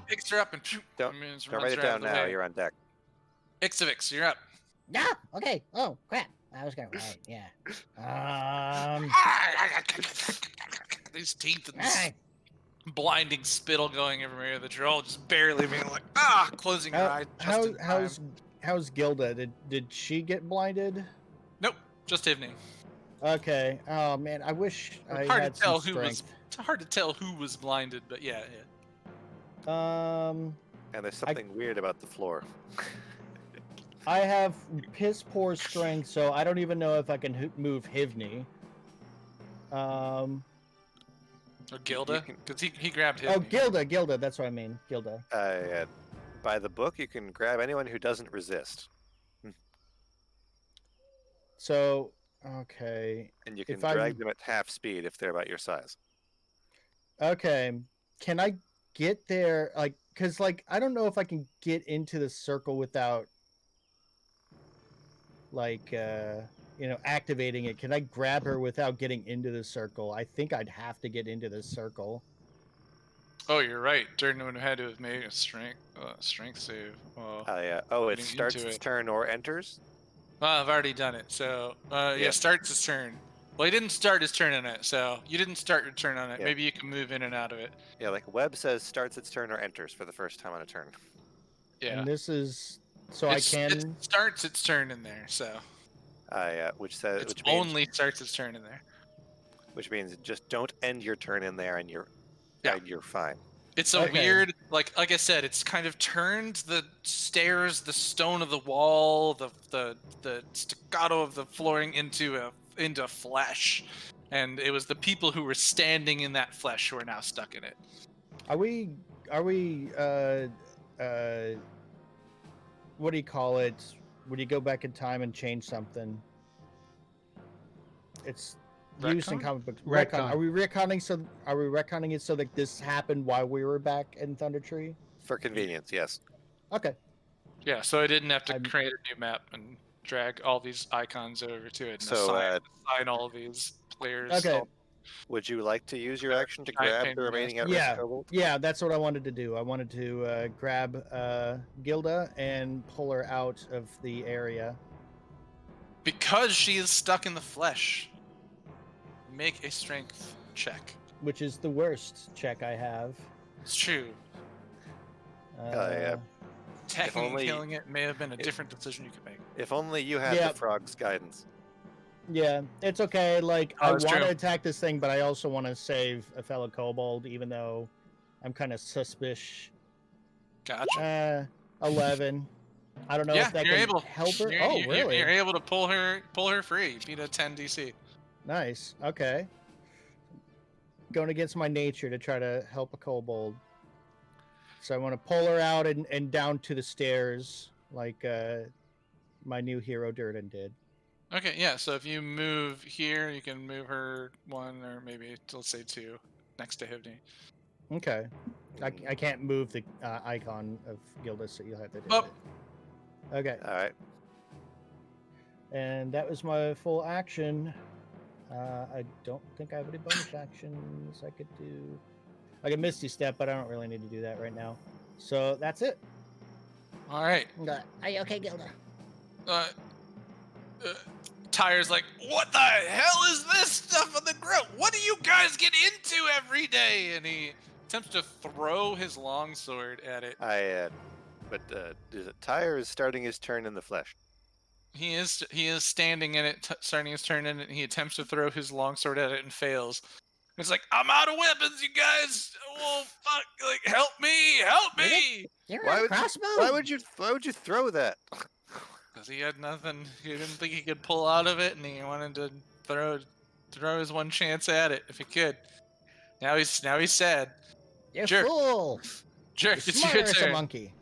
picks her up and Don't runs write it her out down of the now. way. You're on deck. Ixavix, you're up. Yeah. Okay. Oh crap! I was gonna write. Yeah. These teeth and All this right. blinding spittle going everywhere. The troll just barely being like, closing her eyes. How's Gilda? Did she get blinded? Nope, just Hivni. Okay. Oh man, I wish I It's hard had to tell some who was. strength. It's hard to tell who was blinded, but yeah. And there's something weird about the floor. I have piss poor strength, so I don't even know if I can move Hivni. Or Gilda, because he grabbed Hivni. Oh, Gilda. That's what I mean, Gilda. By the book, you can grab anyone who doesn't resist. So, okay. And you can drag them at half speed if they're about your size. Okay. Can I get there? Because, I don't know if I can get into the circle without, activating it. Can I grab her without getting into the circle? I think I'd have to get into the circle. Oh, you're right. Durden would have had to have made a strength save. Well, it starts its turn or enters? I've already done it. So, starts his turn. Well, he didn't start his turn on it, so you didn't start your turn on it. Yeah. Maybe you can move in and out of it. Yeah, like Webb says starts its turn or enters for the first time on a turn. Yeah. And this is so It I can. starts its turn in there, so Which it means only starts its turn in there. just don't end your turn in there, and you're fine. It's a Okay. weird, like I said, it's kind of turned the stairs, the stone of the wall, the staccato of the flooring into flesh, and it was the people who were standing in that flesh who are now stuck in it. Are we? What do you call it? Would you go back in time and change something? It's used in Retcon? comic books. Retcon. Are we retconning? Are we retconning it so that this happened while we were back in Thunder Tree? For convenience, yes. Okay. Yeah, so I didn't have to I'm- create a new map and drag all these icons over to it and So, assign all these players. Okay. Would you like to use your action to I grab can, the yes. remaining at Yeah. risk kobold? Yeah, that's what I wanted to do. I wanted to grab Gilda and pull her out of the area. Because she is stuck in the flesh. Make a strength check. Which is the worst check I have. It's true. Yeah. Attacking only- and killing it may have been a different decision you could make. If only you had Yeah. the frog's guidance. Yeah, it's okay. Like, Oh, I that's want true. to attack this thing, but I also want to save a fellow kobold, even though I'm kind of suspicious. Gotcha. 11. I don't know Yeah, if that you're can able. help her. You're, Oh, you're, really? You're able to pull her free. Beat a 10 DC. Nice. Okay. Going against my nature to try to help a kobold. So I want to pull her out and down to the stairs, like my new hero Durden did. Okay, yeah. So if you move here, you can move her 1 or maybe let's say 2 next to Hivni. Okay. I can't move the icon of Gilda, so you'll have to do Oh. it. Okay. All right. And that was my full action. I don't think I have any bonus actions I could do. I can Misty Step, but I don't really need to do that right now. So that's it. All right. Are you okay, Gilda? Uh, Tyre's like, what the hell is this stuff on the ground? What do you guys get into every day? And he attempts to throw his longsword at it. Tyre is starting his turn in the flesh. He is standing in it, starting his turn in it, and he attempts to throw his longsword at it and fails. It's like, I'm out of weapons, you guys. Oh fuck! Like, help me! You're Why a would crossbow? Why would you throw that? Because he had nothing. He didn't think he could pull out of it, and he wanted to throw his one chance at it if he could. Now he's sad. You're Jerk. fool. Jerk, You're it's smarter your as a turn. monkey.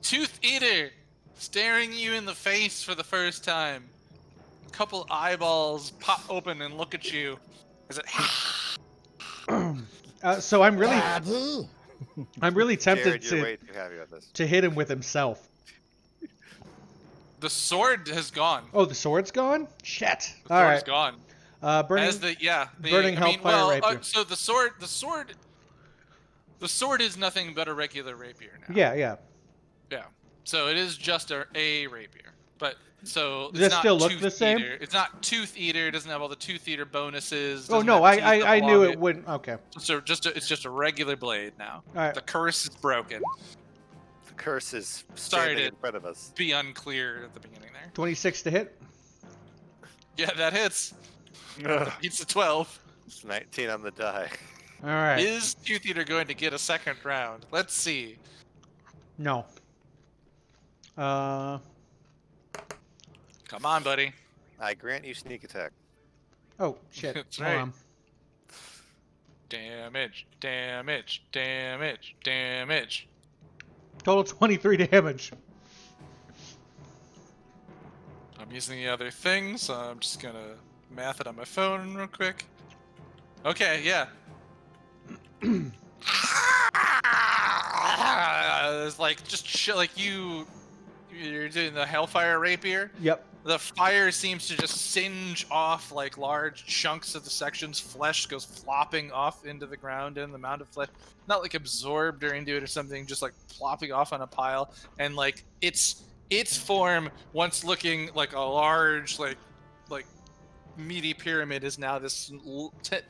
Tooth Eater, staring you in the face for the first time. A couple eyeballs pop open and look at you. Is it? So I'm really Daddy. tempted Jared, you're to way too happy about this. hit him with himself. The sword has gone. Oh, the sword's gone? Shit. The All sword right. is gone. Burning. As the burning hellfire rapier. So the sword is nothing but a regular rapier now. Yeah. So it is just a rapier, but so Does it's it not still look Tooth the same? Eater. It's not Tooth Eater. It doesn't have all the Tooth Eater bonuses. Oh doesn't no, have teeth I knew along it wouldn't. Okay. So it's just a regular blade now. All right. The curse is broken. The curse is Sorry standing to- in front of us. Be unclear at the beginning there. 26 to hit. Yeah, that hits. It's a 12. It's 19 on the die. All right. Is Tooth Eater going to get a second round? Let's see. No. Come on, buddy. I grant you sneak attack. Oh shit. That's Hold right. on. Damage. Total 23 damage. I'm using the other thing, so I'm just gonna math it on my phone real quick. Okay, yeah. It's like like you're doing the Hellfire Rapier. Yep. The fire seems to just singe off like large chunks of the section's flesh goes flopping off into the ground, and the amount of flesh, not like absorbed or into it or something, just like plopping off on a pile, and like its form, once looking like a large like meaty pyramid, is now this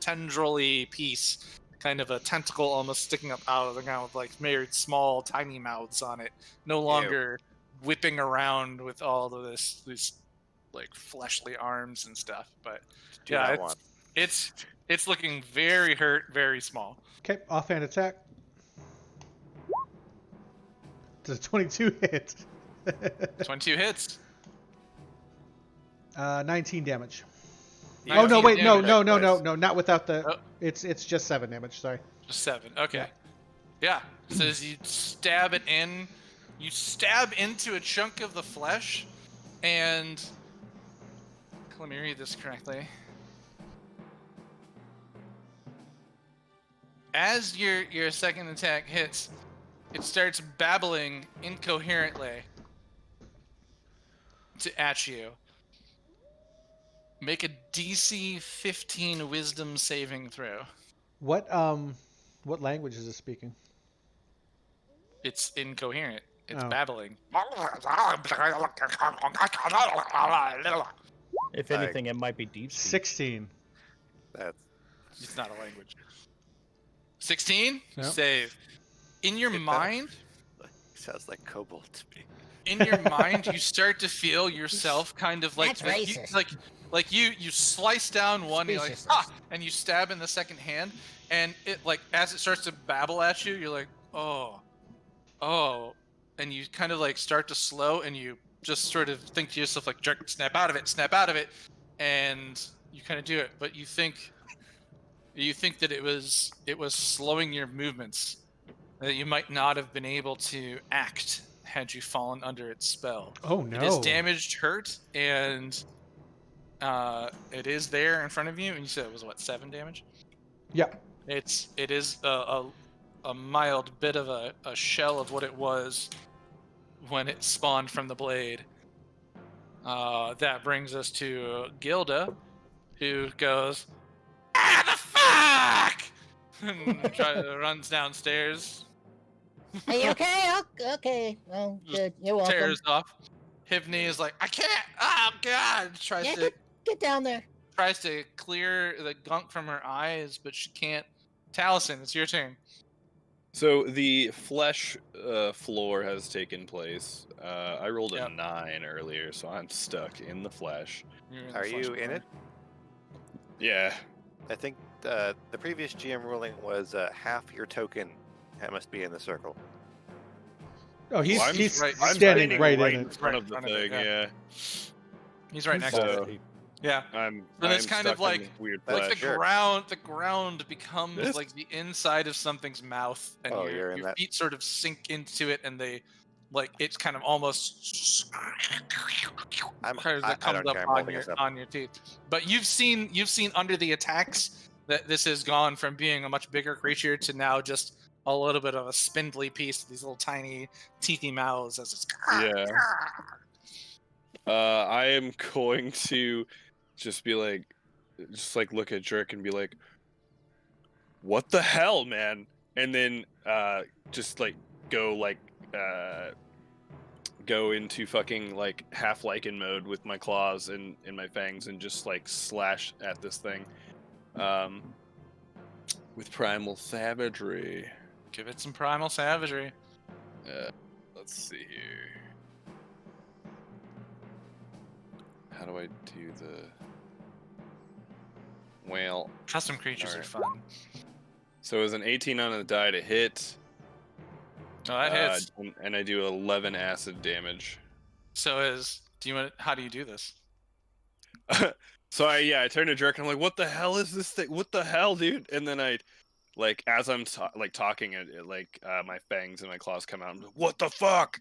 tendrily piece kind of a tentacle almost sticking up out of the ground with like very small, tiny mouths on it. No longer whipping around with all of these like fleshly arms and stuff. But Do yeah, not want. it's looking very hurt, very small. Okay, offhand attack. Does 22 hit? 22 hits. 19 damage. You Oh no, can't wait, do no, it no, no, twice. no, not without the. Oh. It's just 7 damage. Sorry. Just 7. Okay. Yeah. So as you stab it in, you stab into a chunk of the flesh, and let me read this correctly. As your second attack hits, it starts babbling incoherently at you. Make a DC 15 Wisdom saving throw. What language is it speaking? It's incoherent. It's Oh. babbling. If anything, it might be deep speak. 16. That's It's not a language. 16? Yep. Save. In your It does. mind, sounds like kobold to me. in your mind, you start to feel yourself kind of like That's you, racist. like you slice down one, you're like, Speciesist. and you stab in the second hand, and it like as it starts to babble at you, you're like, oh, and you kind of like start to slow, and you just sort of think to yourself like, jerk, snap out of it, and you kind of do it, but you think that it was slowing your movements, that you might not have been able to act had you fallen under its spell. Oh no. It is damaged, hurt, and it is there in front of you. And you said it was what, 7 damage? Yep. It is a mild bit of a shell of what it was when it spawned from the blade. That brings us to Gilda, who goes, "Ah, the fuck!" and runs downstairs. Are you okay? Okay. Well, Just good. You're welcome. Tears off. Hivni is like, "I can't! Oh God!" Tries Yeah, to get down there. clear the gunk from her eyes, but she can't. Taliesin, it's your turn. So the flesh floor has taken place. I rolled a Yep. 9 earlier, so I'm stuck in the flesh. You're in the Are flesh you in floor. it? Yeah. I think the previous GM ruling was half your token must be in the circle. Oh, he's Well, I'm standing right in in it. front of the Right in front of it, thing. Yeah. He's right next to So it. Yeah. I'm. But it's I'm kind of stuck in like- weird Like Like flesh. Sure. the ground becomes This? like the inside of something's mouth, and Oh, you're your in that- feet sort of sink into it, and they, like, it's kind of almost I that don't comes care. I'm up holding this up. on your teeth. But you've seen under the attacks that this has gone from being a much bigger creature to now just a little bit of a spindly piece, these little tiny teethy mouths as it's. Yeah. I am going to just be like, look at Jerk and be like, "What the hell, man?" And then just like go into fucking like half lichen mode with my claws and my fangs and just like slash at this thing, with primal savagery. Give it some primal savagery. Let's see here. How do I do the? Well, Custom creatures are Alright. fun. so it was an 18 on the die to hit. Oh, that hits. And I do 11 acid damage. So how do you do this? So I turn to Jerk and I'm like, "What the hell is this thing? What the hell, dude?" And then I, like, as I'm talking, my fangs and my claws come out. I'm like, "What the fuck?"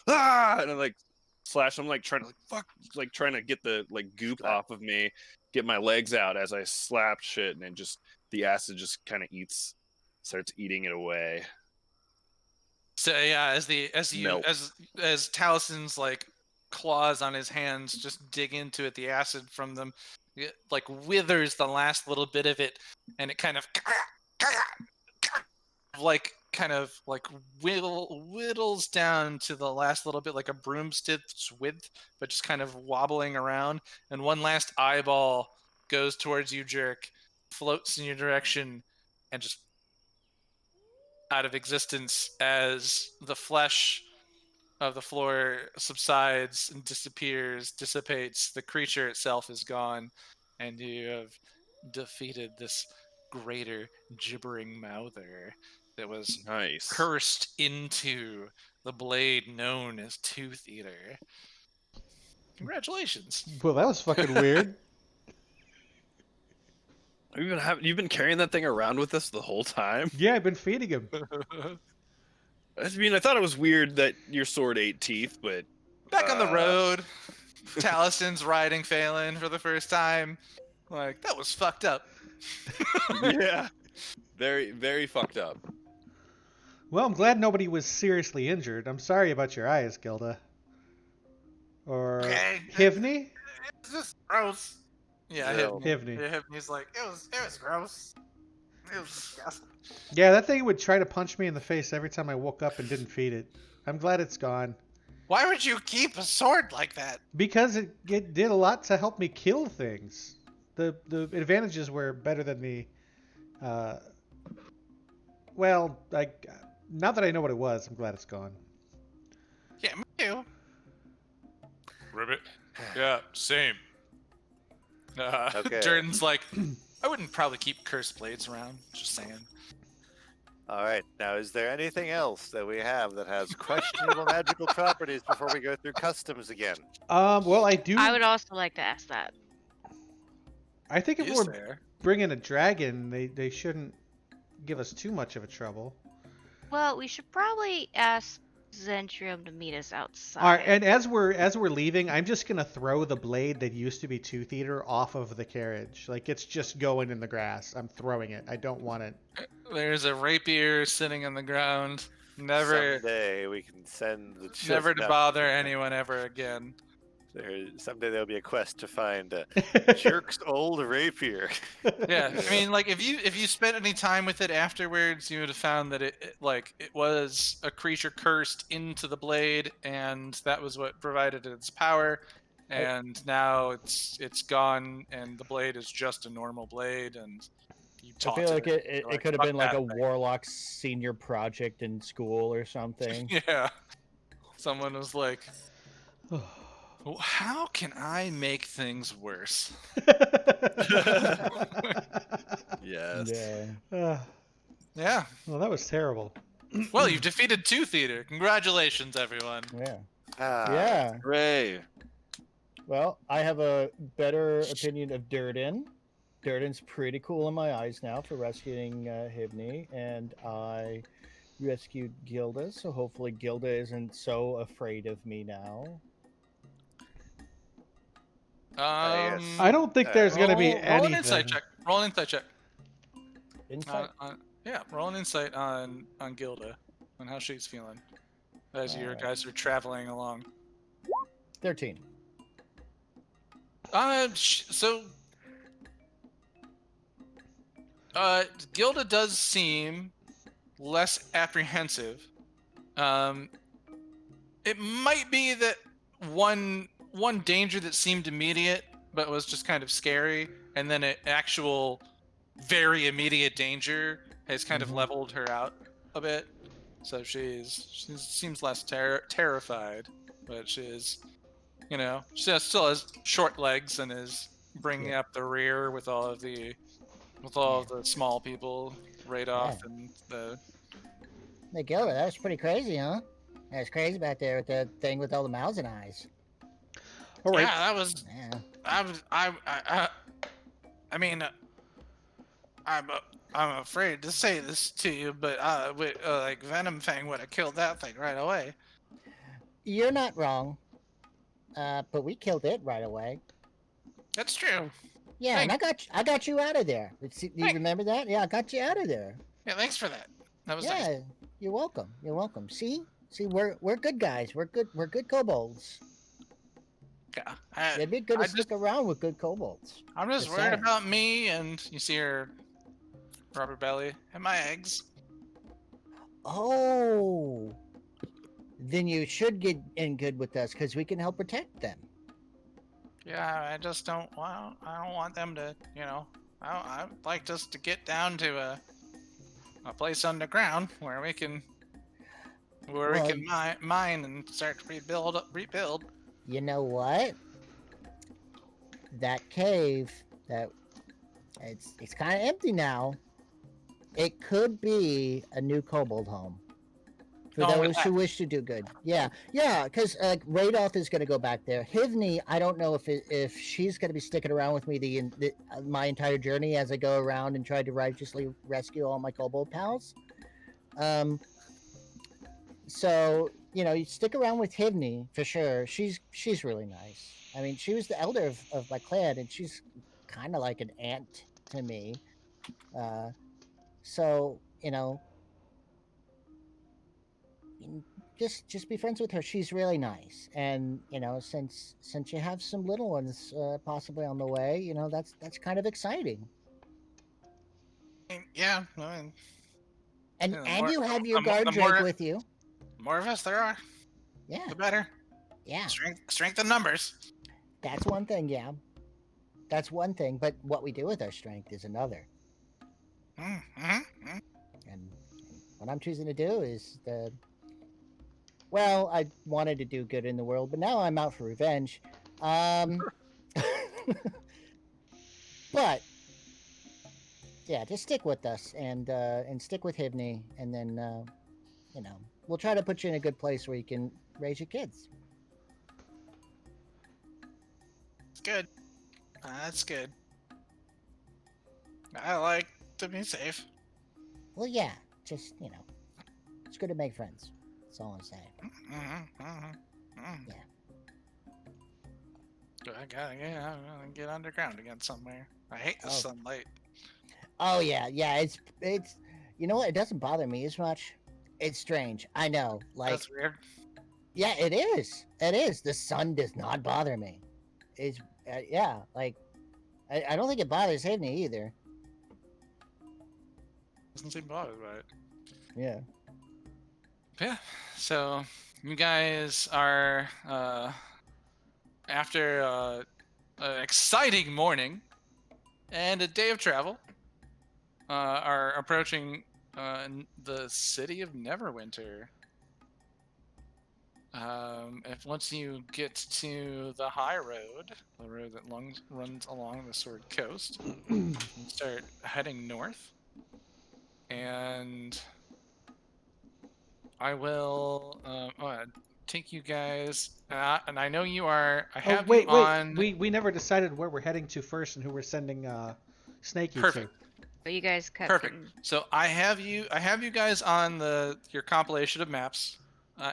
Ah! And I like slash. I'm like trying to trying to get the like goop Slap. off of me, get my legs out as I slap shit, and then just the acid just kind of starts eating it away. So yeah, as Melt. Talison's like claws on his hands just dig into it, the acid from them like withers the last little bit of it, and it kind of whittles down to the last little bit, like a broomstick's width, but just kind of wobbling around. And one last eyeball goes towards you, Jerk, floats in your direction, and just out of existence as the flesh of the floor subsides and dissipates. The creature itself is gone, and you have defeated this greater gibbering mouther that was Nice. cursed into the blade known as Tooth Eater. Congratulations. Well, that was fucking weird. You've been carrying that thing around with us the whole time? Yeah, I've been feeding him. I mean, I thought it was weird that your sword ate teeth, but Back on the road, Talison's riding Phelan for the first time. Like, that was fucked up. yeah, very, very fucked up. Well, I'm glad nobody was seriously injured. I'm sorry about your eyes, Gilda. Or Okay. Hivney? It's just gross. Yeah, No. Hivney. Yeah, Hivney's like, it was gross. It was disgusting. Yeah, that thing would try to punch me in the face every time I woke up and didn't feed it. I'm glad it's gone. Why would you keep a sword like that? Because it did a lot to help me kill things. The advantages were better than the... well, now that I know what it was, I'm glad it's gone. Yeah, me too. Ribbit. Yeah, same. Okay. Jordan's like, I wouldn't probably keep cursed blades around. Just saying. All right. Now, is there anything else that we have that has questionable magical properties before we go through customs again? Well, I do... I would also like to ask that. I think if Is we're there? bringing a dragon, they shouldn't give us too much of a trouble. Well, we should probably ask Zentrum to meet us outside. All right, and as we're leaving, I'm just gonna throw the blade that used to be Tooth Eater off of the carriage. Like, it's just going in the grass. I'm throwing it. I don't want it. There's a rapier sitting on the ground. Never Someday we can send the to no, bother anyone ever again. Someday there'll be a quest to find Jerk's old rapier. Yeah, I mean, like, if you spent any time with it afterwards, you would have found that it was a creature cursed into the blade, and that was what provided its power. And now it's gone, and the blade is just a normal blade. And you I taught feel like it. it You're could have "Fuck been like that a thing." warlock senior project in school or something. Yeah, someone was like, "Well, how can I make things worse?" Yes. Yeah. Yeah. Well, that was terrible. Well, you've defeated Tooth Eater. Congratulations, everyone. Yeah. Ah, Yeah. Hooray. Well, I have a better opinion of Durden. Durden's pretty cool in my eyes now for rescuing Hivney, and I rescued Gilda, so hopefully Gilda isn't so afraid of me now. I don't think there's gonna be roll anything. an insight check. Roll an insight check. Insight? Yeah, roll an insight on Gilda, on how she's feeling as your Alright. guys are traveling along. 13. Gilda does seem less apprehensive. It might be that one danger that seemed immediate but was just kind of scary, and then an actual very immediate danger has kind of leveled her out a bit. So she seems less terrified, but she's, she still has short legs and is bringing up the rear with all of the small people right off and the. Hey, Gilbert, that was pretty crazy, huh? That was crazy back there with the thing with all the mouths and eyes. All right. Yeah, that was. Yeah. I mean, I'm afraid to say this to you, but like Venom Fang would have killed that thing right away. You're not wrong. But we killed it right away. That's true. Yeah, and I got you out of there. Do you Thank- remember that? Yeah, I got you out of there. Yeah, thanks for that. That was Yeah, nice. you're welcome. You're welcome. See, we're good guys. We're good kobolds. Yeah, It'd be good to I stick around with good kobolds. I'm just Just worried saying. about me, and you see her rubber belly and my eggs. Oh, then you should get in good with us because we can help protect them. Yeah, I just don't want. I don't want them to. I'd like us to get down to a place underground where we can Well, mine and start to rebuild. you know what? That cave, that it's kind of empty now. It could be a new kobold home for Oh, those who wish to do good. Yeah, because Radolf is going to go back there. Hivni, I don't know if she's going to be sticking around with me my entire journey as I go around and try to righteously rescue all my kobold pals. So you stick around with Hivni for sure. She's really nice. I mean, she was the elder of my clan, and she's kind of like an aunt to me. So just be friends with her. She's really nice, and since you have some little ones possibly on the way, that's kind of exciting. Yeah, I mean, And Yeah, and more- you have the your mo- guard the Drake more- with you. the more of us there are, Yeah, the better. yeah. Strength in numbers. That's one thing. Yeah, that's one thing. But what we do with our strength is another. Mm-hmm. And what I'm choosing to do is well, I wanted to do good in the world, but now I'm out for revenge. But yeah, just stick with us and stick with Hivni, and then we'll try to put you in a good place where you can raise your kids. It's good. That's good. I like to be safe. Well, yeah, just it's good to make friends. That's all I'm saying. Yeah. I gotta get underground again somewhere. I hate the Oh. sunlight. Oh yeah, it's you know what? It doesn't bother me as much. It's strange. I know. Like, That's weird. yeah, it is. It is. The sun does not bother me. It's yeah. Like, I don't think it bothers Hivni either. Doesn't seem bothered by it. Yeah. Yeah. So you guys are after an exciting morning and a day of travel, are approaching the city of Neverwinter. If once you get to the high road, the road that runs along the Sword Coast, you start heading north, and I will take you guys. And I know you are. I have wait, you on. we never decided where we're heading to first and who we're sending Snakey Perfect. But you guys kept Perfect. getting- So I have you guys on your compilation of maps.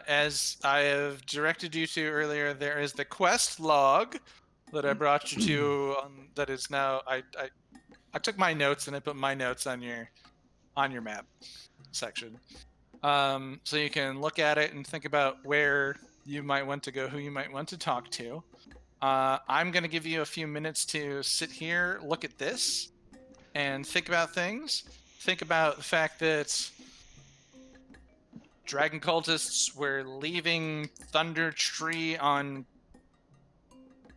As I have directed you to earlier, there is the quest log that I brought you to. That is now I took my notes and I put my notes on your map section. So you can look at it and think about where you might want to go, who you might want to talk to. I'm going to give you a few minutes to sit here, look at this, and think about things. Think about the fact that dragon cultists were leaving Thunder Tree on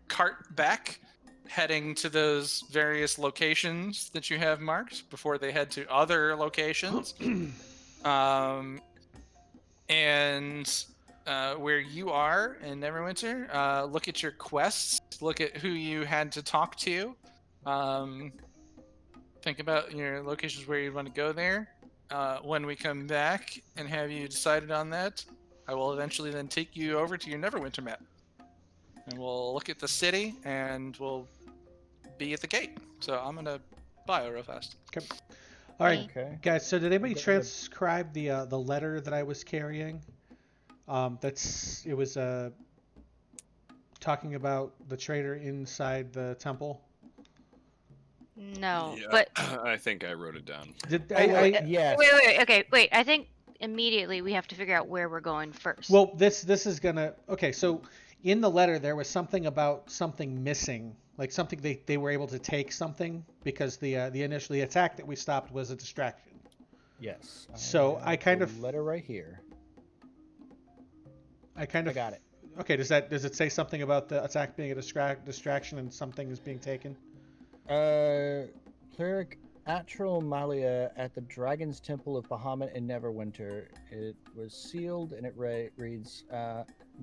cart back, heading to those various locations that you have marked before they head to other locations. And where you are in Neverwinter, look at your quests, look at who you had to talk to. Think about your locations where you want to go there. When we come back and have you decided on that, I will eventually then take you over to your Neverwinter map. And we'll look at the city and we'll be at the gate. So I'm going to bio real fast. All right, Okay. guys. So did anybody Okay. transcribe the letter that I was carrying? It was talking about the traitor inside the temple. No, Yeah, but I think I wrote it down. Did Yes. wait. Okay, wait. I think immediately we have to figure out where we're going first. Well, this is gonna. Okay, so in the letter there was something about something missing, like something they were able to take something because the initial attack that we stopped was a distraction. Yes. So I have kind the of- letter right here. I kind I of got it. Okay, does it say something about the attack being a distraction and something is being taken? Cleric Atromalia at the Dragon's Temple of Bahamut in Neverwinter. It was sealed and it reads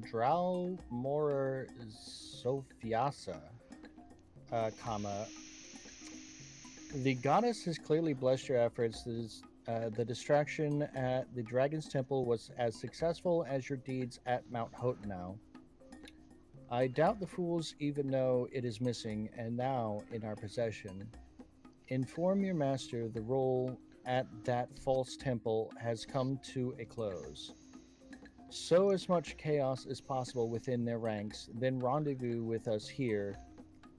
Drow Morer Sophiasa, comma. The goddess has clearly blessed your efforts. The distraction at the Dragon's Temple was as successful as your deeds at Mount Hotenau. I doubt the fools even know it is missing and now in our possession. Inform your master the role at that false temple has come to a close. Sow as much chaos as possible within their ranks, then rendezvous with us here,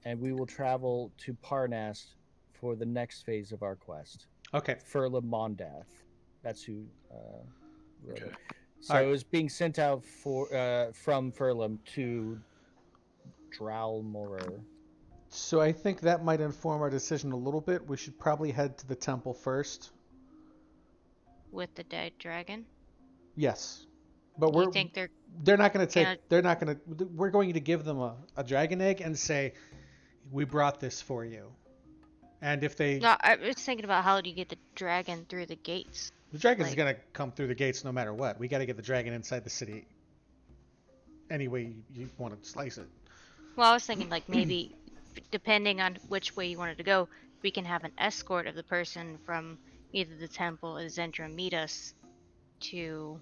and we will travel to Parnas for the next phase of our quest. Okay. Furla Mondath. That's who wrote Okay. it. So Alright. it was being sent out from Furlam to Drowmorer. So I think that might inform our decision a little bit. We should probably head to the temple first. With the dead dragon. Yes. But You think they're they're not going to take gonna- they're not going to we're going to give them a dragon egg and say we brought this for you. And if they No, I was thinking about how do you get the dragon through the gates? the dragon's like- going to come through the gates no matter what. We got to get the dragon inside the city any way you want to slice it. Well, I was thinking like maybe depending on which way you wanted to go, we can have an escort of the person from either the temple or the Zentrum meet us to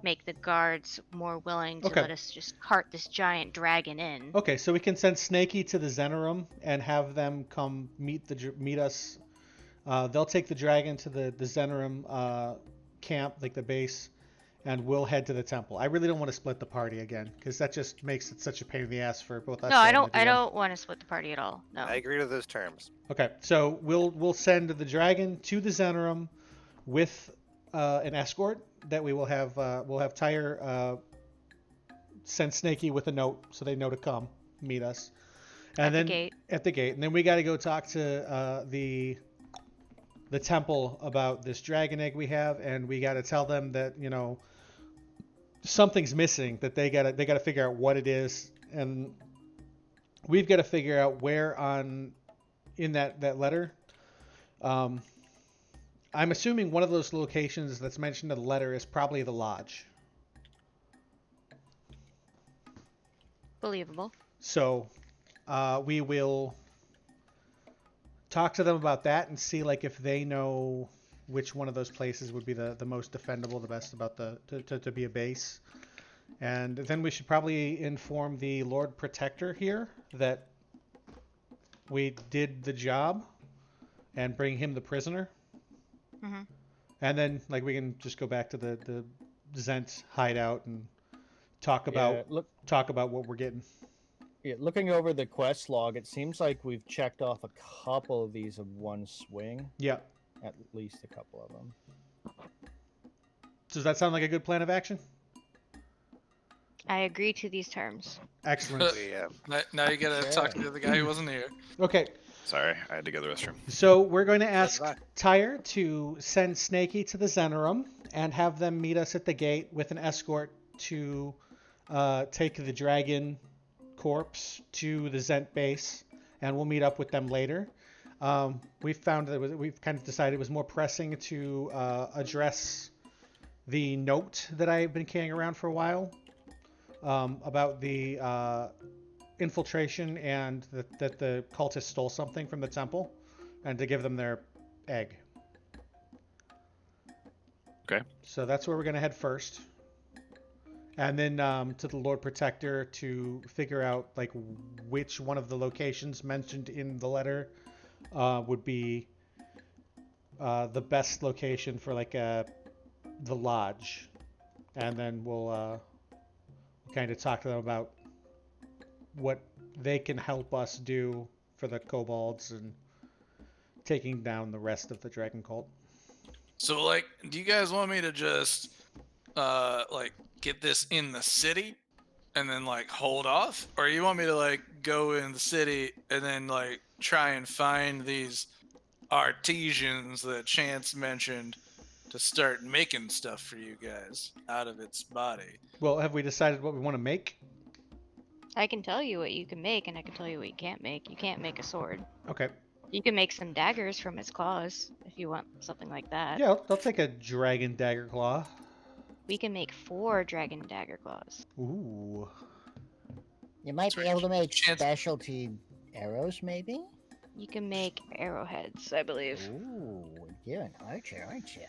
make the guards more willing to Okay. let us just cart this giant dragon in. Okay, so we can send Snaky to the Zenerum and have them come meet us. They'll take the dragon to the Zenerum camp, like the base, and we'll head to the temple. I really don't want to split the party again because that just makes it such a pain in the ass for both us. No, I and don't. the I DM. don't want to split the party at all. No. I agree to those terms. Okay, so we'll send the dragon to the Zenerum with an escort that we will have. We'll have Tyre send Snaky with a note so they know to come meet us, and At the then gate. at the gate, and then we got to go talk to the temple about this dragon egg we have, and we got to tell them that something's missing, that they gotta figure out what it is, and we've got to figure out where in that letter. I'm assuming one of those locations that's mentioned in the letter is probably the lodge. Believable. So we will talk to them about that and see like if they know which one of those places would be the most defendable, the best about to be a base. And then we should probably inform the Lord Protector here that we did the job and bring him the prisoner. Mm-hmm. And then like we can just go back to the Zent hideout and talk about what we're getting. Yeah, looking over the quest log, it seems like we've checked off a couple of these of one swing. Yeah. At least a couple of them. Does that sound like a good plan of action? I agree to these terms. Excellent. Now you gotta talk to the guy who wasn't here. Okay, Sorry, I had to go to the restroom. so we're going to ask Bye. Tyre to send Snaky to the Zenerum and have them meet us at the gate with an escort to take the dragon corpse to the Zent base, and we'll meet up with them later. We found that we've kind of decided it was more pressing to address the note that I've been carrying around for a while about the infiltration and that the cultists stole something from the temple, and to give them their egg. Okay. So that's where we're going to head first. And then to the Lord Protector to figure out like which one of the locations mentioned in the letter would be the best location for like the lodge. And then we'll kind of talk to them about what they can help us do for the kobolds and taking down the rest of the dragon cult. So, like, do you guys want me to just, like, get this in the city and then, like, hold off? Or you want me to, like, go in the city and then, like, try and find these artisans that Chance mentioned to start making stuff for you guys out of its body? Well, have we decided what we want to make? I can tell you what you can make, and I can tell you what you can't make. You can't make a sword. Okay. You can make some daggers from its claws if you want something like that. Yeah, I'll take a dragon dagger claw. We can make 4 dragon dagger claws. Ooh. You might be Sorry, able to make chance- specialty arrows, maybe. You can make arrowheads, I believe. Ooh, you're an archer, aren't you?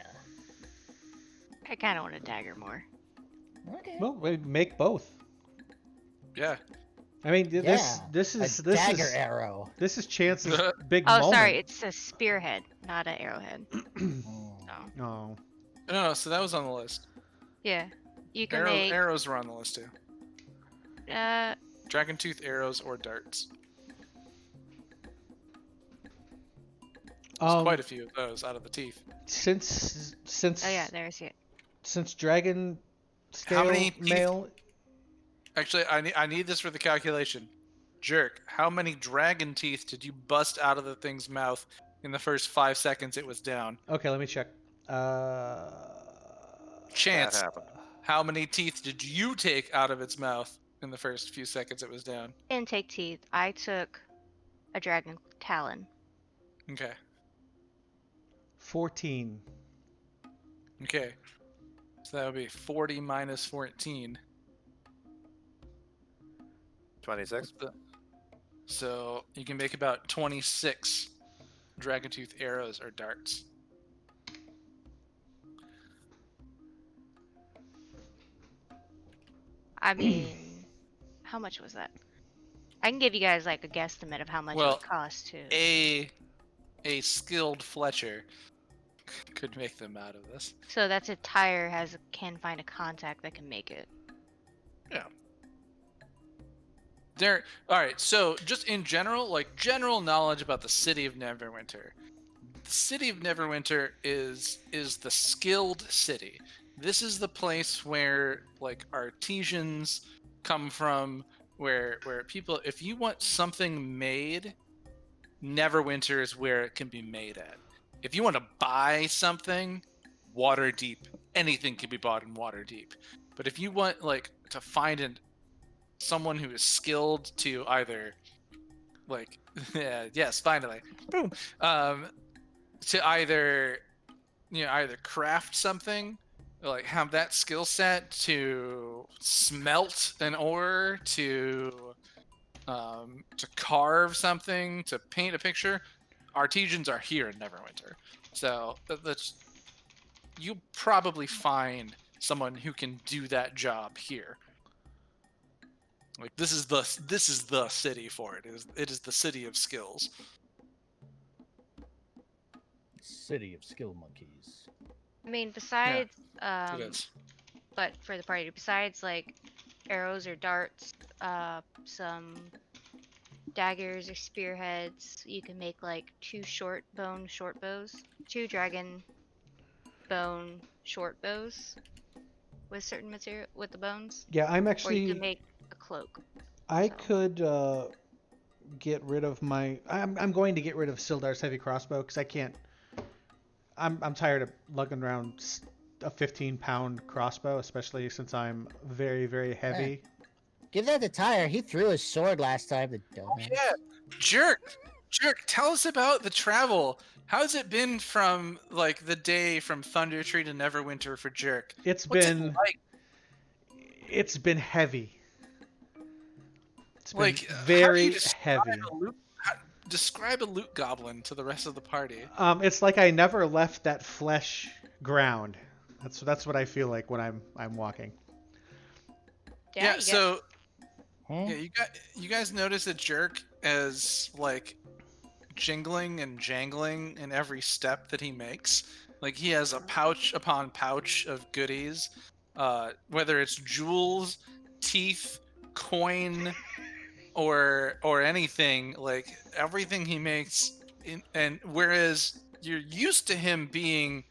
I kind of want a dagger more. Okay. Well, we make both. Yeah. I mean, yeah, this a is dagger arrow. this is Chance's big Oh, moment. sorry, it's a spearhead, not an arrowhead. Mm. No. Oh. No, so that was on the list. Yeah. You can make Arrows were on the list too. Dragon tooth arrows or darts. There's quite a few of those out of the teeth. Since oh yeah, there's it. since dragon scale How many teeth? mail. Actually, I need this for the calculation. Jerk, how many dragon teeth did you bust out of the thing's mouth in the first 5 seconds it was down? Okay, let me check. Chance, happened. how many teeth did you take out of its mouth in the first few seconds it was down? Intake teeth. I took a dragon talon. Okay. 14. Okay. So that would be 40 minus 14. 26. So you can make about 26 dragon tooth arrows or darts. I mean, how much was that? I can give you guys like a guesstimate of how much it Well, would cost too. A skilled Fletcher could make them out of this. So that's if Tyre can find a contact that can make it. Yeah. All right. So just in general, like general knowledge about the city of Neverwinter. The city of Neverwinter is the skilled city. This is the place where like artisans come from, where people, if you want something made, Neverwinter is where it can be made at. If you want to buy something, Waterdeep, anything can be bought in Waterdeep. But if you want like to find someone who is skilled to either like yes, finally, boom, to either craft something, or like have that skill set to smelt an ore, to carve something, to paint a picture, artisans are here in Neverwinter. So that's you probably find someone who can do that job here. Like this is the city for it. It is the city of skills. City of skill monkeys. I mean, besides It is. but for the party, besides like arrows or darts, some daggers or spearheads, you can make like 2 short bows, 2 dragon bone short bows with certain material with the bones. Yeah, I'm Or you actually. can make a cloak. I so. could get rid of my. I'm going to get rid of Sildar's heavy crossbow because I can't. I'm tired of lugging around a 15-pound crossbow, especially since I'm very, very heavy. Give that to Tyre. He threw his sword last time. The dumbass. Yeah, jerk, tell us about the travel. How's it been from like the day from Thunder Tree to Neverwinter for Jerk? It's What's been it like? it's been heavy. It's been Like very heavy. Describe a loot goblin to the rest of the party. It's like I never left that flesh ground. That's what I feel like when I'm walking. Yeah. you So Hmm? yeah, you guys notice a Jerk as like jingling and jangling in every step that he makes. Like he has a pouch upon pouch of goodies, whether it's jewels, teeth, coin, or anything. Like everything he makes, and whereas you're used to him being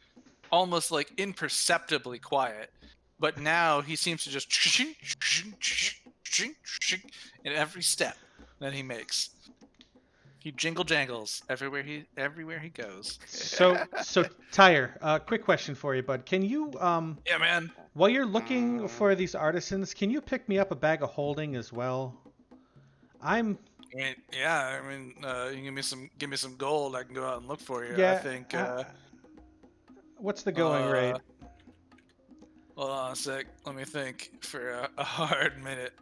almost like imperceptibly quiet, but now he seems to just in every step that he makes. He jingle jangles everywhere he goes. So Tyre, quick question for you, bud. Can you Yeah, man. while you're looking for these artisans, can you pick me up a bag of holding as well? I'm Yeah. I mean, you give me some gold. I can go out and look for you. I Yeah. think. What's the going rate? Hold on a sec. Let me think for a hard minute.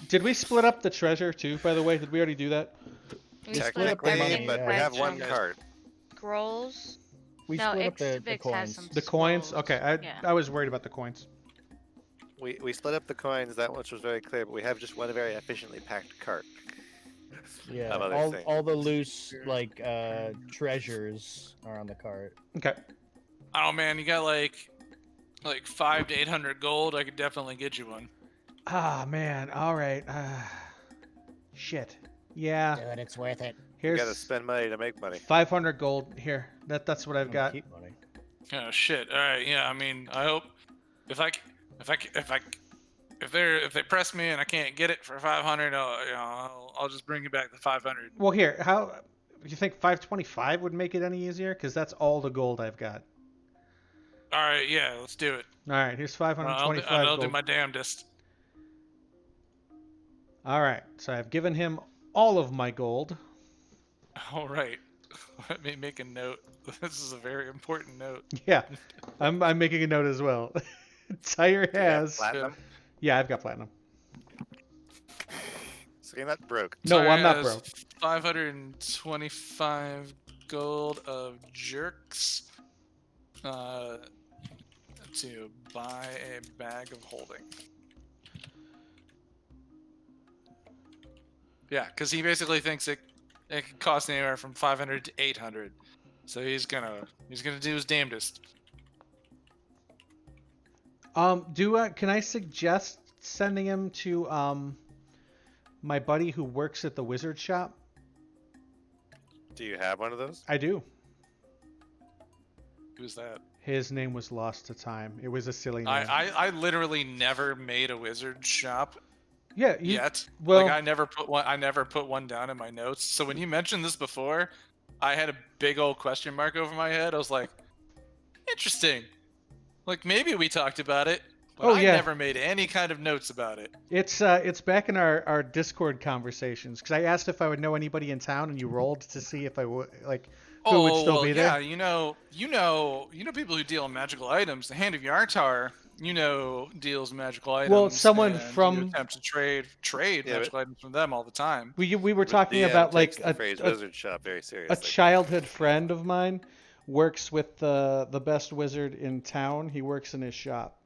Did we split up the treasure too? By the way, did we already do that? We split split up up the money, everything but we yeah. have besides one Yes. cart. scrolls. We No, split up the Ixtabix has some coins. The coins? scrolls. Okay, Yeah. I was worried about the coins. We split up the coins. That much was very clear. But we have just one very efficiently packed cart. Yeah, Of other all things. all the loose like treasures are on the cart. Okay. Oh man, you got like 500 to 800 gold. I could definitely get you one. Ah, man. All right. Shit. Yeah. Dude, it's worth it. You gotta Here's spend money to make money. 500 gold. Here. That's what I've I'm got. Keep money. Oh shit! All right, yeah. I mean, I hope if they press me and I can't get it for 500, I'll just bring you back the 500. Well, here. How you think 525 would make it any easier? Because that's all the gold I've got. All right, yeah, let's do it. All right. Here's 525 I'll do gold. my damnedest. All right. So I've given him all of my gold. All right, let me make a note. This is a very important note. Yeah. I'm making a note as well. Tyre Do you have has. platinum. Yeah, I've got platinum. So you're not broke. No, Sorry, I'm not has broke. 525 gold of jerks to buy a bag of holding. Yeah, because he basically thinks it could cost anywhere from 500 to 800. So he's gonna do his damnedest. Can I suggest sending him to my buddy who works at the wizard shop? Do you have one of those? I do. Who's that? His name was lost to time. It was a silly name. I literally never made a wizard shop yeah, yet. well- Like I never put one down in my notes. So when you mentioned this before, I had a big old question mark over my head. I was like, interesting. Like maybe we talked about it, but Oh, I yeah. never made any kind of notes about it. It's back in our Discord conversations because I asked if I would know anybody in town and you rolled to see if I would who would still well, be yeah, there. you know people who deal in magical items. The Hand of Yartar, deals in magical items. Well, someone and from- attempt to trade Yeah, magical items from them all the time. We were The talking DM about takes like the phrase wizard shop very a seriously. childhood friend of mine works with the best wizard in town. He works in his shop.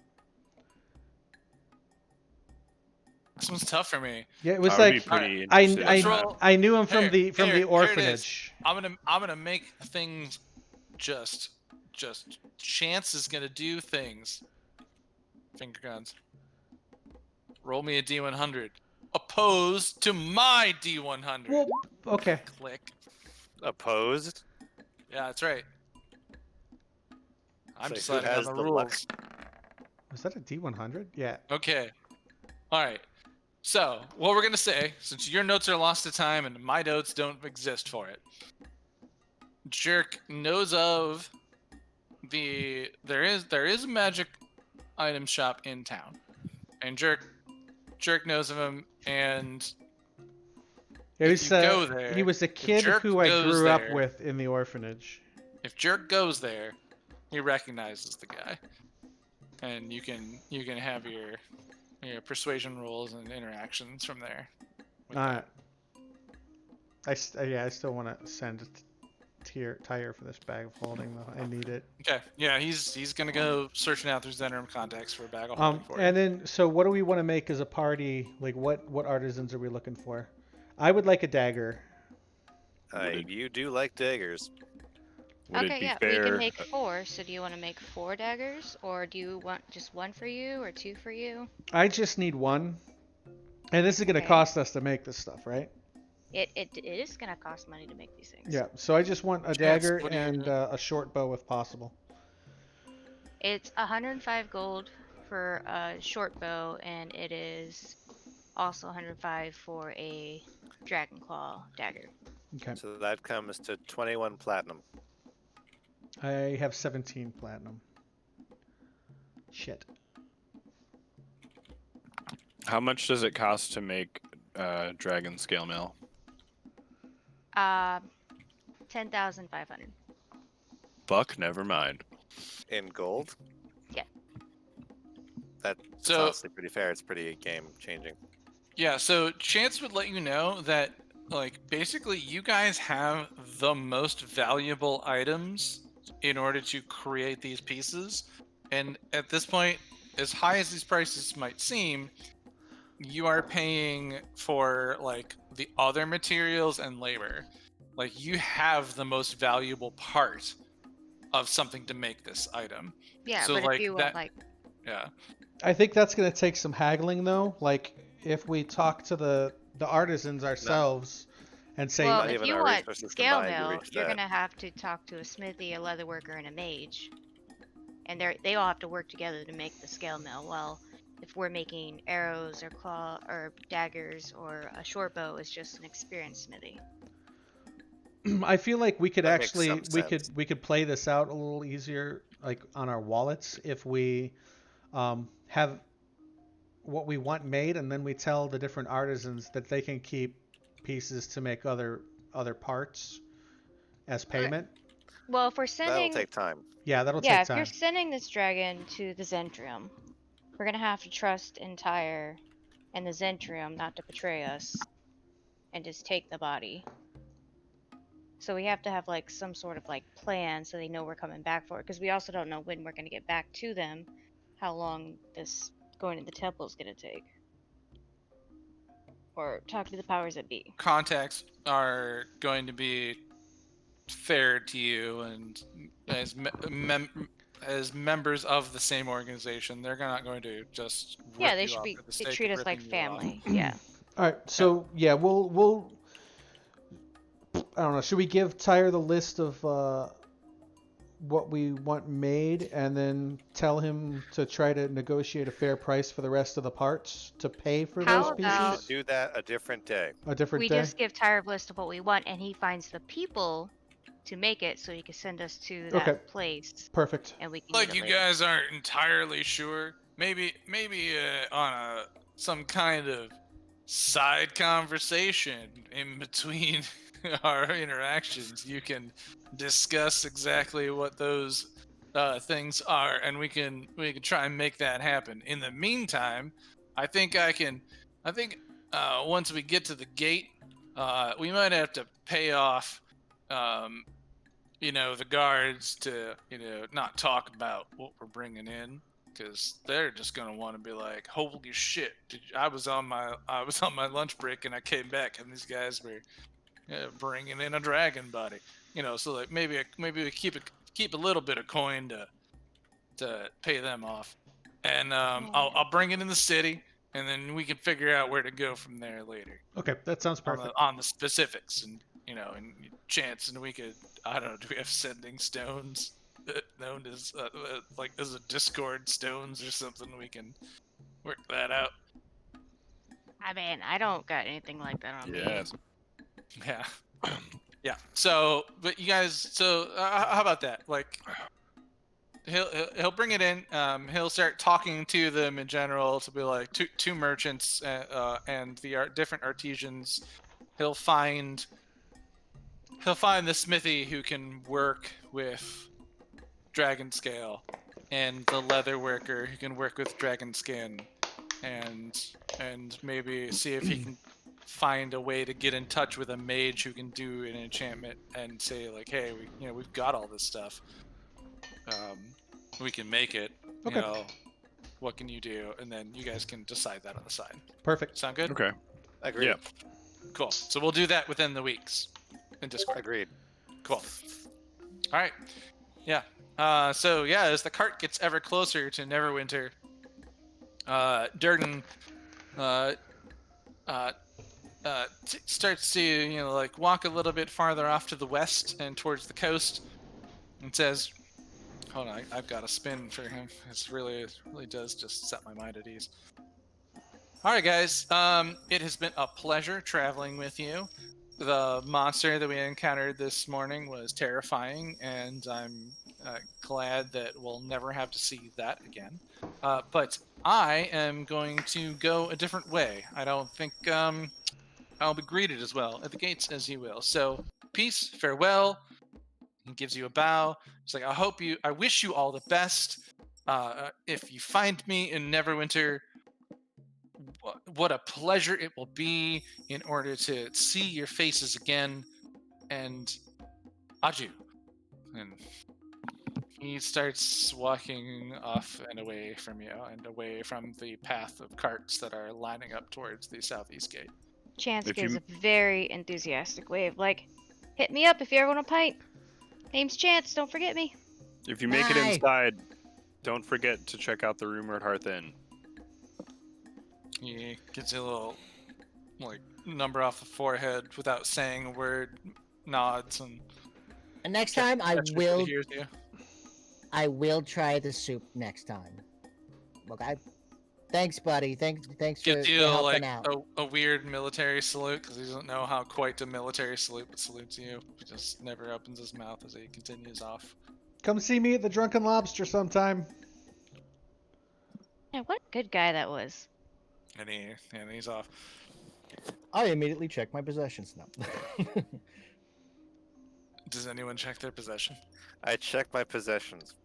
This one's tough for me. Yeah, it was I would be like pretty I interested in Let's that. roll- I knew him from Here, the here it is. orphanage. I'm gonna make things just chance is gonna do things. Finger guns. Roll me a D100. Opposed to my D100. Well, okay. Click. Opposed? Yeah, that's right. I'm So who deciding on has the the rules. luck? Was that a D100? Yeah. Okay. All right. So, what we're going to say, since your notes are lost to time and my notes don't exist for it, Jerk knows of there is a magic item shop in town. And Jerk knows of him, and He was, you go there, he was a kid Jerk who I goes grew up there- with in the orphanage. if Jerk goes there, he recognizes the guy. And you can have your persuasion rolls and interactions from there. with Alright. that. I still want to send Tyre for this bag of holding though. I need it. Okay. Yeah, he's gonna go searching out through Zenirum contacts for a bag of holding for you. And then so what do we want to make as a party? Like what artisans are we looking for? I would like a dagger. You do like daggers. Would Okay, it be yeah, fair? we can make 4. So do you want to make 4 daggers, or do you want just 1 for you, or 2 for you? I just need one. And this is going to Okay. cost us to make this stuff, right? It is gonna cost money to make these things. Yeah. So I just want a Chance, dagger what do you- and a short bow if possible. It's 105 gold for a short bow, and it is also 105 for a dragon claw dagger. Okay. So that comes to 21 platinum. I have 17 platinum. Shit. How much does it cost to make dragon scale mail? 10,500. Fuck, never mind. In gold? Yeah. That's So- honestly pretty fair. It's pretty game changing. Yeah, so Chance would let you know that, like, basically you guys have the most valuable items in order to create these pieces. And at this point, as high as these prices might seem, you are paying for, like, the other materials and labor. Like, you have the most valuable part of something to make this item. Yeah, So, but like, if you that- want, like, Yeah. I think that's going to take some haggling, though. Like, if we talk to the artisans ourselves and say, well, Not if even you our want resources scale combined to mail, reach you're that. gonna have to talk to a smithy, a leather worker, and a mage, and they all have to work together to make the scale mail. Well, if we're making arrows or claw or daggers or a short bow, is just an experienced smithy. I feel like we could That makes actually some sense. we could play this out a little easier, like on our wallets, if we have what we want made, and then we tell the different artisans that they can keep pieces to make other parts as payment. Well, if we're That'll sending, take time. Yeah, that'll yeah, take if you're time. sending this dragon to the Zentrium, we're gonna have to trust Entire and the Zentrium not to betray us and just take the body. So we have to have like some sort of like plan so they know we're coming back for it, because we also don't know when we're gonna get back to them, how long this going to the temple is gonna take, or talk to the powers that be. Contacts are going to be fair to you, and as as members of the same organization, they're not going to just rip Yeah, they you should off be. for the They sake treat of us like ripping you off. family. Yeah. All right, so yeah, we'll I don't know. Should we give Tyre the list of what we want made, and then tell him to try to negotiate a fair price for the rest of the parts to pay for How those We about- pieces? should do that a different day. A different We day. just give Tyre a list of what we want, and he finds the people to make it, so he can send us to that Okay. place, Perfect. and we can. Like get it you later. guys aren't entirely sure. Maybe on some kind of side conversation in between our interactions, you can discuss exactly what those things are, and we can try and make that happen. In the meantime, I think once we get to the gate, we might have to pay off the guards to not talk about what we're bringing in, because they're just gonna want to be like, holy shit, I was on my lunch break and I came back and these guys were bringing in a dragon body, so like maybe we keep a little bit of coin to pay them off, and I'll bring it in the city, and then we can figure out where to go from there later Okay, that sounds perfect. on the specifics, and and Chance, and we could, I don't know, do we have sending stones known as like as a Discord stones or something? We can work that out. I mean, I don't got anything like that on me. Yes. Yeah. Yeah. So, but you guys, so how about that? Like, he'll bring it in. He'll start talking to them in general to be like two merchants and the different artisans. He'll find the smithy who can work with dragon scale, and the leather worker who can work with dragon skin, and maybe see if he can find a way to get in touch with a mage who can do an enchantment and say like, hey, we've got all this stuff. We can make it. Okay. What can you do? And then you guys can decide that on the side. Perfect. Sound good? Okay. Agreed. Yeah. Cool. So we'll do that within the weeks in Discord. Agreed. Cool. All right. Yeah. So yeah, as the cart gets ever closer to Neverwinter, Durden starts to like walk a little bit farther off to the west and towards the coast, and says, "Hold on, I've got a spin for him. It really does just set my mind at ease." All right, guys. It has been a pleasure traveling with you. The monster that we encountered this morning was terrifying, and I'm glad that we'll never have to see that again. But I am going to go a different way. I don't think I'll be greeted as well at the gates as you will. So, peace, farewell. He gives you a bow. He's like, I wish you all the best. If you find me in Neverwinter, what a pleasure it will be in order to see your faces again. And adieu. And he starts walking off and away from you and away from the path of carts that are lining up towards the southeast gate. Chance If gives you- a very enthusiastic wave, like, hit me up if you ever want a pint. Name's Chance, don't forget me. If you make it Bye. inside, don't forget to check out the Rumored Hearth Inn. He gets you a little, number off the forehead without saying a word, nods, and And next time gestures that he hears you. I will try the soup next time. Okay. Thanks, buddy. Thanks for Gives you helping out. a weird military salute because he doesn't know how quite a military salute would salute you. He just never opens his mouth as he continues off. Come see me at the Drunken Lobster sometime. Yeah, what a good guy that was. And he's off. I immediately check my possessions now. Does anyone check their possession? I checked my possessions.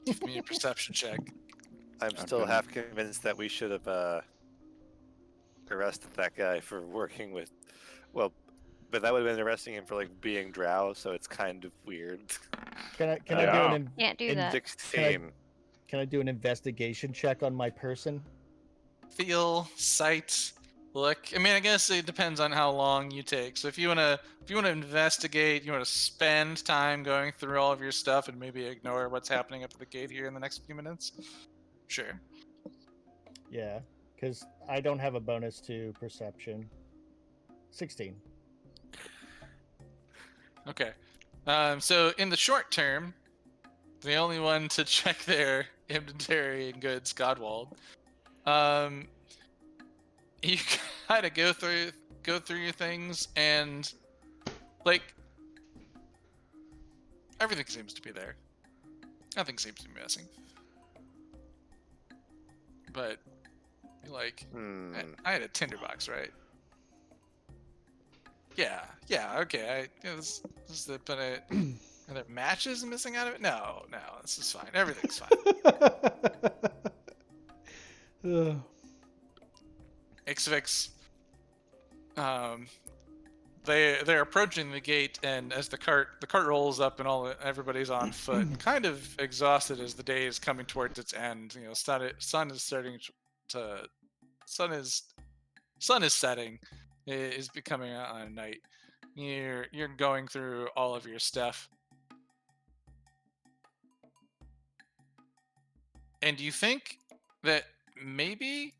Give me a perception check. I'm still half convinced that we should have arrested that guy for working with. Well, but that would have been arresting him for like being drow, so it's kind of weird. Can I do Yeah. an Can't do that. 16. can I do an investigation check on my person? Feel, sight, look. I mean, I guess it depends on how long you take. So if you wanna investigate, you wanna spend time going through all of your stuff and maybe ignore what's happening up at the gate here in the next few minutes. Sure. Yeah, because I don't have a bonus to perception. 16. Okay. So in the short term, the only one to check their inventory and goods, Godwald. You kind of go through your things and like everything seems to be there. Nothing seems to be missing. But like I had a tinderbox, right? Yeah, okay. But are there matches missing out of it? No, this is fine. Everything's fine. Ugh. Ixvix, they're approaching the gate, and as the cart rolls up and everybody's on foot, kind of exhausted as the day is coming towards its end. You know, sun is setting. It is becoming a night. You're going through all of your stuff, and you think that maybe,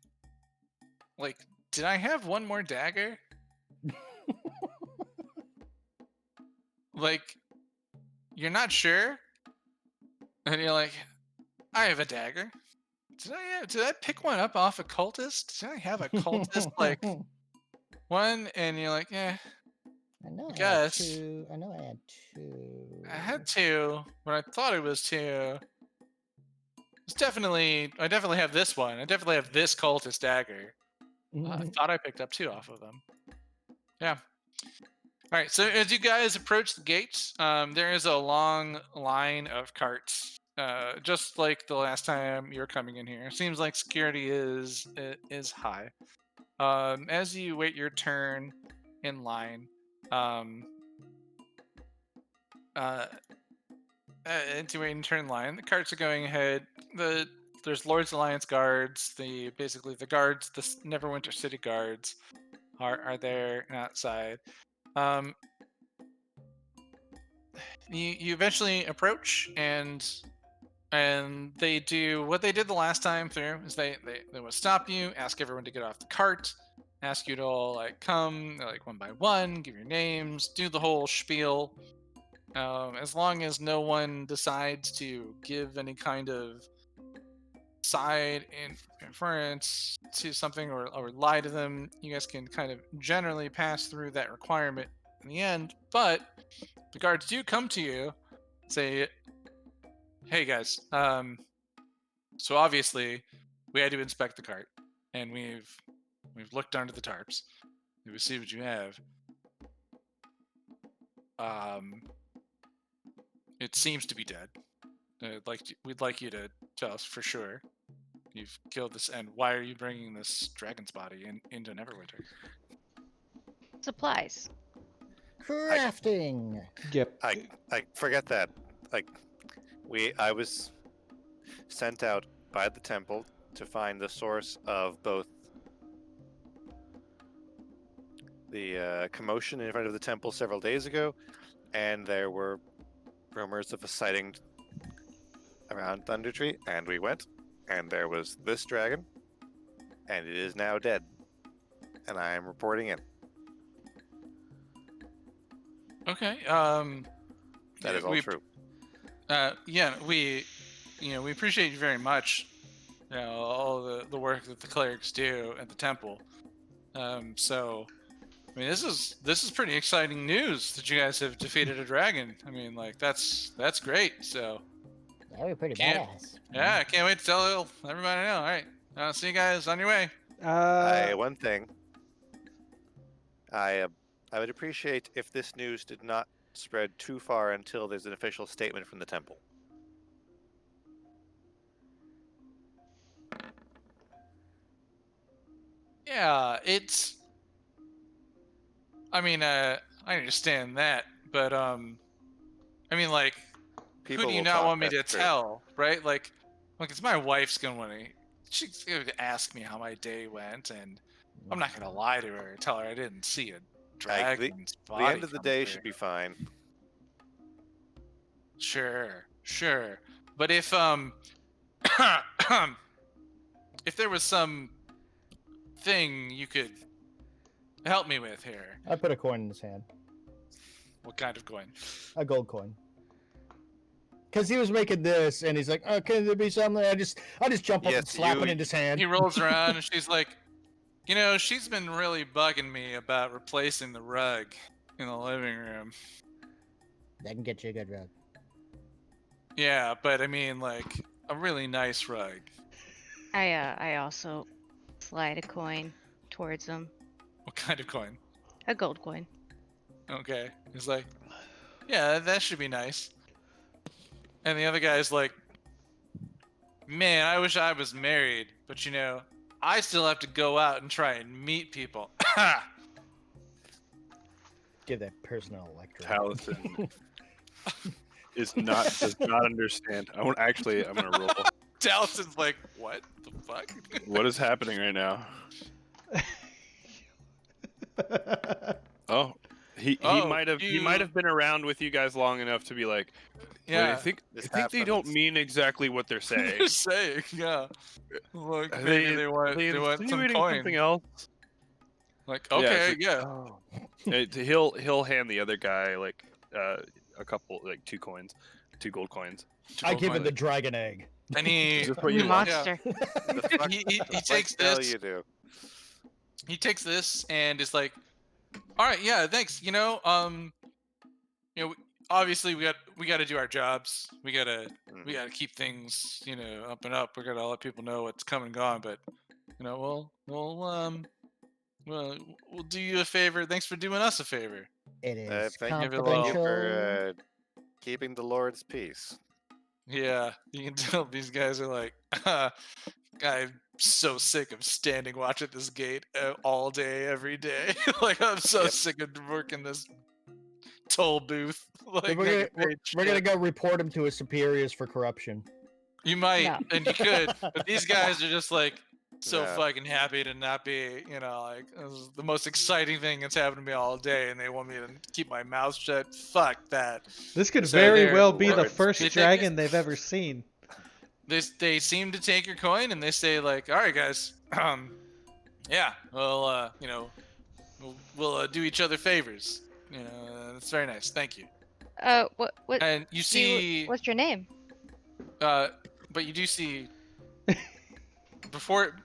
like, did I have one more dagger? Like, you're not sure, and you're like, I have a dagger. Did I pick one up off a cultist? Did I have a cultist like one? And you're like, yeah, I know I guess. had two. I know I had two. I had two, but I thought it was two. I definitely have this one. I definitely have this cultist dagger. I thought I picked up two off of them. Yeah. All right. So as you guys approach the gates, there is a long line of carts, just like the last time you were coming in here. Seems like security is high. As you wait your turn in line, the carts are going ahead. There's Lord's Alliance guards. The guards, the Neverwinter City guards, are there and outside. You eventually approach, and they do what they did the last time through. Is they will stop you, ask everyone to get off the cart, ask you to all come one by one, give your names, do the whole spiel. As long as no one decides to give any kind of side inference to something or lie to them, you guys can kind of generally pass through that requirement in the end. But the guards do come to you, say, hey guys, so obviously we had to inspect the cart, and we've looked under the tarps. We see what you have. It seems to be dead. We'd like you to tell us for sure you've killed this, and why are you bringing this dragon's body into Neverwinter? Supplies. Crafting. Yep. I forget that. Like, I was sent out by the temple to find the source of both the commotion in front of the temple several days ago, and there were rumors of a sighting around Thundertree, and we went, and there was this dragon, and it is now dead, and I am reporting in. Okay. That is all true. Yeah, we appreciate you very much. You know, all the work that the clerics do at the temple. So, I mean, this is pretty exciting news that you guys have defeated a dragon. I mean, like that's great. So, That would be pretty Can't- badass. yeah, I can't wait to tell everybody I know. All right, see you guys on your way. One thing. I would appreciate if this news did not spread too far until there's an official statement from the temple. Yeah, it's. I mean, I understand that, but I mean, like, People who do you will not talk, want me to that's true. tell, right? Like, it's my wife's gonna want to. She's gonna ask me how my day went, and I'm not gonna lie to her. Tell her I didn't see a dragon's The body. end of the come day through. should be fine. Sure. But if if there was some thing you could help me with here, I put a coin in his hand, what kind of coin? a gold coin. Because he was making this, and he's like, "Oh, can there be something?" I just jump up and Yes, slap you- it in his hand. He rolls around and she's like, you know, she's been really bugging me about replacing the rug in the living room. That can get you a good rug. Yeah, but I mean, like, a really nice rug. I also slide a coin towards him. What kind of coin? A gold coin. Okay. He's like, yeah, that should be nice. And the other guy's like, man, I wish I was married, but you know, I still have to go out and try and meet people. Give that person an electric. Taliesin does not understand. I'm gonna roll. Dalton's like, what the fuck? What is happening right now? Oh, he Oh, might have been around with you guys long enough to be like, wait, I Yeah. think This they don't happens. mean exactly what they're saying. Just saying, yeah. Like, Are maybe they want some insinuating coin. something else? Like, Yeah, okay, so- yeah. He'll hand the other guy like a couple, like two gold coins. I give him the dragon egg. And he Is this what you want? Monster. The fuck, he the takes fuck hell this. you do. He takes this and is like, all right, yeah, thanks. You know, obviously we got to do our jobs. We gotta keep things, you know, up and up. We gotta let people know what's come and gone. But you know, we'll do you a favor. Thanks for doing us a favor. It is Thank you confidential. for keeping the Lord's peace. Yeah, you can tell these guys are like, I'm so sick of standing watch at this gate all day, every day. Like, I'm so Yep. sick of working this toll booth. Like, we're getting gonna, paid we're gonna shit. go report him to his superiors for corruption. You might, No. and you could, but these guys are just like so Yeah. fucking happy to not be, you know, like this is the most exciting thing that's happened to me all day, and they want me to keep my mouth shut. Fuck that. This could So very they're well be the lords. first They think dragon they've ever seen. They seem to take your coin and they say like, all right, guys, yeah, well, you know, we'll do each other favors. You know, that's very nice. Thank you. What And you see, what's your name? but you do see before.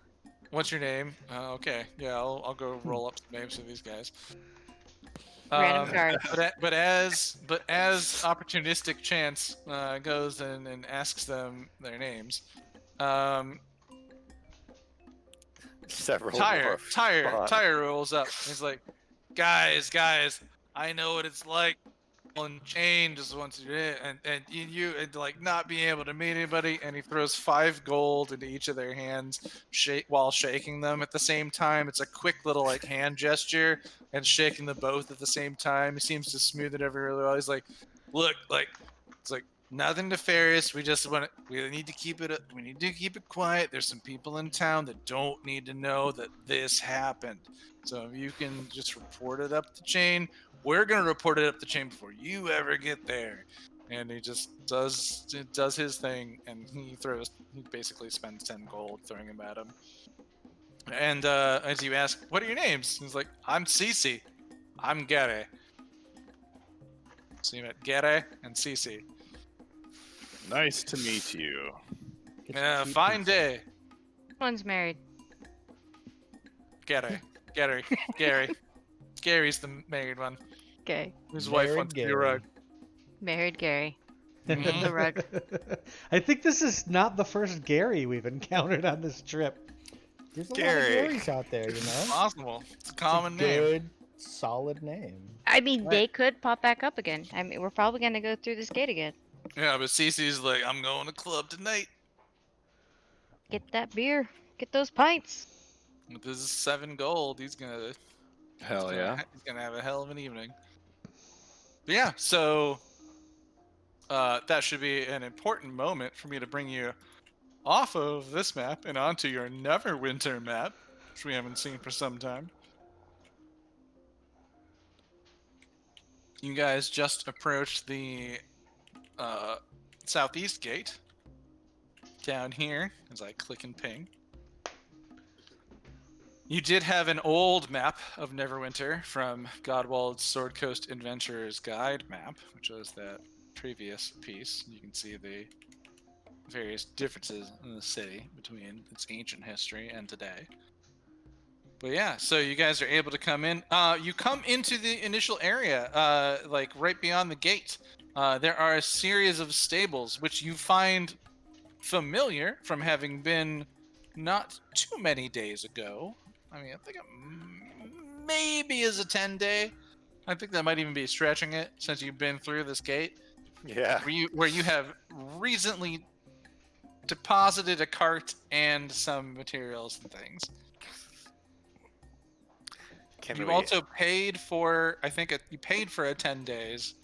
What's your name? Okay, yeah, I'll go roll up some names for these guys. Random card. But as opportunistic chance goes and asks them their names, Several Tire more spawn. rolls up. He's like, guys, I know what it's like. And chain just wants you in, and you and like not being able to meet anybody, and he throws 5 gold into each of their hands, while shaking them at the same time. It's a quick little like hand gesture and shaking them both at the same time. He seems to smooth it over really well. He's like, look, like it's like nothing nefarious. We just want to, we need to keep it quiet. There's some people in town that don't need to know that this happened. So if you can just report it up the chain, we're gonna report it up the chain before you ever get there. And he just does his thing, and he basically spends 10 gold throwing him at him. And as you ask, what are your names? He's like, I'm Cece. I'm Gere. So you met Gere and Cece. Nice to meet you. Get your cheap Fine pizza. day. One's married. Gary. Gary's the married one. Okay. His wife Married wants to be a Gary. rug. Married Gary. Mhm. The rug. I think this is not the first Gary we've encountered on this trip. There's a Gary. lot of Garys out there, you know. Possible. It's a It's common a name. good, solid name. I mean, Right. they could pop back up again. I mean, we're probably gonna go through this gate again. Yeah, but Cece's like, I'm going to club tonight. Get that beer. Get those pints. With his 7 gold, he's gonna Hell yeah. he's gonna have a hell of an evening. But yeah, so that should be an important moment for me to bring you off of this map and onto your Neverwinter map, which we haven't seen for some time. You guys just approached the southeast gate down here as I click and ping. You did have an old map of Neverwinter from Godwald's Sword Coast Adventurer's Guide map, which was that previous piece. You can see the various differences in the city between its ancient history and today. But yeah, so you guys are able to come in. You come into the initial area, like right beyond the gate. There are a series of stables, which you find familiar from having been not too many days ago. I mean, I think it maybe is a 10-day. I think that might even be stretching it since you've been through this gate. Yeah. Where you have recently deposited a cart and some materials and things. You also paid for, I think you paid for a 10 days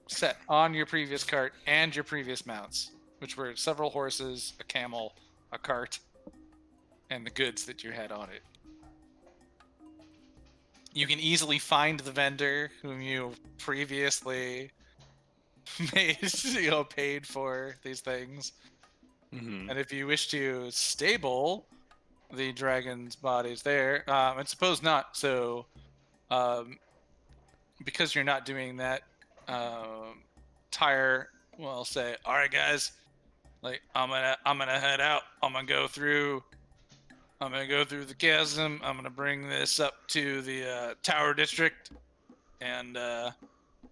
set on your previous cart and your previous mounts, which were several horses, a camel, a cart, and the goods that you had on it. You can easily find the vendor whom you previously paid for these things. Mm-hmm. And if you wish to stable the dragon's bodies there, I suppose not. So, because you're not doing that, Tyre will say, "All right, guys, like I'm gonna head out. I'm gonna go through the chasm. I'm gonna bring this up to the Tower District, and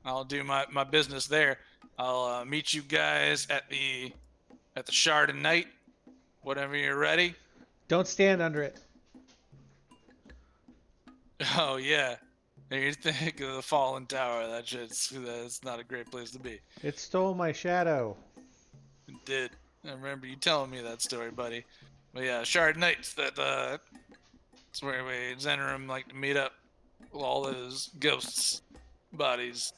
I'll do my business there. I'll meet you guys at the Shard and Night, whenever you're ready." Don't stand under it. Oh yeah, and you think of the fallen tower? That's not a great place to be. It stole my shadow. It did. I remember you telling me that story, buddy. But yeah, Shard Nights. It's where we Zenorim like to meet up. With all those ghosts' bodies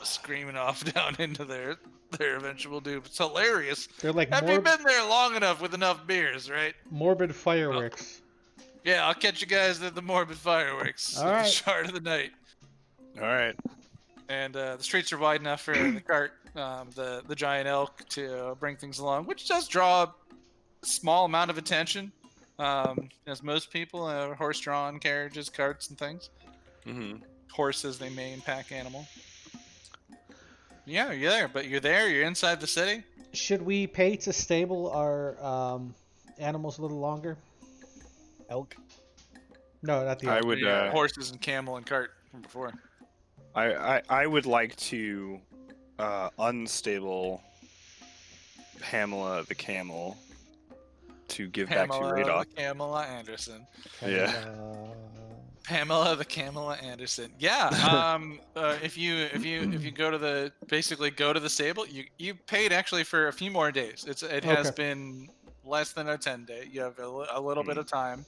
screaming off down into their eventual doom. It's hilarious. They're like Have you been there long enough with enough beers, right? morbid fireworks. Yeah, I'll catch you guys at the Morbid Fireworks. All at right. the Shard of the Night. All right. And the streets are wide enough for the cart, the giant elk, to bring things along, which does draw a small amount of attention. As most people have horse-drawn carriages, carts, and things. Mm-hmm. Horses, they main pack animal. Yeah, you're there, but you're there. You're inside the city. Should we pay to stable our animals a little longer? Elk. No, not the I elk. would. Yeah, horses and camel and cart from before. I would like to unstable Pamela the camel to give back to Radok. Pamela Anderson. Yeah. Pamela the Camela Anderson. Yeah. If you go to the stable, you paid actually for a few more days. It has Okay. been less than a 10-day. You have a little bit of time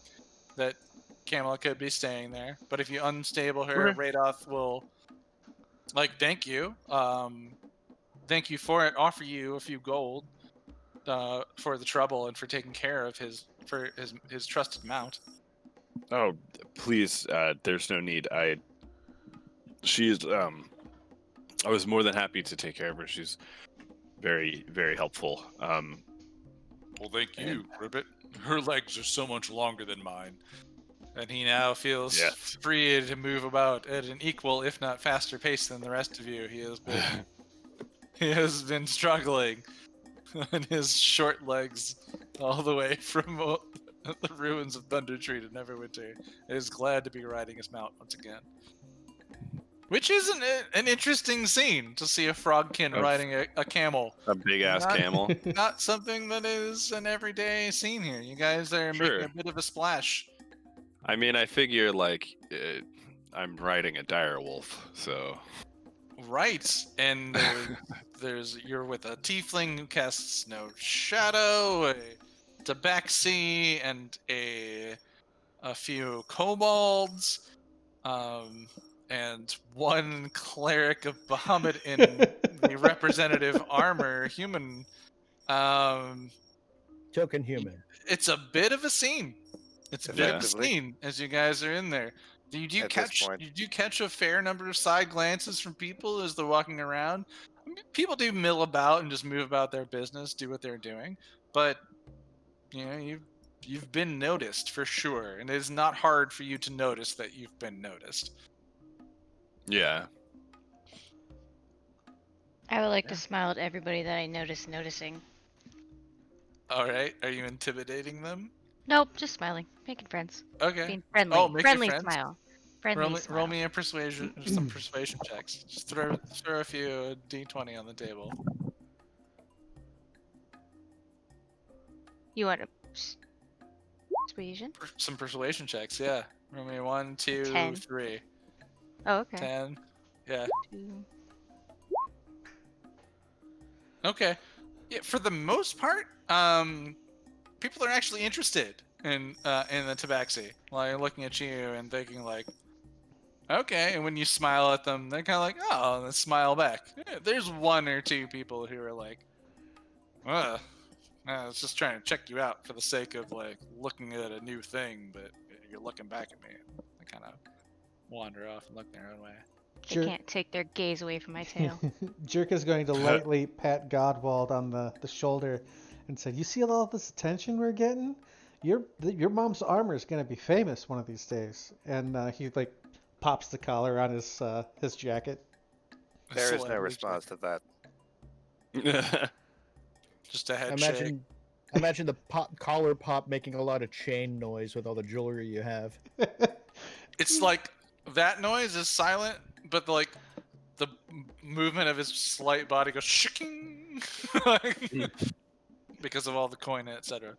that Camela could be staying there. But if you unstable her, Okay. Radoth will thank you. Thank you for it. Offer you a few gold for the trouble and for taking care of his trusted mount. Oh, please, there's no need. I was more than happy to take care of her. She's very, very helpful. Well, thank you, Ribbit. Her legs are so much longer than mine. And he now feels free to move about at an equal, if not faster pace than the rest of you. He has been struggling on his short legs all the way from the ruins of Thunder Tree to Neverwinter. And is glad to be riding his mount once again. Which is an interesting scene to see a frogkin riding a camel. A big ass camel. Not something that is an everyday scene here. You guys are making a bit of a splash. I mean, I figure I'm riding a dire wolf, so. Right, and you're with a tiefling who casts no shadow, a tabaxi, and a few kobolds, and one cleric of Bahamut in the representative armor, human. Token human. It's a bit of a scene. It's a bit of a scene as you guys are in there. You do catch a fair number of side glances from people as they're walking around. I mean, people do mill about and just move about their business, do what they're doing, but you've been noticed for sure, and it is not hard for you to notice that you've been noticed. Yeah. I would like to smile at everybody that I notice noticing. All right, are you intimidating them? Nope, just smiling, making friends. Okay. Being friendly. Oh, make friendly friends? smile. Friendly smile. Roll me a some persuasion checks. Just throw a few d20 on the table. You want a persuasion? Some persuasion checks, yeah. Roll me 1, 2, 10. 3. Oh, okay. 10. Yeah. 2. Okay. Yeah, for the most part, people are actually interested in the tabaxi. Like looking at you and thinking like, okay. And when you smile at them, they're kind of like, oh, and they smile back. Yeah, there's one or two people who are like, I was just trying to check you out for the sake of like looking at a new thing, but you're looking back at me. They kind of wander off and look their own way. They can't take their gaze away from my tail. Jerk is going to lightly pat Godwald on the shoulder and say, "You see all this attention we're getting? Your mom's armor is going to be famous one of these days." And he pops the collar on his jacket. There is no response to that. Just a head shake. Imagine the collar pop making a lot of chain noise with all the jewelry you have. It's like that noise is silent, but the movement of his slight body goes shaking because of all the coin, etc.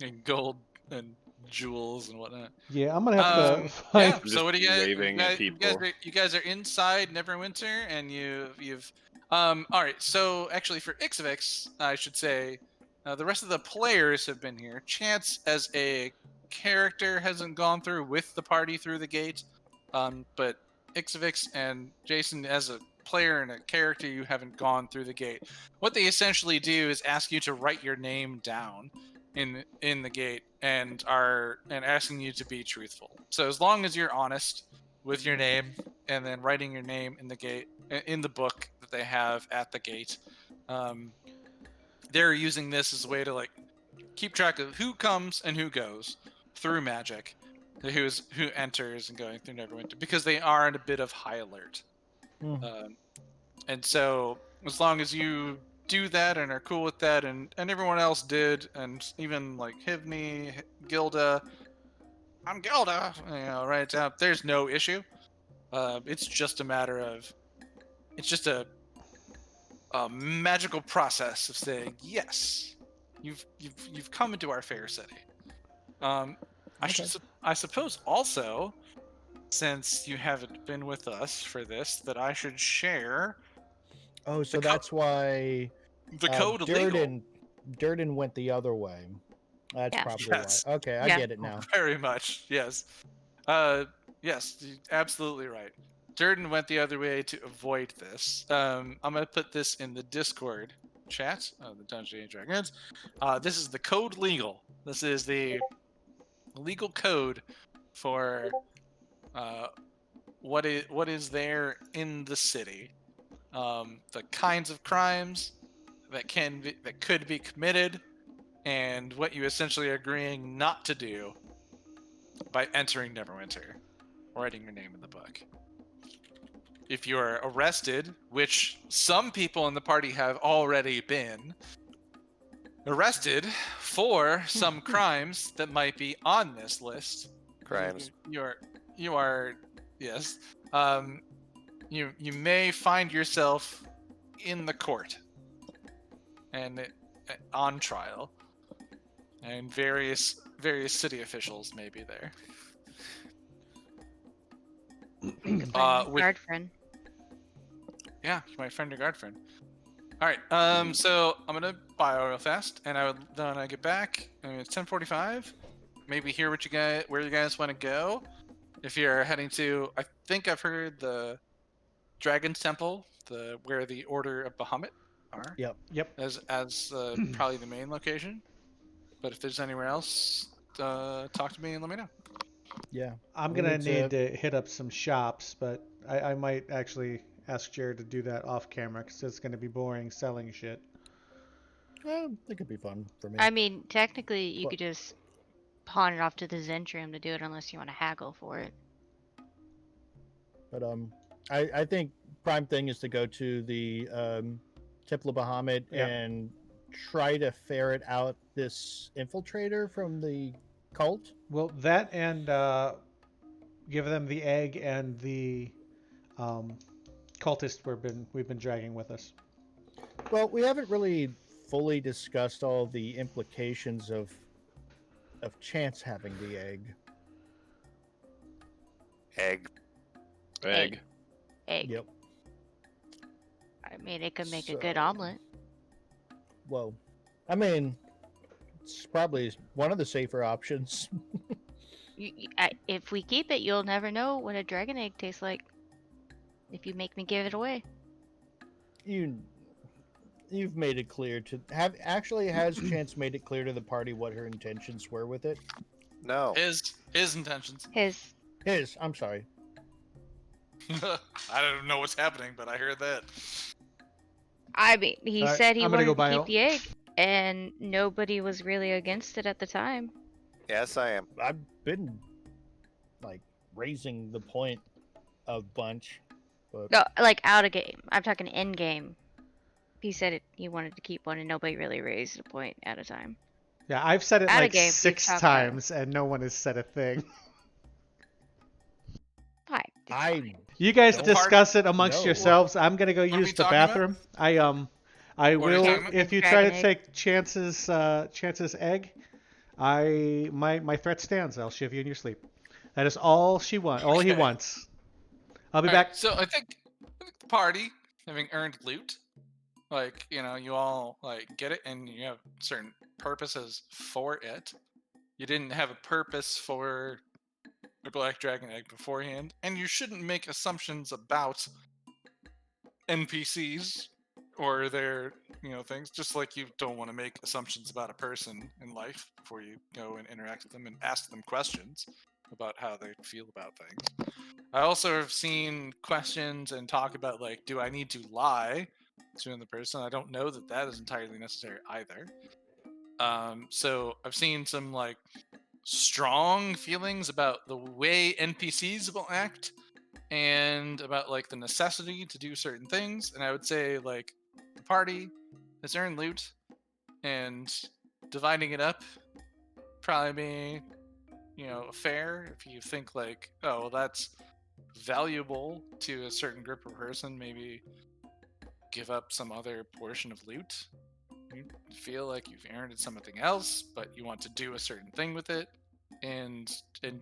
And gold and jewels and whatnot. Yeah, I'm gonna have to find. Yeah. So what do you guys? Waving at people. You guys are inside Neverwinter, and you've. All right. So actually, for Ixvix, I should say, the rest of the players have been here. Chance, as a character, hasn't gone through with the party through the gate, but Ixvix and Jason, as a player and a character, you haven't gone through the gate. What they essentially do is ask you to write your name down in the gate and asking you to be truthful. So as long as you're honest with your name and then writing your name in the gate in the book that they have at the gate, they're using this as a way to keep track of who comes and who goes through magic, who enters and going through Neverwinter, because they are in a bit of high alert. And so as long as you do that and are cool with that, and everyone else did, and even Hivni, Gilda, I'm Gilda, right out, there's no issue. It's just a matter of, it's just a magical process of saying, yes, you've come into our fair city. I Okay. I suppose also, since you haven't been with us for this, that I should share Oh, so co- that's why the code legal. Durden went the other way. That's Yeah. probably Yes. why. Okay, I Yeah. get it now. Very much, yes. Yes, absolutely right. Durden went the other way to avoid this. I'm gonna put this in the Discord chat of the Dungeons and Dragons. This is the code legal. This is the legal code for what is there in the city. The kinds of crimes that could be committed, and what you essentially are agreeing not to do by entering Neverwinter, writing your name in the book. If you are arrested, which some people in the party have already been arrested for some crimes that might be on this list, Crimes. you are yes. You may find yourself in the court and on trial, and various city officials may be there. We could find a Which, guard friend. yeah, you might find your guard friend. All right. So I'm gonna bio real fast, and then when I get back, it's 10:45. Maybe hear where you guys want to go. If you're heading to, I think I've heard the Dragon's Temple, where the Order of Bahamut are, Yep. as probably the main location. But if there's anywhere else, talk to me and let me know. Yeah. I'm We gonna need need to hit up some shops, but I might actually ask Jared to do that off camera because it's gonna be boring selling shit. It could be fun for me. I mean, technically, you What? could just pawn it off to the Zentrum to do it, unless you want to haggle for it. But I think prime thing is to go to the Temple of Bahamut Yeah. and try to ferret out this infiltrator from the cult. Well, that and give them the egg and the cultist we've been dragging with us. Well, we haven't really fully discussed all the implications of Chance having the egg. Egg. Egg. Egg. Yep. I mean, it could make a good So- omelet. Well, I mean, it's probably one of the safer options. If we keep it, you'll never know what a dragon egg tastes like. If you make me give it away. You've made it clear to has Chance made it clear to the party what her intentions were with it? No. His intentions. I'm sorry. I don't know what's happening, but I heard that. I mean, he Alright, said he I'm gonna wanted go to bio. keep the egg, and nobody was really against it at the time. Yes, I am. I've been like raising the point a bunch, but No, like out of game. I'm talking in game. He said he wanted to keep one, and nobody really raised a point at a time. Yeah, I've said it Out of like game, we've 6 talked about it. times and no one has said a thing. Fine. it's I fine. You guys Don't discuss it amongst No. yourselves. I'm gonna go What are we use the talking about? bathroom. I What are you will talking about? if you try to Dragon egg. take Chance's egg, my threat stands. I'll shiv you in your sleep. That is all he wants. I'll be All back. right, so I think the party, having earned loot, like, you all like get it, and you have certain purposes for it. You didn't have a purpose for the black dragon egg beforehand, and you shouldn't make assumptions about NPCs or their things, just like you don't want to make assumptions about a person in life before you go and interact with them and ask them questions about how they feel about things. I also have seen questions and talk about, like, do I need to lie to the person? I don't know that is entirely necessary either. So I've seen some like strong feelings about the way NPCs will act and about like the necessity to do certain things, and I would say like the party has earned loot, and dividing it up probably be fair if you think like, oh well, that's valuable to a certain group of person, maybe give up some other portion of loot. feel like you've earned something else, but you want to do a certain thing with it, and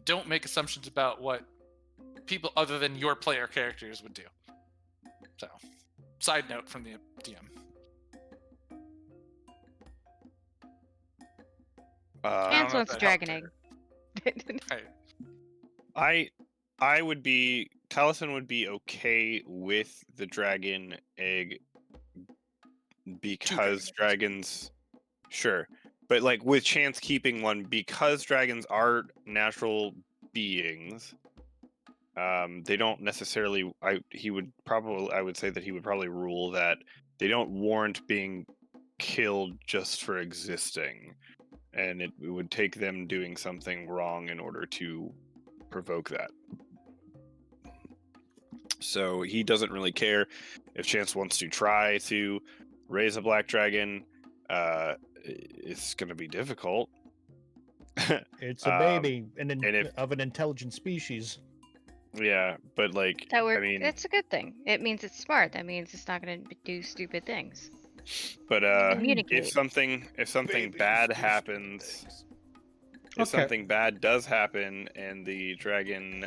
don't make assumptions about what people other than your player characters would do. So, side note from the DM. I don't And know so if it's that helped dragon or- egg. Right. I would be Taliesin would be okay with the dragon egg because dragon eggs. dragons, sure, but like with Chance keeping one because dragons are natural beings. They don't necessarily. I would say that he would probably rule that they don't warrant being killed just for existing, and it would take them doing something wrong in order to provoke that. So he doesn't really care if Chance wants to try to raise a black dragon. It's going to be difficult. It's a Um, baby if- of an intelligent species. Yeah, but like, That works. I mean, It's a good thing. It means it's smart. That means it's not going to do stupid things. but Communicate. if something bad happens, if Okay. something bad does happen and the dragon,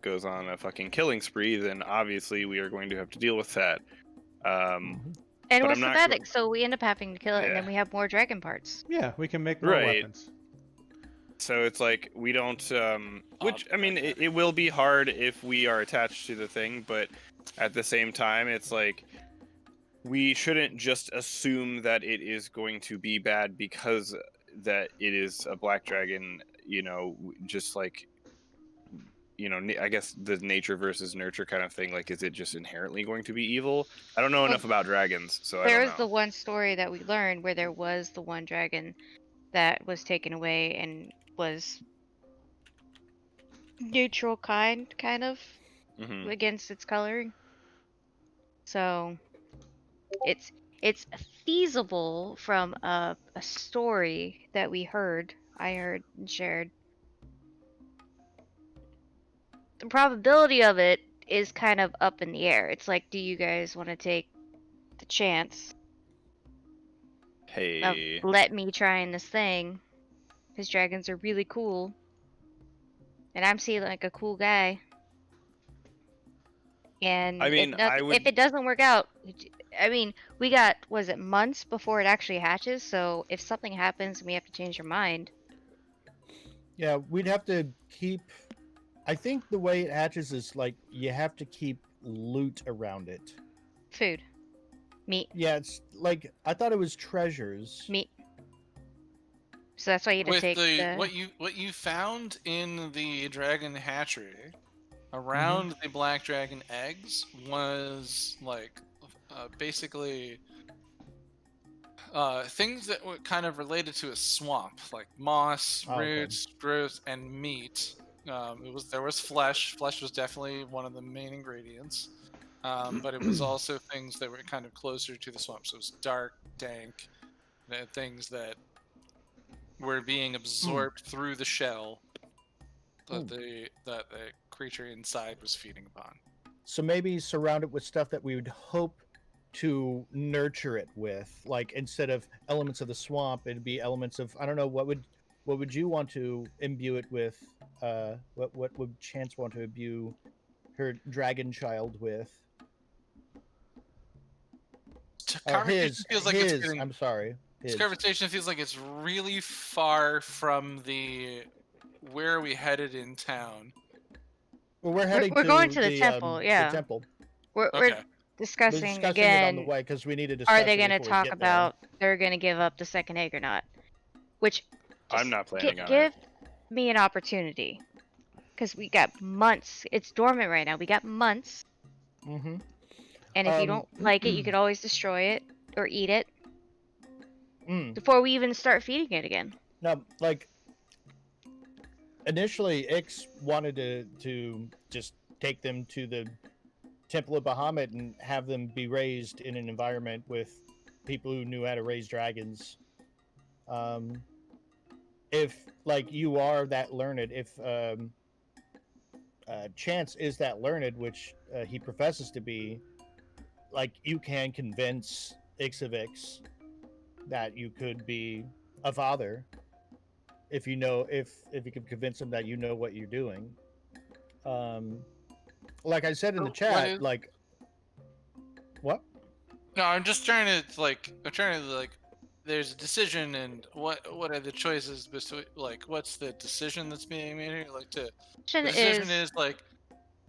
goes on a fucking killing spree, then obviously we are going to have to deal with that. And but what's I'm the not bad go- thing? So we end up having to kill it, and Yeah. then we have more dragon parts. Yeah, we can make more Right. weapons. So it's like we don't, which I mean, it will be hard if we are attached to the thing, but at the same time, it's like we shouldn't just assume that it is going to be bad because that it is a black dragon. Just like I guess the nature versus nurture kind of thing. Like, is it just inherently going to be evil? I don't know Well, enough about dragons, so I There don't is know. the one story that we learned where there was the one dragon that was taken away and was neutral kind of Mhm. against its coloring. So it's feasible from a story that I heard and shared. The probability of it is kind of up in the air. It's like, do you guys want to take the chance of Hey, let me trying this thing? Because dragons are really cool. And I'm seeing like a cool guy. And I mean, I would. if it doesn't work out, I mean, we got, was it months before it actually hatches? So if something happens and we have to change your mind, Yeah, we'd have to keep. I think the way it hatches is like you have to keep loot around it. food, meat, Yeah, it's like I thought it was treasures. meat. So that's why you had to With take the the. what you found in the dragon hatchery around the black dragon eggs was like basically things that were kind of related to a swamp, like moss, Oh, okay. roots, growth, and meat. There was flesh. Flesh was definitely one of the main ingredients, but it was also things that were kind of closer to the swamp. So it was dark, dank, things that were being absorbed through the shell that the creature inside was feeding upon. So maybe surround it with stuff that we would hope to nurture it with. Like instead of elements of the swamp, it'd be elements of I don't know what would you want to imbue it with? What would Chance want to imbue her dragon child with? Or Conversation his feels like it's his. getting. I'm sorry. This His. conversation feels like it's really far from the where are we headed in town. Well, we're heading We're going to the temple, yeah. The temple. We're Okay. discussing, We're discussing it on again. the way because we need to discuss Are they it going to before we talk get there. about they're going to give up the second egg or not? Which I'm just not planning on give it. me an opportunity, because we got months. It's dormant right now. We got months, Mm-hmm. and if you don't like it, you could always destroy it or eat it before we even start feeding it again. Now, like initially, Ix wanted to just take them to the Temple of Bahamut and have them be raised in an environment with people who knew how to raise dragons. If like you are that learned, if Chance is that learned, which he professes to be, like you can convince Ix of Ix that you could be a father if you know if you can convince them that you know what you're doing. Like I said in the What chat, is- like what? No, I'm just trying to there's a decision, and what are the choices between, like, what's the decision that's being made here? Like, the Question decision is, is like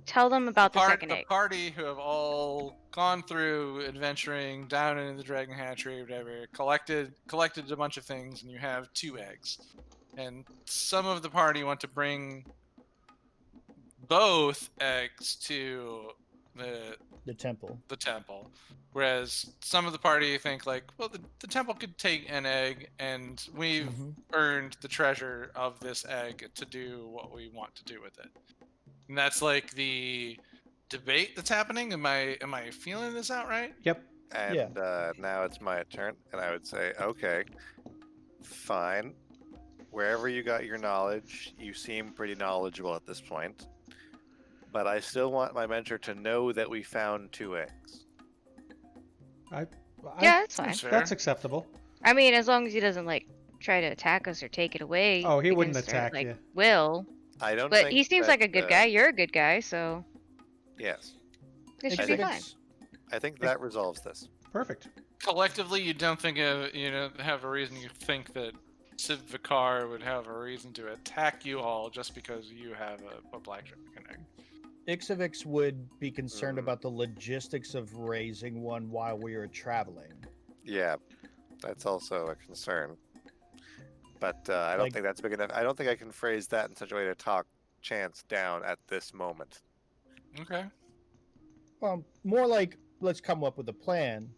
tell them about the second the egg. party who have all gone through adventuring down into the dragon hatchery or whatever, collected a bunch of things, and you have 2 eggs. And some of the party want to bring both eggs to The temple. the temple, whereas some of the party think like, well, the temple could take an egg, and we've Mhm. earned the treasure of this egg to do what we want to do with it. And that's like the debate that's happening. Am I feeling this out right? Yep. And now it's my turn, and I would say, okay, fine. Wherever you got your knowledge, you seem pretty knowledgeable at this point. But I still want my mentor to know that we found 2 eggs. I, Yeah, that's fine. That's fair. That's acceptable. I mean, as long as he doesn't like try to attack us or take it away. Oh, he wouldn't against our, attack like, you. Will. I don't But think he seems that, like a good guy. You're a good guy, so Yes. it should I be think fine. I think that resolves this. Perfect. Collectively, you don't think have a reason you think that Civ Vicar would have a reason to attack you all just because you have a black dragon egg. Ixavix would be concerned Mm. about the logistics of raising one while we are traveling. Yeah, that's also a concern. But I don't Like- think that's big enough. I don't think I can phrase that in such a way to talk Chance down at this moment. Okay. Well, more like let's come up with a plan.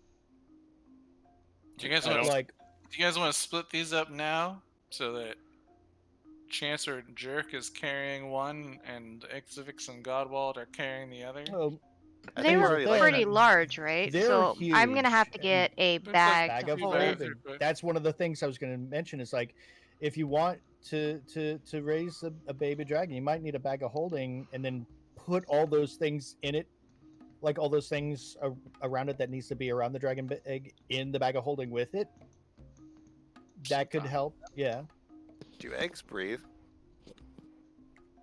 Do you guys I want don't- Like to split these up now so that Chance or Jerk is carrying one, and Ixavix and Godwald are carrying the other? oh, I They think we're were already like pretty that. large, right? They're So I'm gonna have to huge, get a There's a bag bag to of Two hold. bags. holding. That's one of the things I was going to mention. Is like, if you want to raise a baby dragon, you might need a bag of holding, and then put all those things in it, like all those things around it that needs to be around the dragon egg in the bag of holding with it. That could help. Yeah, Do eggs breathe?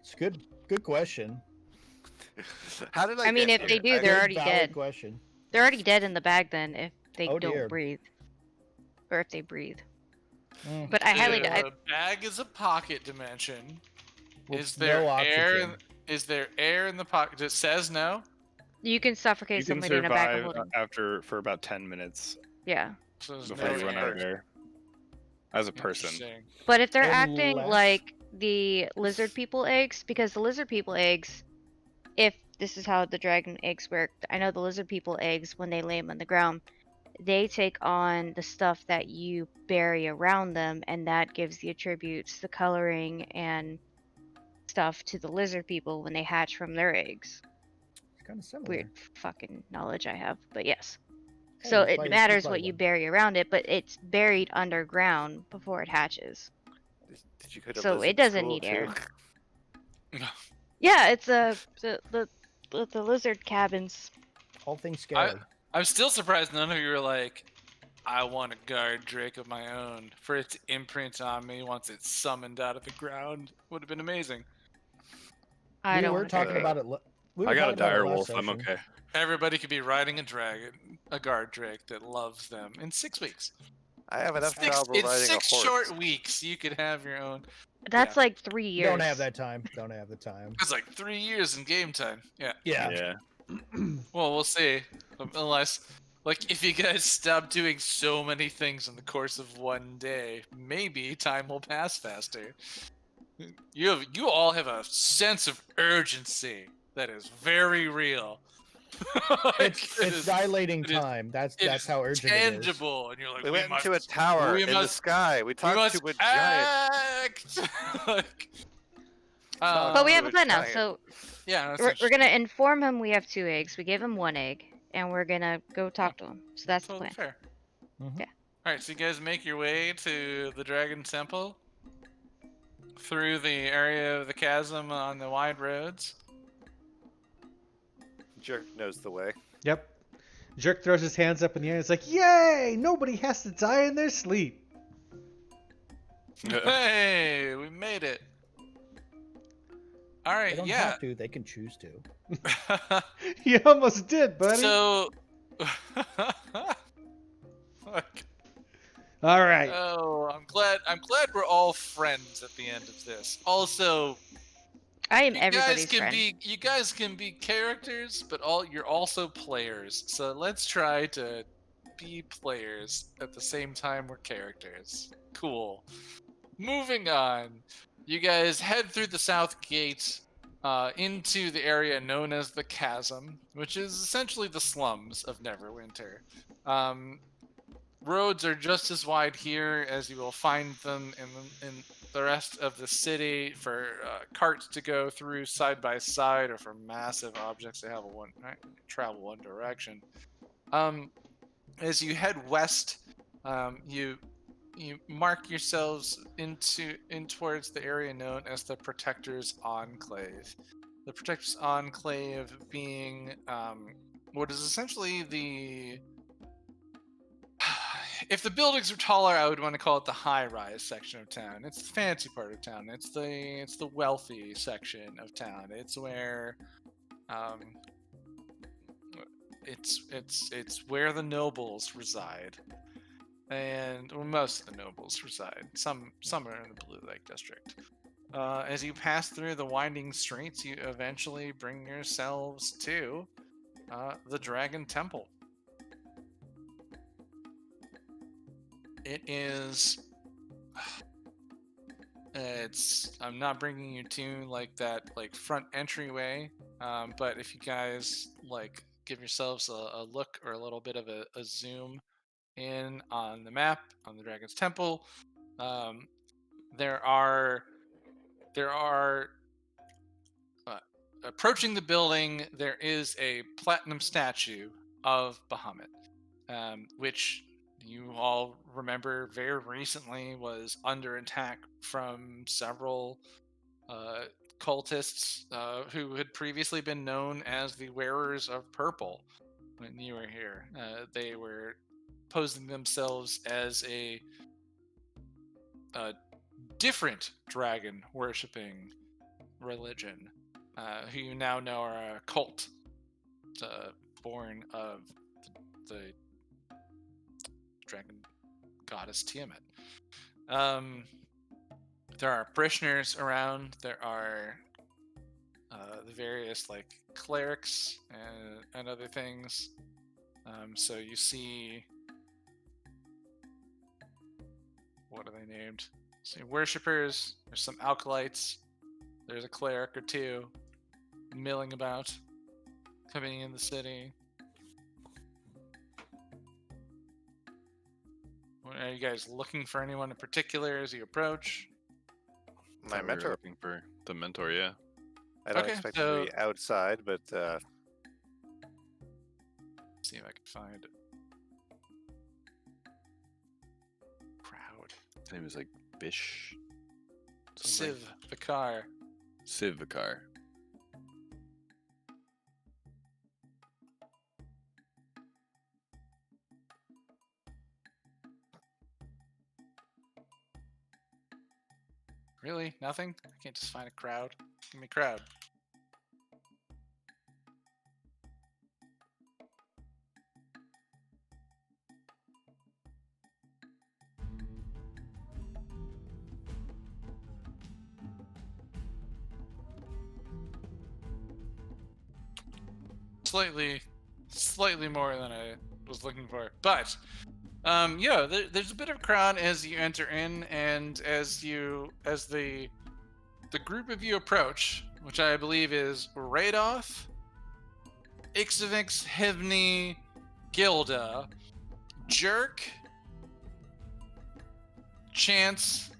it's a good question. How did I? I mean, get if they here? do, I- they're Good, already valid dead. question. They're already dead in the bag then if they Oh, don't dear. breathe. Or if they breathe. Mm, But I highly The bag is a pocket dimension. well, Is there no air? oxygen. Is there air in the pocket? It says no. you can suffocate You can somebody in a bag of survive holding. for about 10 minutes Yeah. So there's before no you run out of air. air. As a person. Interesting. But if they're acting Unless- like the lizard people eggs, because the lizard people eggs, if this is how the dragon eggs work, I know the lizard people eggs, when they lay them on the ground, they take on the stuff that you bury around them, and that gives the attributes, the coloring, and stuff to the lizard people when they hatch from their eggs. It's kind of similar. Weird fucking knowledge I have, but yes. Hey, So you it play- you matters play what you one. bury around it, but it's buried underground before it hatches. Did you go to So it lizard doesn't school need air. too? Yeah, it's the lizard cabins. All things scary. I'm still surprised none of you were like, I want a guard drake of my own for it to imprint on me once it's summoned out of the ground. Would have been amazing. I we don't were want talking to- about it. We were I got a talking about it dire last wolf. I'm session. okay. Everybody could be riding a guard drake that loves them in 6 weeks. I have enough Six, trouble in riding 6 a horse. short weeks, you could have your own. That's like 3 years. Don't have that time. Don't have the time. It's like 3 years in game time. Yeah. Yeah. Well, we'll see. Unless, like, if you guys stop doing so many things in the course of one day, maybe time will pass faster. You all have a sense of urgency that is very real. Like, It's it is dilating it is- time. That's it that's is how urgent it is. tangible, and you're like, We went must, into a tower we in the must- sky. We we talked must to a giant. act. Like, But we have to a a plan now, giant. so yeah, that's we're interesting. gonna inform him we have 2 eggs. We gave him 1 egg, and we're gonna go talk to him. So that's the Totally plan. fair. Mhm. Yeah. All right, so you guys make your way to the Dragon Temple through the area of the chasm on the wide roads. Jerk knows the way. Yep. Jerk throws his hands up in the air. It's like, yay! Nobody has to die in their sleep. Hey, we made it. All They right, don't yeah. have to. They can choose to. You almost did, buddy. So, All right. oh, I'm glad we're all friends at the end of this. Also, I am you guys everybody's can friend. be characters, but you're also players. So let's try to be players at the same time we're characters. Cool. Moving on. You guys head through the south gate into the area known as the Chasm, which is essentially the slums of Neverwinter. Roads are just as wide here as you will find them in the rest of the city for carts to go through side by side, or for massive objects to travel one direction. As you head west, you mark yourselves in towards the area known as the Protector's Enclave. The Protector's Enclave being what is essentially the... If the buildings are taller, I would want to call it the high-rise section of town. It's the fancy part of town. It's the wealthy section of town. It's where it's where the nobles reside. And most of the nobles reside. Some are in the Blue Lake District. As you pass through the winding streets, you eventually bring yourselves to the Dragon Temple. It is. I'm not bringing you to that front entryway, but if you guys give yourselves a look or a little bit of a zoom in on the map on the Dragon's Temple, there are approaching the building. There is a platinum statue of Bahamut, which you all remember very recently was under attack from several cultists who had previously been known as the Wearers of Purple. When you were here, they were posing themselves as a different dragon worshipping religion, who you now know are a cult born of the dragon goddess Tiamat. There are parishioners around. There are the various clerics and other things. So you see, what are they named? So worshippers. There's some acolytes. There's a cleric or two milling about, coming in the city. Are you guys looking for anyone in particular as you approach? My Thought we were mentor. looking for the mentor, yeah. I don't Okay, expect him to be outside, but See if I can find crowd. His name is Bish. Civ Vicar. Civ Vicar. Really? Nothing? I can't just find a crowd. Give me crowd. Slightly more than I was looking for, but yeah, there's a bit of crowd as you enter in, and as the group of you approach, which I believe is Radoth, Ixavix, Hivni, Gilda, Jerk, Chance,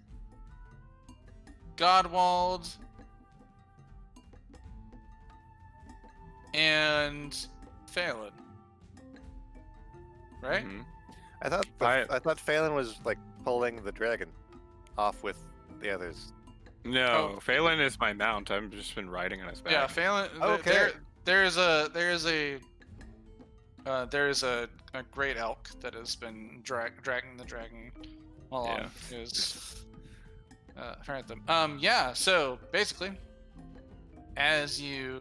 Godwald, and Phelan. Right? Mhm. I thought Phelan was pulling the dragon off with the others. No, Oh. Phelan is my mount. I've just been riding on his back. Yeah, Phelan. Okay. There is a there is a great elk that has been dragging the dragon along. Is at them. Yeah. So basically, as you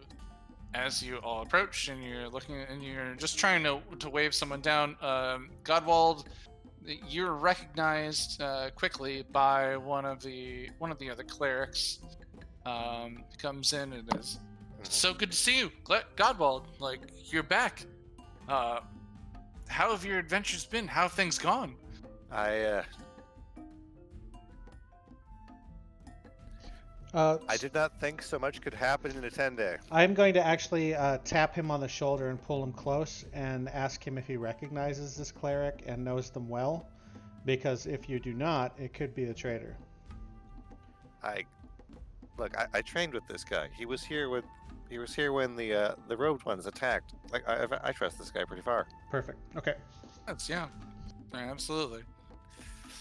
all approach and you're looking and you're just trying to wave someone down, Godwald, you're recognized quickly by one of the other clerics. Comes in and is so good to see you, Godwald. Like, you're back. How have your adventures been? How have things gone? I did not think so much could happen in a 10-day. I'm going to actually tap him on the shoulder and pull him close and ask him if he recognizes this cleric and knows them well, because if you do not, it could be a traitor. I trained with this guy. He was here when the robed ones attacked. Like, I trust this guy pretty far. Perfect. Okay. That's yeah, absolutely.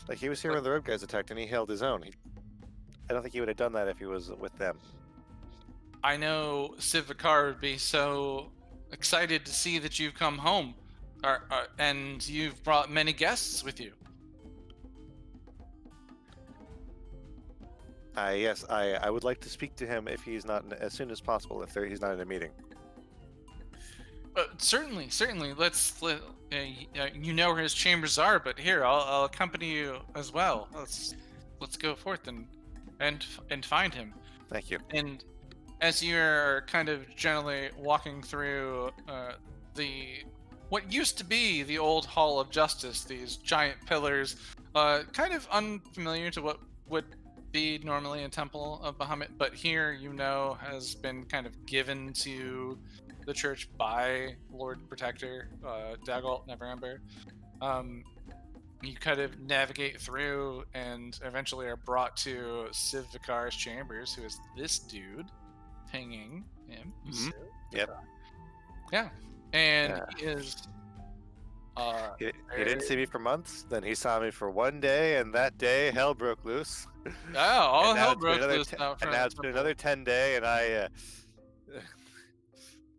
Like, he was here when the robed guys attacked, and he held his own. I don't think he would have done that if he was with them. I know Civ Vicar would be so excited to see that you've come home, and you've brought many guests with you. Yes, I would like to speak to him if he's not as soon as possible. If he's not in a meeting. Certainly. You know where his chambers are, but here I'll accompany you as well. Let's go forth and find him. Thank you. And as you're kind of generally walking through what used to be the old Hall of Justice, these giant pillars, kind of unfamiliar to what would be normally a temple of Bahamut, but here has been kind of given to the church by Lord Protector Dagalt Neverember. You kind of navigate through and eventually are brought to Civ Vicar's chambers, who is this dude pinging him. Mm-hmm. Yep. Yeah. And he is he didn't see me for months, then he saw me for one day, and that day hell broke loose. Oh, all hell broke loose. And now it's been another 10 day, and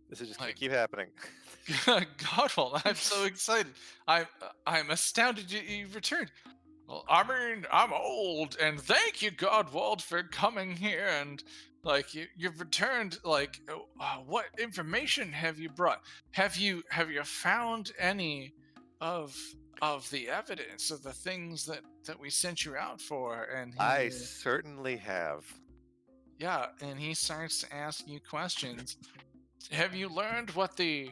this is just gonna keep happening. Godwald, I'm so excited. I'm astounded you've returned. Well, I mean, I'm old, and thank you, Godwald, for coming here and you've returned. What information have you brought? Have you found any of the evidence of the things that we sent you out for? And I certainly have. Yeah, and he starts to ask you questions. Have you learned what these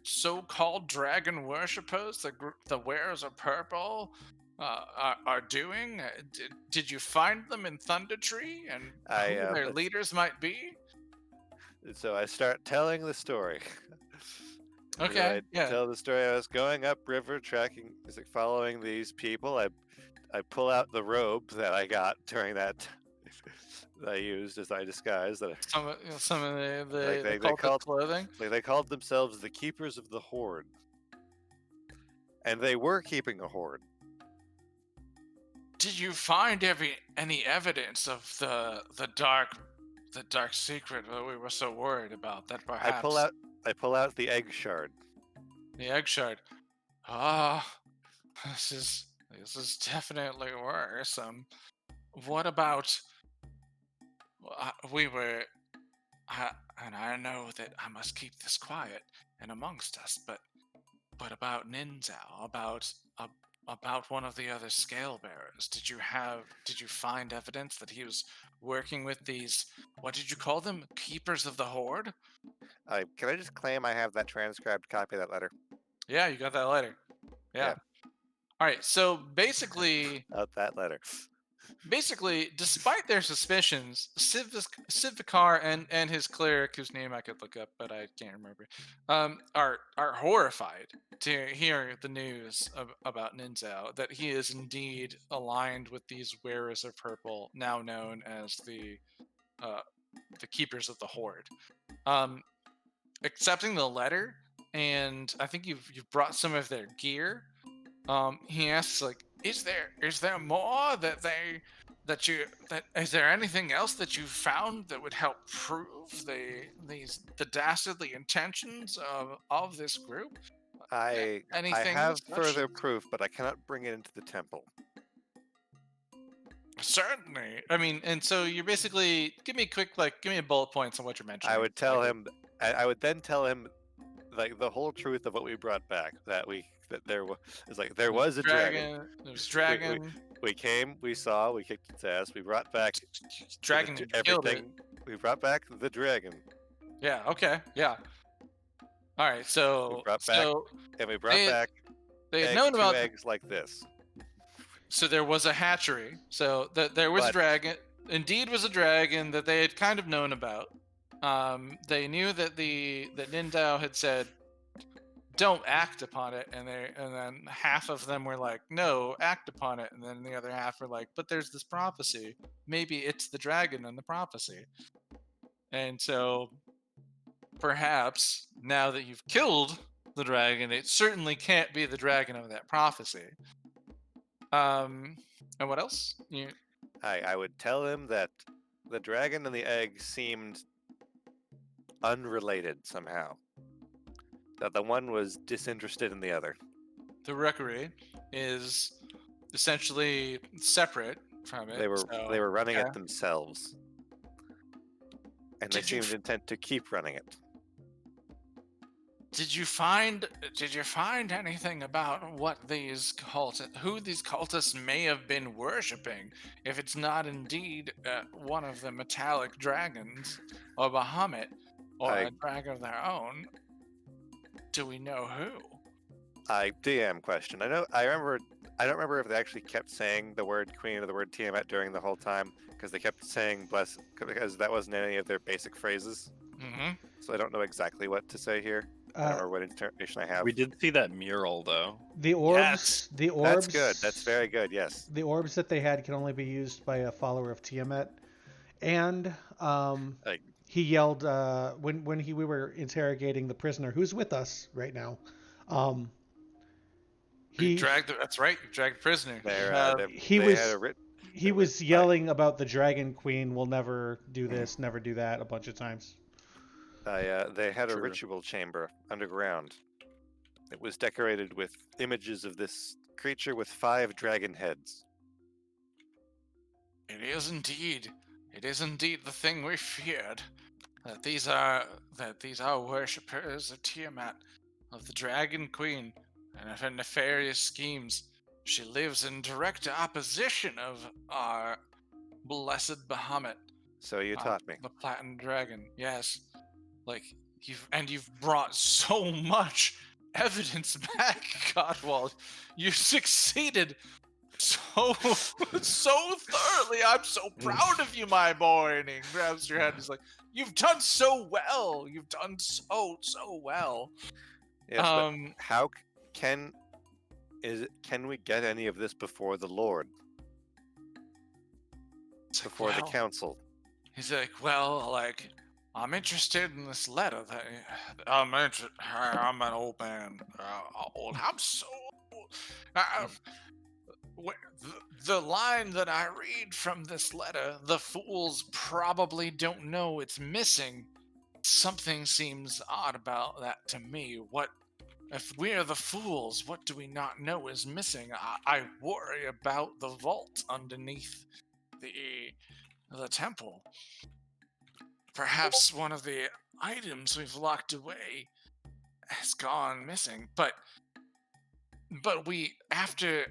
so-called dragon worshippers, the wearers of purple, are doing? Did you find them in Thunder Tree, and who their leaders might be? So I start telling the story. Okay. Yeah. Tell the story. I was going upriver, following these people. I pull out the robe that I got during that. That I used as my disguise. Some of the they called clothing. They called themselves the Keepers of the Horde, and they were keeping a horde. Did you find any evidence of the dark secret that we were so worried about? That perhaps I pull out the egg shard. The egg shard. This is definitely worse. What about? And I know that I must keep this quiet and amongst us, but about Ninzao, about one of the other scale bearers, did you find evidence that he was working with these, what did you call them, keepers of the horde? Can I just claim I have that transcribed copy of that letter? Yeah, you got that letter. Yeah. All right, so basically that letter. Basically, despite their suspicions, Civ Vicar and his cleric, whose name I could look up, but I can't remember, are horrified to hear the news about Ninzao, that he is indeed aligned with these wearers of purple, now known as the Keepers of the Horde. Accepting the letter, and I think you've brought some of their gear. He asks, is there more that that is there anything else that you found that would help prove the dastardly intentions of this group? I Anything have such? further proof, but I cannot bring it into the temple. Certainly. I mean, and so you're basically give me a quick give me a bullet points on what you're mentioning. I would tell him. I would then tell him like the whole truth of what we brought back. That there was there was a dragon. There's We, dragon. we came, we saw, we kicked its ass. We brought back Dragon killed it. everything. We brought back the dragon. Yeah. Okay. Yeah. All right. We So brought back, so and we brought they- back they had egg, known two about. eggs like this. So there was a hatchery. So there was a But- dragon. Indeed, was a dragon that they had kind of known about. They knew that that Nindao had said, "Don't act upon it," and then half of them were like, "No, act upon it," and then the other half were like, "But there's this prophecy. Maybe it's the dragon in the prophecy." And so, perhaps now that you've killed the dragon, it certainly can't be the dragon of that prophecy. And what else? I would tell him that the dragon and the egg seemed unrelated somehow. That the one was disinterested in the other. The Rookery is essentially separate from it. They were running yeah. it themselves. And they Did you seemed intent to keep running it. Did you find anything about who these cultists may have been worshipping? If it's not indeed one of the metallic dragons, or Bahamut, or a dragon of their own, do we know who? DM question. I don't remember if they actually kept saying the word queen or the word Tiamat during the whole time, because they kept saying bless, because that wasn't any of their basic phrases. Mm-hmm. So I don't know exactly what to say here. I don't remember what information I have. We did see that mural though. The orbs. Yes. The orbs. That's good. That's very good. Yes. The orbs that they had can only be used by a follower of Tiamat, and he yelled when we were interrogating the prisoner who's with us right now. That's right. You dragged a prisoner. He was yelling about the Dragon Queen will never do this, never do that a bunch of times. They had a True. ritual chamber underground. It was decorated with images of this creature with 5 dragon heads. It is indeed the thing we feared. That these are worshippers of Tiamat, of the Dragon Queen, and of her nefarious schemes. She lives in direct opposition of our blessed Bahamut. So you taught me. The Platinum Dragon. Yes. You've brought so much evidence back, Godwald. You succeeded so thoroughly. I'm so proud of you, my boy. And he grabs your head and he's like, "You've done so well. You've done so well." Yes, but how can we get any of this before the Lord? Before the council? He's like, I'm interested in this letter. I'm an old man. I'm so. The line that I read from this letter, the fools probably don't know it's missing. Something seems odd about that to me. What if we're the fools? What do we not know is missing? I worry about the vault underneath the temple. Perhaps one of the items we've locked away has gone missing. But we after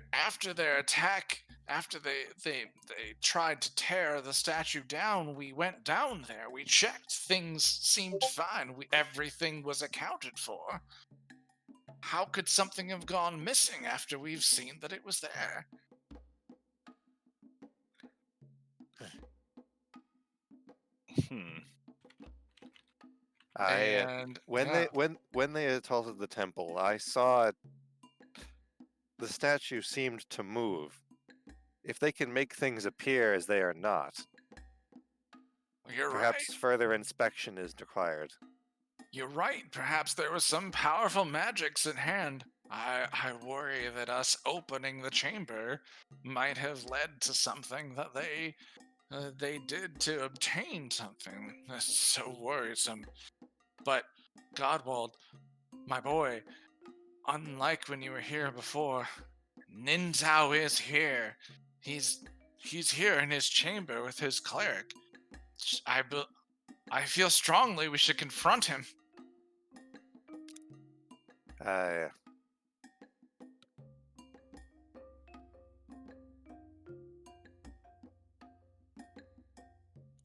their attack, after they tried to tear the statue down, we went down there. We checked. Things seemed fine. Everything was accounted for. How could something have gone missing after we've seen that it was there? When they assaulted the temple, I saw the statue seemed to move. If they can make things appear as they are not, perhaps further inspection is required. You're right. Perhaps there was some powerful magics at hand. I worry that us opening the chamber might have led to something that they did to obtain something. That's so worrisome. But Godwald, my boy, unlike when you were here before, Ninzao is here. He's he's here in his chamber with his cleric. I feel strongly we should confront him. I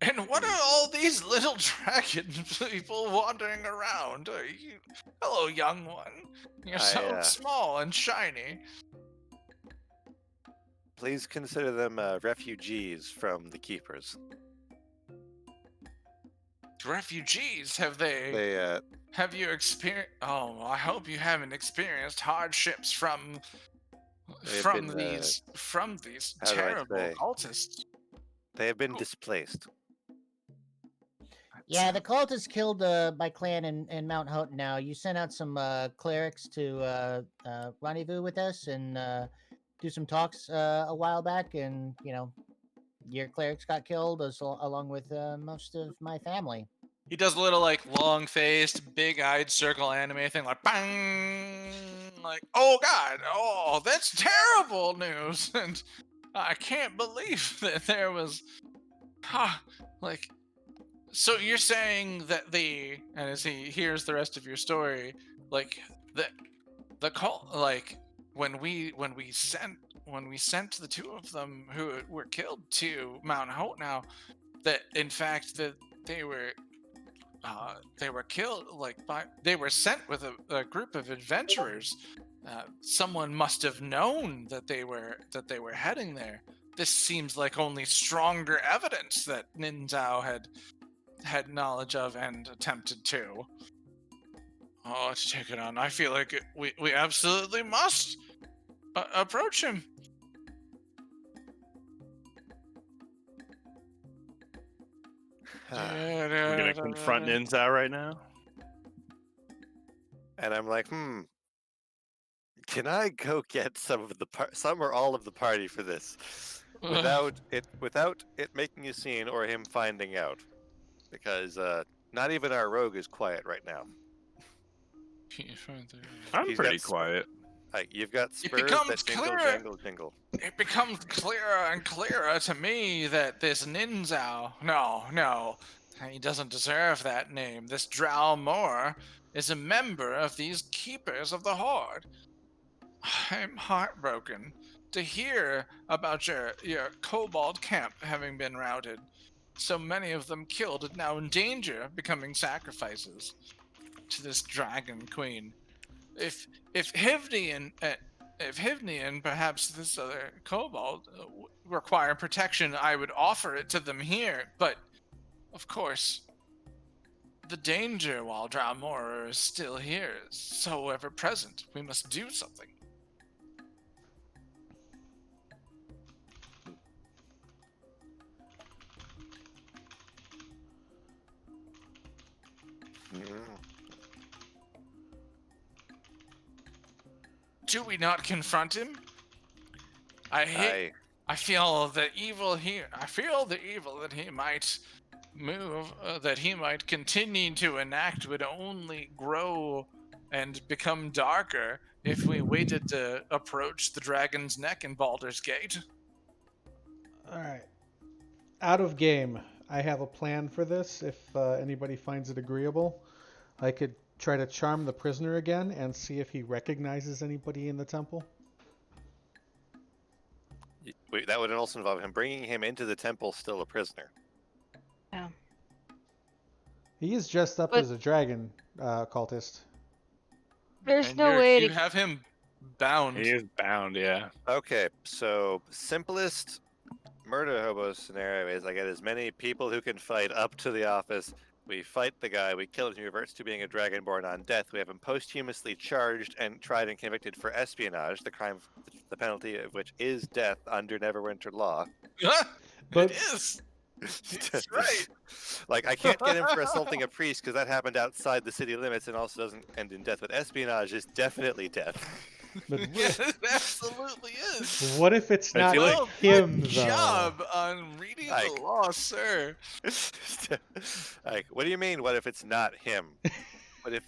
And what are all these little dragon people wandering around? Are you? Hello, young one. You're so I, small and shiny. please consider them refugees from the keepers. Refugees? They Have you experienced? Oh, I hope you haven't experienced hardships from They've from been, these how do I terrible say? cultists. they have been displaced. Yeah, the cultists killed my clan in Mount Houghton. Now you sent out some clerics to rendezvous with us and do some talks a while back, and your clerics got killed along with most of my family. He does a little like long-faced, big-eyed circle anime thing, like bang, like oh god, oh that's terrible news, and I can't believe that there was, like. So you're saying that and as he hears the rest of your story, like the cult, like when we sent the two of them who were killed to Mount Hope now, that in fact that they were killed they were sent with a group of adventurers. Someone must have known that they were heading there. This seems like only stronger evidence that Ninzao had knowledge of and attempted to. Oh, let's take it on. I feel like we absolutely must approach him. We're gonna confront Ninzao right now. And I'm like, can I go get some or all of the party for this, without it making a scene or him finding out, because not even our rogue is quiet right now. I'm He's pretty got quiet. You've got spurs becomes that jingle, clearer. jangle, jingle. It becomes clearer and clearer to me that this Ninzao, no, he doesn't deserve that name. This Drow Moor is a member of these Keepers of the Horde. I'm heartbroken to hear about your kobold camp having been routed. So many of them killed and now in danger of becoming sacrifices to this dragon queen. If Hivni and perhaps this other kobold require protection, I would offer it to them here. But of course, the danger while Dramora is still here is so ever present. We must do something. Do we not confront him? I feel the evil here. I feel the evil that he might that he might continue to enact would only grow and become darker if we waited to approach the Dragon's Neck in Baldur's Gate. All right. Out of game, I have a plan for this. If anybody finds it agreeable, I could try to charm the prisoner again and see if he recognizes anybody in the temple. That would also involve him bringing him into the temple still a prisoner. Yeah. He is dressed up But- as a dragon cultist. There's And no way you to. have him bound. He is bound, yeah. Okay, so simplest murder hobo scenario is I get as many people who can fight up to the office. We fight the guy, we kill him, he reverts to being a dragonborn on death. We have him posthumously charged and tried and convicted for espionage, the penalty of which is death under Neverwinter law. But- It is. That's right. Like, I can't get him for assaulting a priest because that happened outside the city limits and also doesn't end in death. But espionage is definitely death. But Yeah, it absolutely is. what if it's I not feel like- Oh, him good though? job on reading Like- the law, sir. Like, what do you mean? What if it's not him?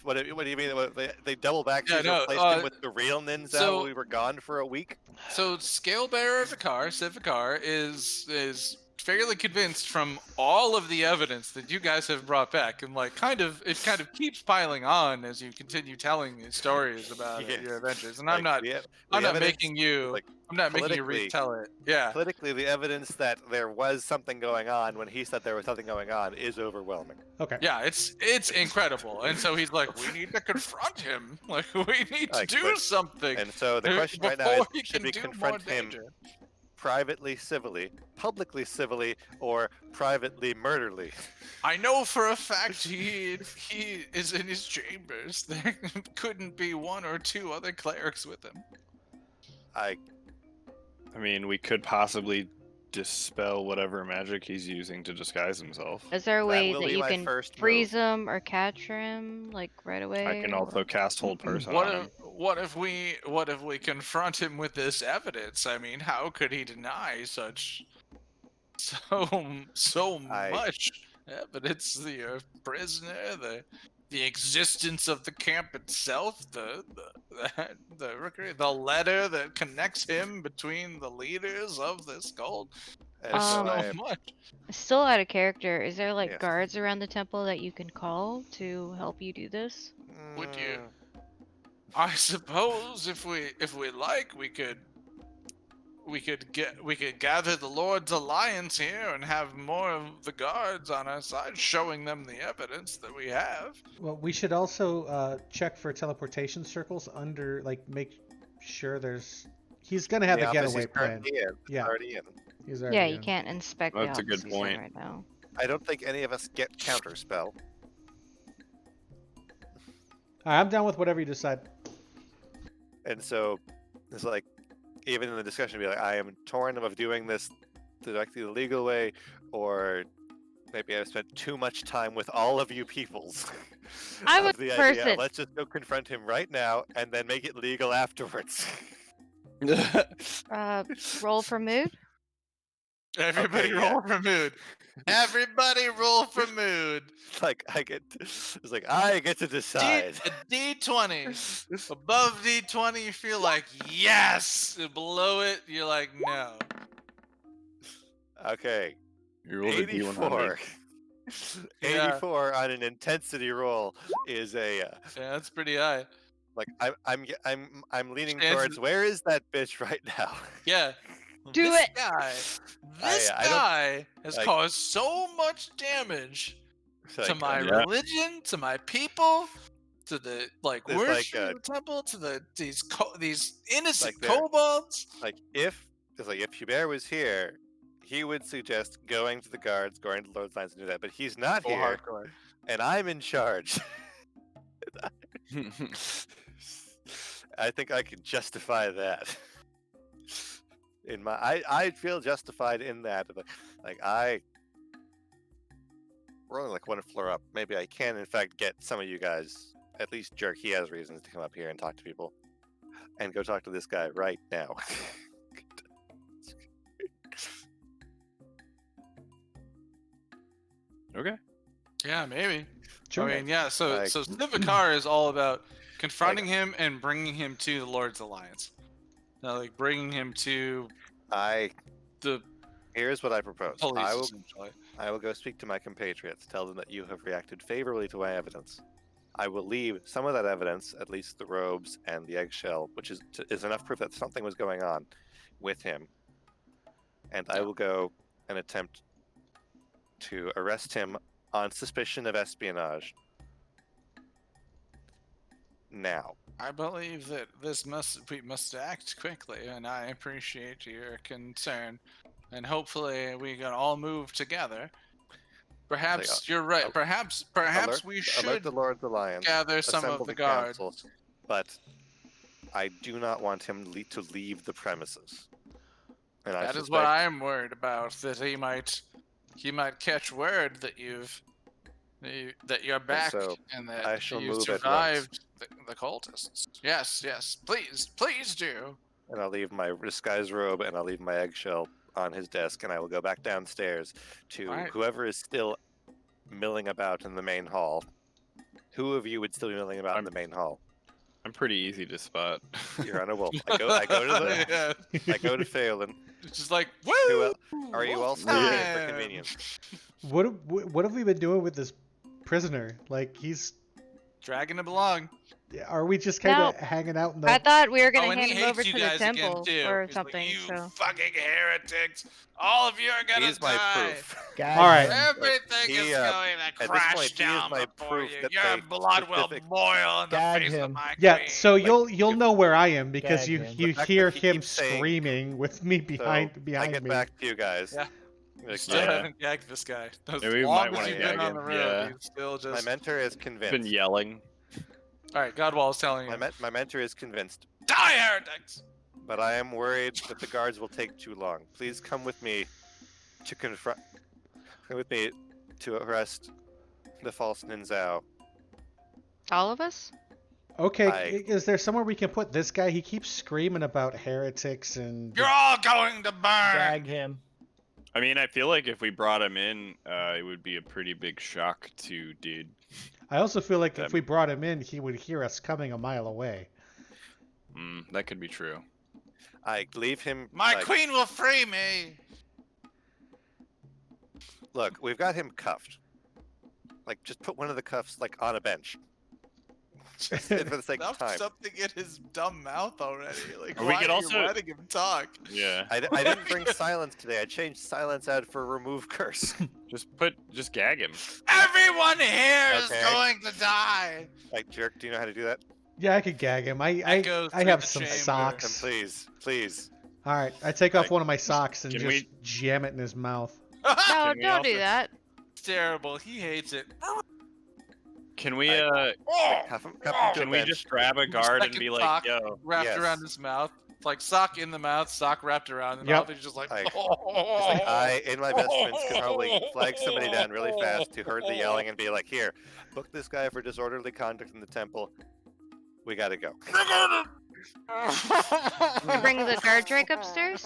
What do you mean? What, they double back Yeah, no, replaced him with the real Ninja so- while we were gone for a week? So, scale bearer of the car, Civicar, is fairly convinced from all of the evidence that you guys have brought back, and like it kind of keeps piling on as you continue telling these stories about Yes. your adventures. And Like, I'm not the making evidence- you like, I'm not making you politically- retell it. Yeah. Politically, the evidence that there was something going on when he said there was something going on is overwhelming. Okay. Yeah, it's incredible. And so he's like, we need to confront him. Like, we need to Like, do but- something. And so the question right now is, before he should can we do confront more him danger. privately, civilly, publicly, civilly, or privately, murderly? I know for a fact he is in his chambers. There couldn't be one or two other clerics with him. I mean, we could possibly dispel whatever magic he's using to disguise himself. Is there a That way will that be you my can first freeze him or capture him like right away? I can also cast hold person What on if, him. what if we confront him with this evidence? I mean, how could he deny such so I- much evidence? The prisoner, the existence of the camp itself, the rookery, the letter that connects him between the leaders of this cult. and so Um, I much. Still out of character. Is there like Yes. guards around the temple that you can call to help you do this? Would you? I suppose if we like, we could gather the Lord's Alliance here and have more of the guards on our side, showing them the evidence that we have. Well, we should also check for teleportation circles under, like, make sure there's. He's gonna have the a office getaway he's plan. currently in. Yeah. Already in. He's already Yeah, in. you can't inspect That's the a good office he's in point. right now. I don't think any of us get counterspell. All right, I'm down with whatever you decide. And so it's like, even in the discussion, be like, I am torn of doing this directly the legal way, or maybe I've spent too much time with all of you peoples. I'm of a the idea, person. let's just go confront him right now and then make it legal afterwards. Roll for mood. Everybody Okay, yeah. roll for mood. Everybody roll for mood. Like I get to decide. D20. Above D20, you feel like yes. Below it, you're like no. Okay, You rolled a D100. 84. Yeah. 84 on an intensity roll is a Yeah, that's pretty high. like I'm leaning Chances- towards where is that bitch right now? Yeah. Do this it. Guy, this I don't- guy has like- caused so much damage Like, to my Yeah. religion, to my people, to the like There's like worship a- of the temple, to these innocent Like there- kobolds. Like if Hubert was here, he would suggest going to the guards, going to the Lord's Lines and do that. But he's not Oh, here, hardcore. and I'm in charge. I think I can justify that. I feel justified in that. We're only like one floor up. Maybe I can in fact get some of you guys, at least Jerk. He has reasons to come up here and talk to people, and go talk to this guy right now. Okay. Yeah, maybe. Sure. I mean, yeah. So Like- so Civicar is all about confronting him and bringing him to the Lord's Alliance. Now, like bringing him to the Here's what I propose. police, I will essentially. I will go speak to my compatriots, tell them that you have reacted favorably to my evidence. I will leave some of that evidence, at least the robes and the eggshell, which is enough proof that something was going on, with him. And I will go and attempt to arrest him on suspicion of espionage. Now. I believe that we must act quickly, and I appreciate your concern. And hopefully we can all move together. Perhaps you're right. al- Perhaps alert, we alert should the Lord's Alliance. gather some assemble of the council, guards. But I do not want him to leave the premises. And That is what I am worried about. That he might he might catch word that that you're back so and I that shall you move at once. survived the cultists. Yes, please do. And I'll leave my disguise robe and I'll leave my eggshell on his desk, and I will go back downstairs to Alright. whoever is still milling about in the main hall. Who of you would still be milling about in the main hall? I'm pretty easy to spot. You're on a wolf. I go to the Yeah. I go to Phelan. It's just like, Who woo! el- Are you all wolf still here for time!" convenience? What have we been doing with this prisoner? Like he's, Dragging him along. are we just kind of hanging out in the? I thought we were Oh, gonna and hand he him over hates you to the guys again temple too. or He's like, something. you So fucking heretics! All of you are gonna He's die. my proof. Gag All right. him. Everything He, is going to this crash point, he is down my before proof you. that Your they blood will specific- boil in the Gag face of him. my Yeah, queen. so you'll if- know where I am because Gag you him. you The fact hear that he him keeps saying- screaming with me So behind I get me. back to you guys. Yeah. Like, You still Yeah. haven't gagged this guy. As Yeah, we long might as wanna you've been gag on him, the road, yeah. he's still My just. mentor is Been convinced. yelling. All right, Godwall is telling you. My mentor is convinced, Die, heretics! but I am worried that the guards will take too long. Please come with me to confront. Come with me to arrest the false Ninzao. all of us. Okay, I- is there somewhere we can put this guy? He keeps screaming about heretics and. You're all going to burn. Gag him. I mean, I feel like if we brought him in, it would be a pretty big shock to dude. I also feel like if That- we brought him in, he would hear us coming a mile away. That could be true. I leave him. My like, queen will free me. Look, we've got him cuffed. Like, just put one of the cuffs like on a bench. Just for the sake of Stuff time. something in his dumb mouth already. Like, Or we why could are also- you letting him talk? Yeah. I didn't bring silence today. I changed silence out for remove curse. Just gag him. Everyone here is Okay. going to die. Like, jerk, do you know how to do that? Yeah, I could gag him. I goes I through have the some chamber. Then socks. please, please. All right, I take off Like, one of my socks and can just we- jam it in his mouth. No, Can we don't do also- that. It's terrible. He hates it. Can we Cuff him to can a we bench. just grab a guard and Second be like, sock yo, wrapped Yes. around his mouth. It's like sock in the mouth, sock wrapped around the Yep. mouth. He's just like, Like, It's like I, in my vestments, could probably flag somebody down really fast who heard the yelling and be like, here, book this guy for disorderly conduct in the temple. We gotta go. We bring the guard drake upstairs.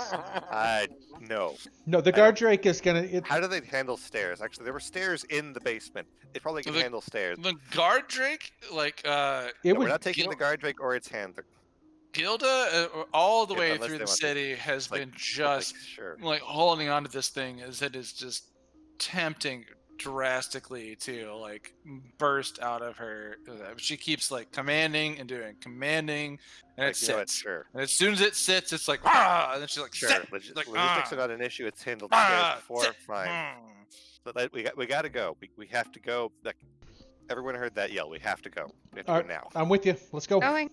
No. No, the I guard drake is gonna. How do they handle stairs? Actually, there were stairs in the basement. They probably can The- handle stairs. The guard drake, like It No, would. we're not taking the guard drake or its handler. Gilda, all the Yeah, way unless through they the want to. city has Like, been Like, just sure. like holding on to this thing as it is just tempting drastically to like burst out of her. She keeps like commanding and doing commanding, and Like, it you know what, sits. sure. And as soon as it sits, it's like ah, and then she's like Sure. sit. Logistics Like, are not an issue. It's handled Ah, stairs before. sit. Fine. But we gotta go. We have to go. Like, everyone heard that yell. We have to go. We have to All go right, now. I'm with you. Let's go. Going.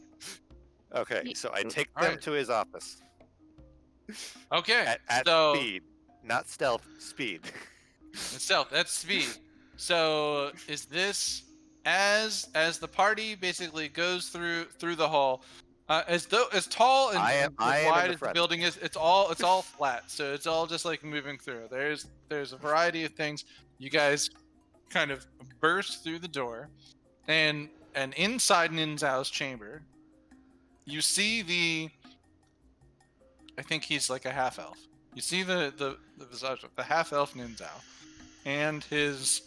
Okay, Ye- so I take All them right. to his office Okay, at so speed, not stealth. Speed. itself that's speed. So is this as the party basically goes through the hall, as tall and I am in wide the as the front. building is, it's all flat. So it's all just like moving through. There's a variety of things. You guys kind of burst through the door, and inside Ninzao's chamber, you see I think he's like a half elf. You see the visage of the half elf Ninzao and his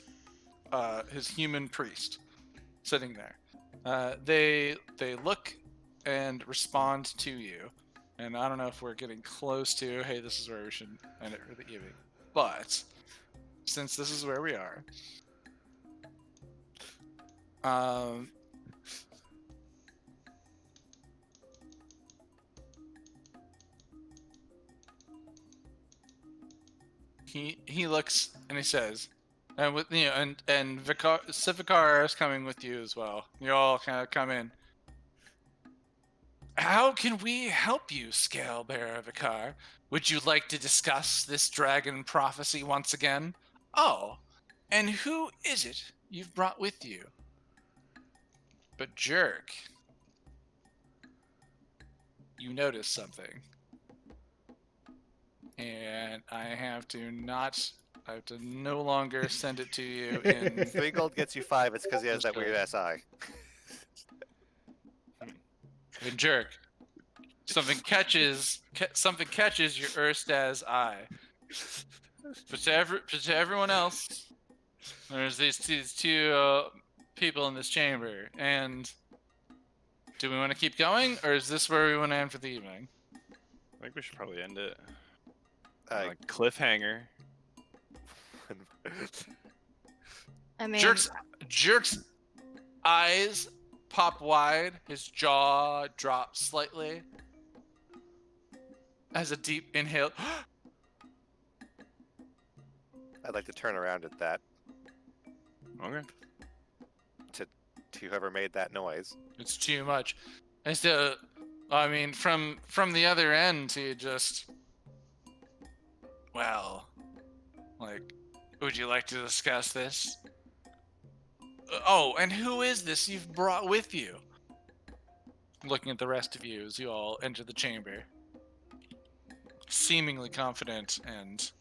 human priest sitting there. They look and respond to you, and I don't know if we're getting close to, hey, this is where we should end it for the evening, but since this is where we are, he looks and he says, and with and Civicar is coming with you as well. You all kind of come in. How can we help you, Scale Bearer Vicar? Would you like to discuss this dragon prophecy once again? Oh, and who is it you've brought with you? But Jerk, you notice something. And I have to not I have to no longer send it to you in. 3 gold gets you 5. It's because he has that weird ass eye. in jerk. Something catches your Urstaz eye. But to everyone else, there's these two people in this chamber, and do we want to keep going, or is this where we want to end for the evening? I think we should probably end it. I- Like cliffhanger. I mean, Jerk's eyes pop wide, his jaw drops slightly as a deep inhale. I'd like to turn around at that Okay. to whoever made that noise. It's too much. And so, I mean, from the other end, he just, well, like, would you like to discuss this? Oh, and who is this you've brought with you? Looking at the rest of you as you all enter the chamber, seemingly confident and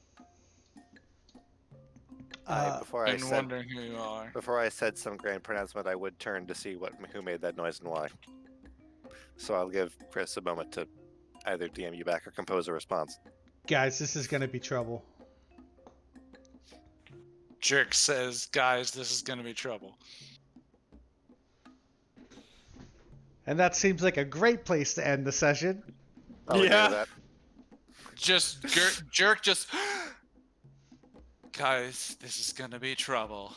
Before I said wondering who you are. Before I said some grand pronouncement, I would turn to see who made that noise and why. So I'll give Chris a moment to either DM you back or compose a response. Guys, this is gonna be trouble. Jerk says, guys, this is gonna be trouble. And that seems like a great place to end the session. I'll agree with Yeah. that. Just Jerk just guys, this is gonna be trouble.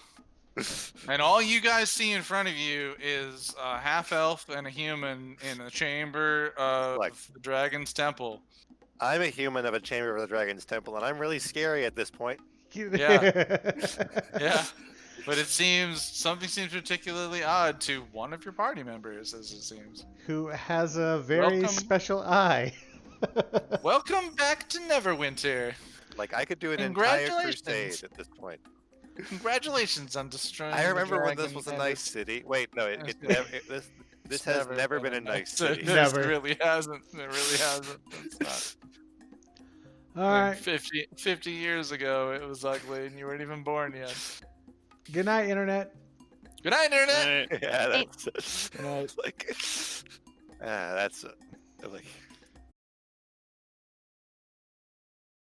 And all you guys see in front of you is a half elf and a human in a chamber of Like- the dragon's temple. I'm a human of a chamber of the dragon's temple, and I'm really scary at this point. Yeah, but something seems particularly odd to one of your party members, as it seems. Who has a very Welcome. special eye. Welcome back to Neverwinter. Like, I could do an entire Congratulations. crusade at this point. Congratulations on destroying. I the remember when this dragon was a and nice city. Wait, no, this it's has never been a nice city. It Never. really hasn't. It really hasn't. It's not. All right. 50 years ago, it was ugly, and you weren't even born yet. Good night, Internet. Good night, Internet. Alright. Yeah, that's Good night. like, that's like.